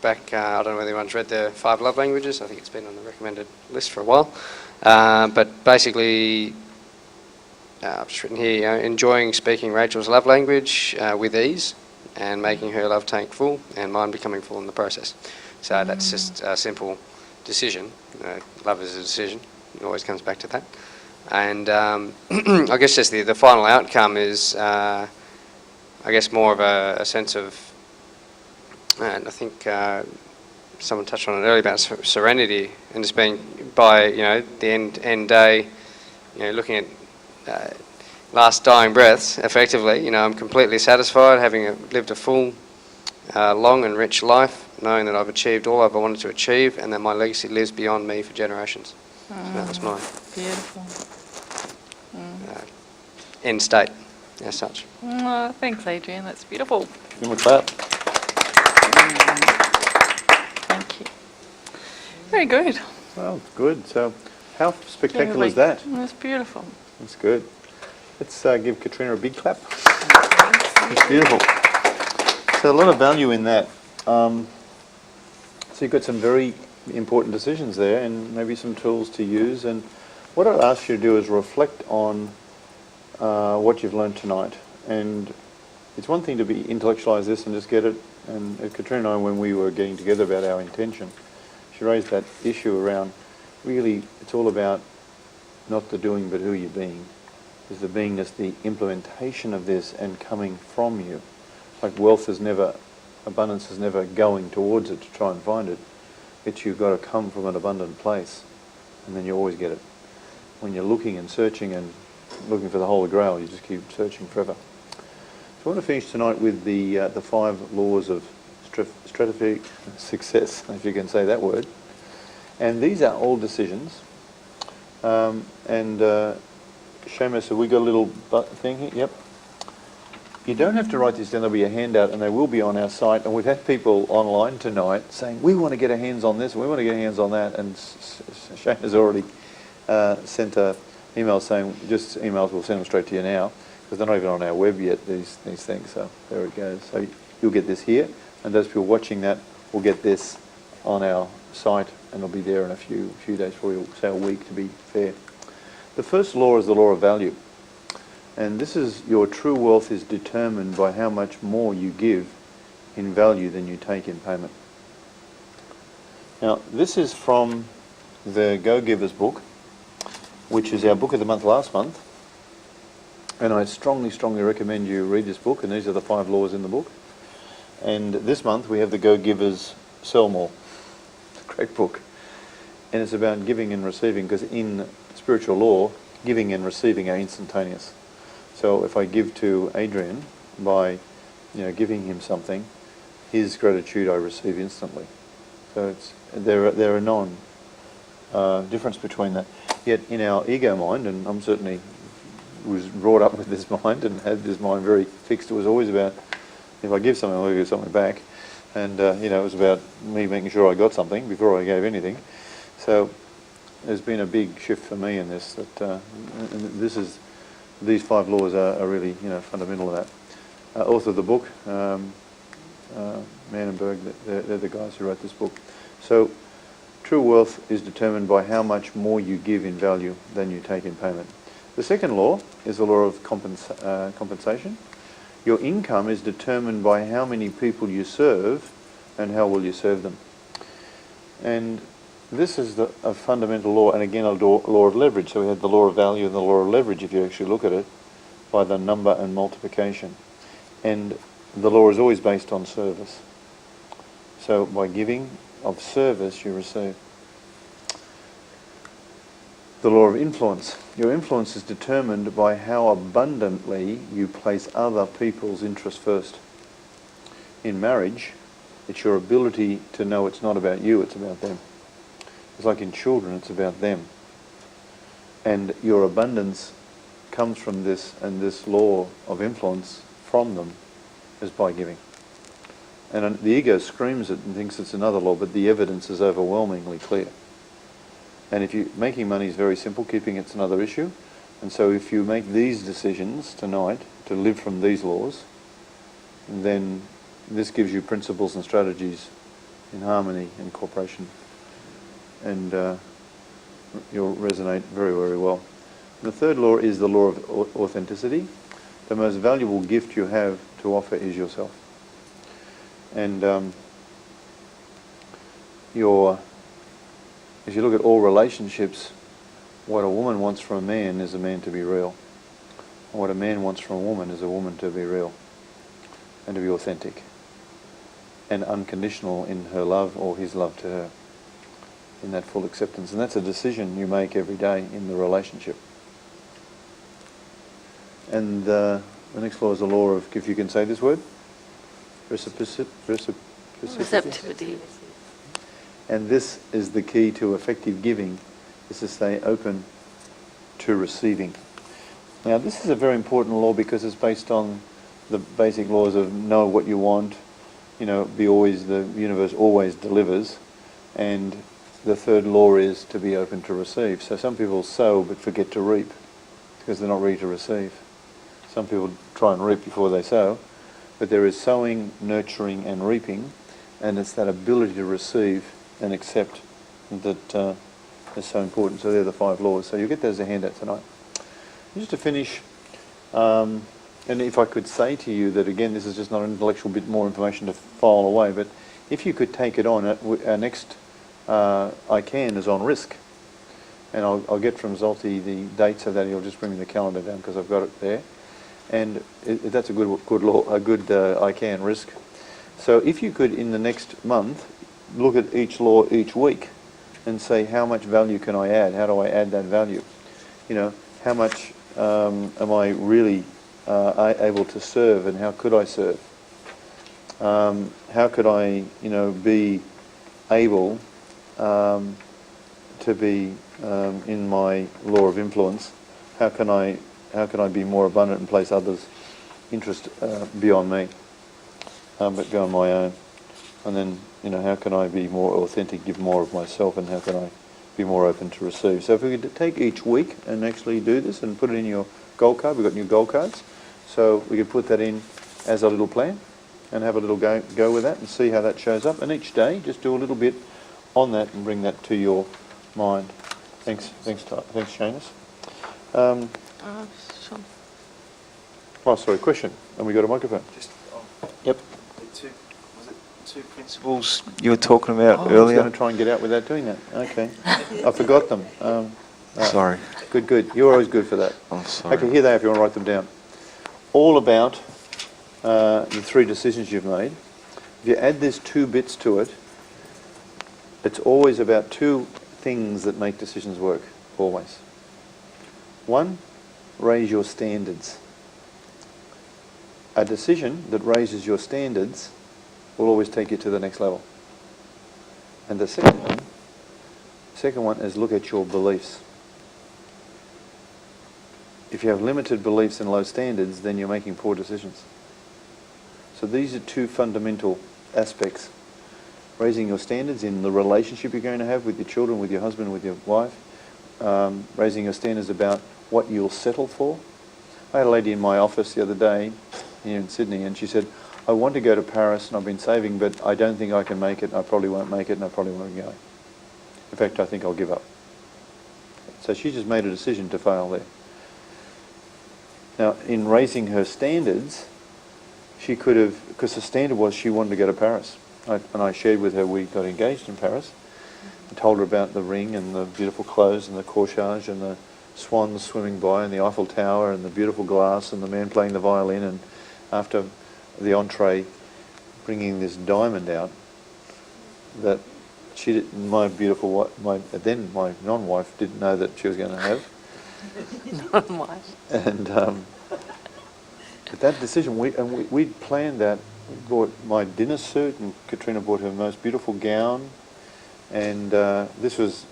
back, I don't know whether anyone's read the 5 love languages. I think it's been on the recommended list for a while. But basically, I've just written here, you know, enjoying speaking Rachel's love language with ease and making her love tank full and mine becoming full in the process. So that's just a simple decision. Love is a decision. It always comes back to that. And I guess just the final outcome is, I guess, more of a sense of, and I think someone touched on it earlier about serenity and just being by, you know, the end day, you know, looking at last dying breaths, effectively, you know, I'm completely satisfied having lived a full, long and rich life, knowing that I've achieved all I've wanted to achieve and that my legacy lives beyond me for generations. So that was my Beautiful. end state as such. Oh, thanks, Adrian. That's beautiful. Give him a clap. Thank you. Very good. Well, good. So how spectacular is that? That's beautiful. That's good. Let's give Katrina a big clap. It's beautiful. So a lot of value in that. So you've got some very important decisions there and maybe some tools to use. And what I'd ask you to do is reflect on what you've learned tonight. And it's one thing to be intellectualise this and just get it. And Katrina and I, when we were getting together about our intention, she raised that issue around really it's all about not the doing but who you're being. Is the beingness the implementation of this and coming from you. Like wealth is never, abundance is never going towards it to try and find it. It's you've got to come from an abundant place and then you always get it. When you're looking and searching and looking for the Holy Grail, you just keep searching forever. So I want to finish tonight with the 5 laws of strategic success, if you can say that word. And these are all decisions. Seamus, have we got a little thing here? Yep. You don't have to write this down. There'll be a handout, and they will be on our site. And we've had people online tonight saying, we want to get our hands on this, we want to get our hands on that. And Shane has already sent an email saying, just emails, we'll send them straight to you now, because they're not even on our web yet, these things. So there it goes. So you'll get this here, and those people watching that will get this on our site, and it'll be there in a few days, probably say a week to be fair. The first law is the law of value. And this is your true wealth is determined by how much more you give in value than you take in payment. Now, this is from the Go Givers book, which is our book of the month last month. And I strongly, strongly recommend you read this book, and these are the 5 laws in the book. And this month we have the Go Givers Sell More. It's a great book. And it's about giving and receiving, because in spiritual law, giving and receiving are instantaneous. So if I give to Adrian by, giving him something, his gratitude I receive instantly. So there are difference between that. Yet in our ego mind, and I'm certainly was brought up with this mind and had this mind very fixed, it was always about if I give something, I'll give something back. And it was about me making sure I got something before I gave anything. So there's been a big shift for me in this. That these 5 laws are really fundamental to that. Author of the book, Manenberg, they're the guys who wrote this book. So True wealth is determined by how much more you give in value than you take in payment. The second law is the law of compensation. Your income is determined by how many people you serve and how well you serve them. And this is a fundamental law, and again a law of leverage. So we have the law of value and the law of leverage, if you actually look at it, by the number and multiplication. And the law is always based on service. So by giving of service, you receive. The law of influence. Your influence is determined by how abundantly you place other people's interests first. In marriage, it's your ability to know it's not about you, it's about them. It's like in children, it's about them. And your abundance comes from this, and this law of influence from them is by giving. And the ego screams it and thinks it's another law, but the evidence is overwhelmingly clear. And if you making money is very simple, keeping it's another issue. And so if you make these decisions tonight to live from these laws, then this gives you principles and strategies in harmony and cooperation. And you'll resonate very, very well. The third law is the law of authenticity. The most valuable gift you have to offer is yourself. And if you look at all relationships, what a woman wants from a man is a man to be real. And what a man wants from a woman is a woman to be real and to be authentic and unconditional in her love or his love to her, in that full acceptance. And that's a decision you make every day in the relationship. And the next law is the law of, if you can say this word, Receptivity. And this is the key to effective giving, is to stay open to receiving. Now this is a very important law because it's based on the basic laws of know what you want, be always, the universe always delivers, and the third law is to be open to receive. So some people sow but forget to reap because they're not ready to receive. Some people try and reap before they sow, but there is sowing, nurturing and reaping, and it's that ability to receive and accept that is so important. So they're the 5 laws. So you'll get those as a handout tonight. Just to finish, and if I could say to you that, again, this is just not an intellectual bit more information to file away, but if you could take it on, our next iCAN is on risk. And I'll get from Zolti the dates of that. He'll just bring me the calendar down because I've got it there. And that's a good law, a good iCAN risk. So if you could, in the next month, look at each law each week and say, how much value can I add? How do I add that value? How much am I really able to serve, and how could I serve? How could I, be able to be in my law of influence? How can I be more abundant and place others' interest beyond me, but go on my own? And then, how can I be more authentic, give more of myself, and how can I be more open to receive? So if we could take each week and actually do this and put it in your goal card. We've got new goal cards. So we could put that in as a little plan and have a little go with that and see how that shows up. And each day, just do a little bit on that and bring that to your mind. Thanks, Shanus. Sean. Oh, sorry, question. And we got a microphone. Yep. Two principles you were talking about I was earlier? going to try and get out without doing that. Okay. I forgot them. Sorry. Good. You're always good for that. I'm sorry. Okay, here they are if you want to write them down. All about the 3 decisions you've made. If you add these 2 bits to it, it's always about 2 things that make decisions work, always. 1, raise your standards. A decision that raises your standards will always take you to the next level. And the second one is look at your beliefs. If you have limited beliefs and low standards, then you're making poor decisions. So these are 2 fundamental aspects. Raising your standards in the relationship you're going to have with your children, with your husband, with your wife. Raising your standards about what you'll settle for. I had a lady in my office the other day here in Sydney, and she said, I want to go to Paris and I've been saving, but I don't think I can make it, I probably won't make it, and I probably won't go. In fact, I think I'll give up. So she just made a decision to fail there. Now, in raising her standards, she could have, because the standard was she wanted to go to Paris. And I shared with her we got engaged in Paris. I told her about the ring and the beautiful clothes and the corsage and the swans swimming by and the Eiffel Tower and the beautiful glass and the man playing the violin, and after the entree bringing this diamond out that she didn't, my non-wife didn't know that she was going to have. Non-wife. And but that decision, we'd planned that. We bought my dinner suit, and Katrina bought her most beautiful gown, and this was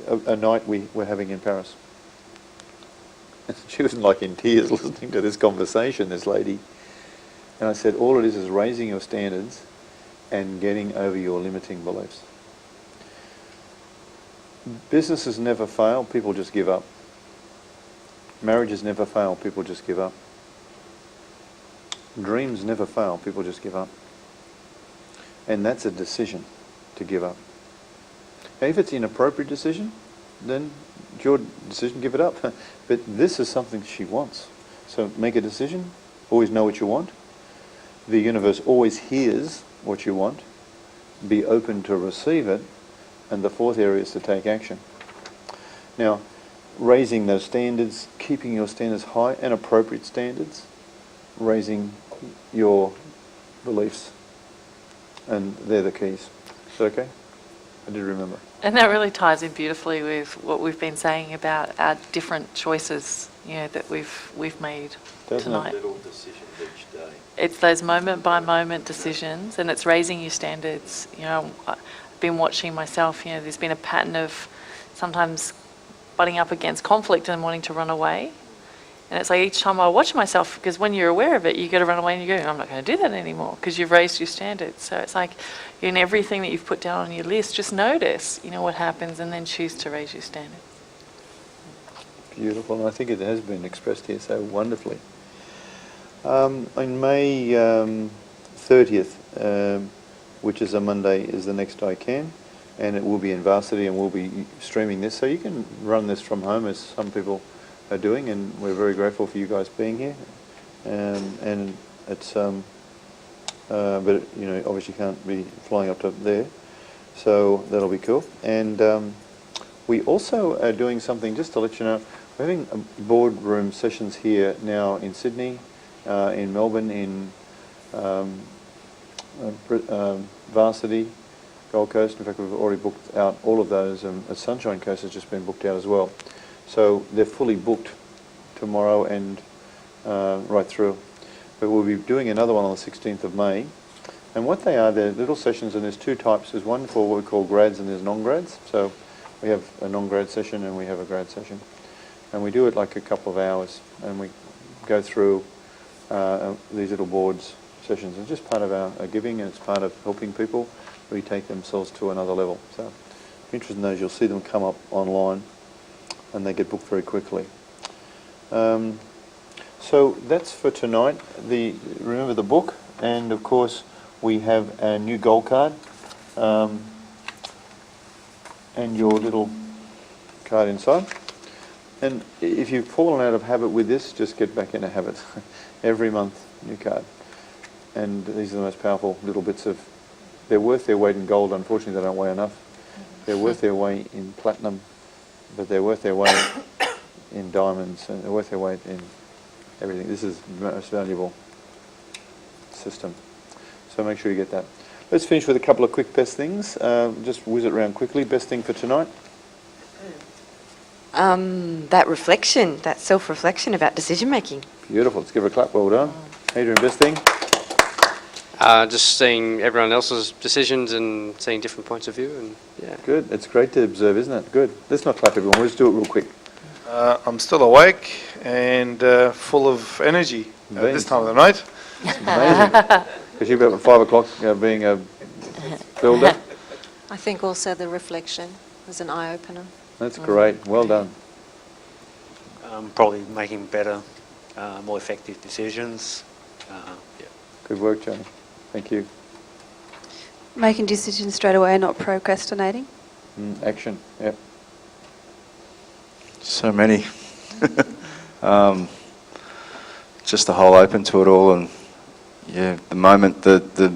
a night we were having in Paris. She was like in tears listening to this conversation, this lady. And I said, all it is raising your standards and getting over your limiting beliefs. Businesses never fail, people just give up. Marriages never fail, people just give up. Dreams never fail, people just give up. And that's a decision to give up. Now, if it's an inappropriate decision, then it's your decision, give it up. But this is something she wants. So make a decision, always know what you want. The universe always hears what you want. Be open to receive it. And the fourth area is to take action. Now, raising those standards, keeping your standards high and appropriate standards, raising your beliefs. And they're the keys. Is that okay? I did remember. And that really ties in beautifully with what we've been saying about our different choices, that we've made Doesn't tonight. it? Little decisions each day. It's those moment-by-moment decisions, and it's raising your standards. I've been watching myself. There's been a pattern of sometimes butting up against conflict and wanting to run away. And it's like each time I watch myself, because when you're aware of it, you got to run away and you go, I'm not going to do that anymore, because you've raised your standards. So it's like in everything that you've put down on your list, just notice, what happens, and then choose to raise your standards. Beautiful, and I think it has been expressed here so wonderfully. On May 30th, which is a Monday, is the next iCAN, and it will be in Varsity, and we'll be streaming this, so you can run this from home, as some people are doing, and we're very grateful for you guys being here. And it's, but obviously can't be flying up to there, so that'll be cool. And we also are doing something, just to let you know, we're having boardroom sessions here now in Sydney, in Melbourne, in Varsity, Gold Coast. In fact, we've already booked out all of those, and Sunshine Coast has just been booked out as well. So they're fully booked tomorrow and right through. But we'll be doing another one on the 16th of May. And what they are, they're little sessions, and there's two types. There's one for what we call grads, and there's non-grads. So we have a non-grad session and we have a grad session. And we do it like a couple of hours, and we go through these little boards sessions. It's just part of our giving, and it's part of helping people retake themselves to another level. So if you're interested in those, you'll see them come up online, and they get booked very quickly. So that's for tonight. Remember the book, and of course we have a new goal card, and your little card inside. And if you've fallen out of habit with this, just get back in a habit. Every month, new card. And these are the most powerful little bits of, they're worth their weight in gold. Unfortunately, they don't weigh enough. They're worth their weight in platinum, but they're worth their weight in diamonds, and they're worth their weight in everything. This is the most valuable system. So make sure you get that. Let's finish with a couple of quick best things. Just whiz it around quickly. Best thing for tonight? That reflection, that self-reflection about decision making. Beautiful. Let's give her a clap. Well done. Adrian, best thing? Just seeing everyone else's decisions and seeing different points of view, and yeah. Good. It's great to observe, isn't it? Good. Let's not clap everyone. Let's do it real quick. I'm still awake and full of energy at this time of the night. It's amazing. Because you've got at 5 o'clock being a builder. I think also the reflection was an eye-opener. That's great. Well done. Probably making better, more effective decisions. Yeah. Good work, Johnny. Thank you. Making decisions straight away, not procrastinating. Action, yep. So many. Just the whole open to it all, and yeah, the moment, the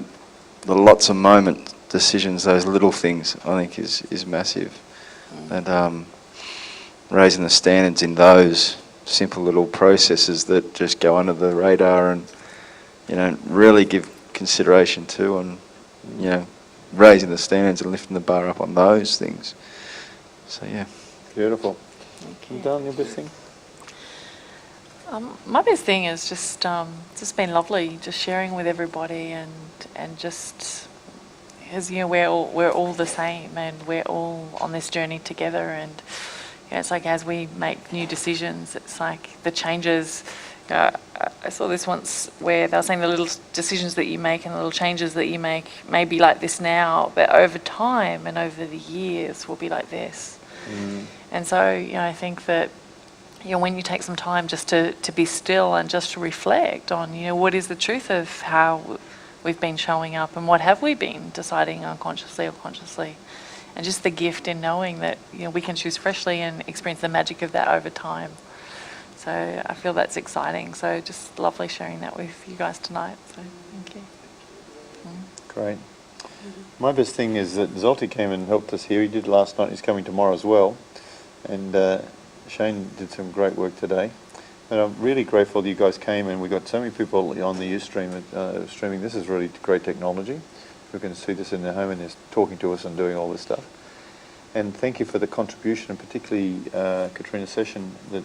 lots of moment decisions, those little things, I think is massive. And raising the standards in those simple little processes that just go under the radar, and really give consideration to, and raising the standards and lifting the bar up on those things. So yeah. Beautiful. Done your best thing? My best thing is just been lovely, just sharing with everybody, and just because we're all the same, and we're all on this journey together, and it's like as we make new decisions, it's like the changes. I saw this once where they were saying the little decisions that you make and the little changes that you make may be like this now, but over time and over the years will be like this. And so I think that when you take some time just to be still and just to reflect on what is the truth of how we've been showing up, and what have we been deciding unconsciously or consciously, and just the gift in knowing that we can choose freshly and experience the magic of that over time. So I feel that's exciting. So just lovely sharing that with you guys tonight. So thank you. Great. My best thing is that Zolty came and helped us here. He did last night. He's coming tomorrow as well. And Shane did some great work today. And I'm really grateful that you guys came, and we got so many people on the Ustream streaming. This is really great technology. We can see this in their home, and they're talking to us and doing all this stuff. And thank you for the contribution, and particularly Katrina's session. That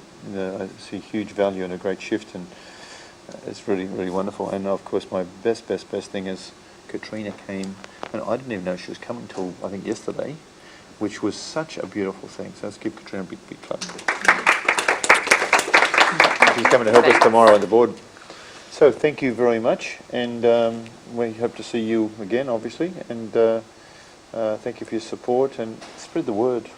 I see huge value and a great shift, and it's really, really wonderful. And of course, my best thing is Katrina came, and I didn't even know she was coming till I think yesterday, which was such a beautiful thing. So let's give Katrina a big clap. She's coming to help us tomorrow on the board. So thank you very much, and we hope to see you again, obviously. And thank you for your support, and spread the word.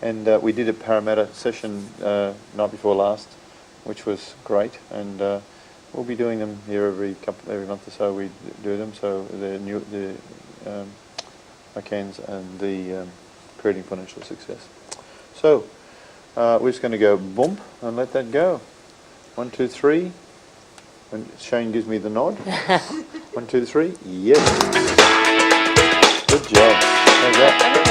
And we did a Parramatta session night before last, which was great. And we'll be doing them here every month or so. We do them. So the iCANs and the Creating Financial Success. So we're just going to go boom and let that go. 1, 2, 3. And Shane gives me the nod. 1, 2, 3. Yes. Good job. How's that?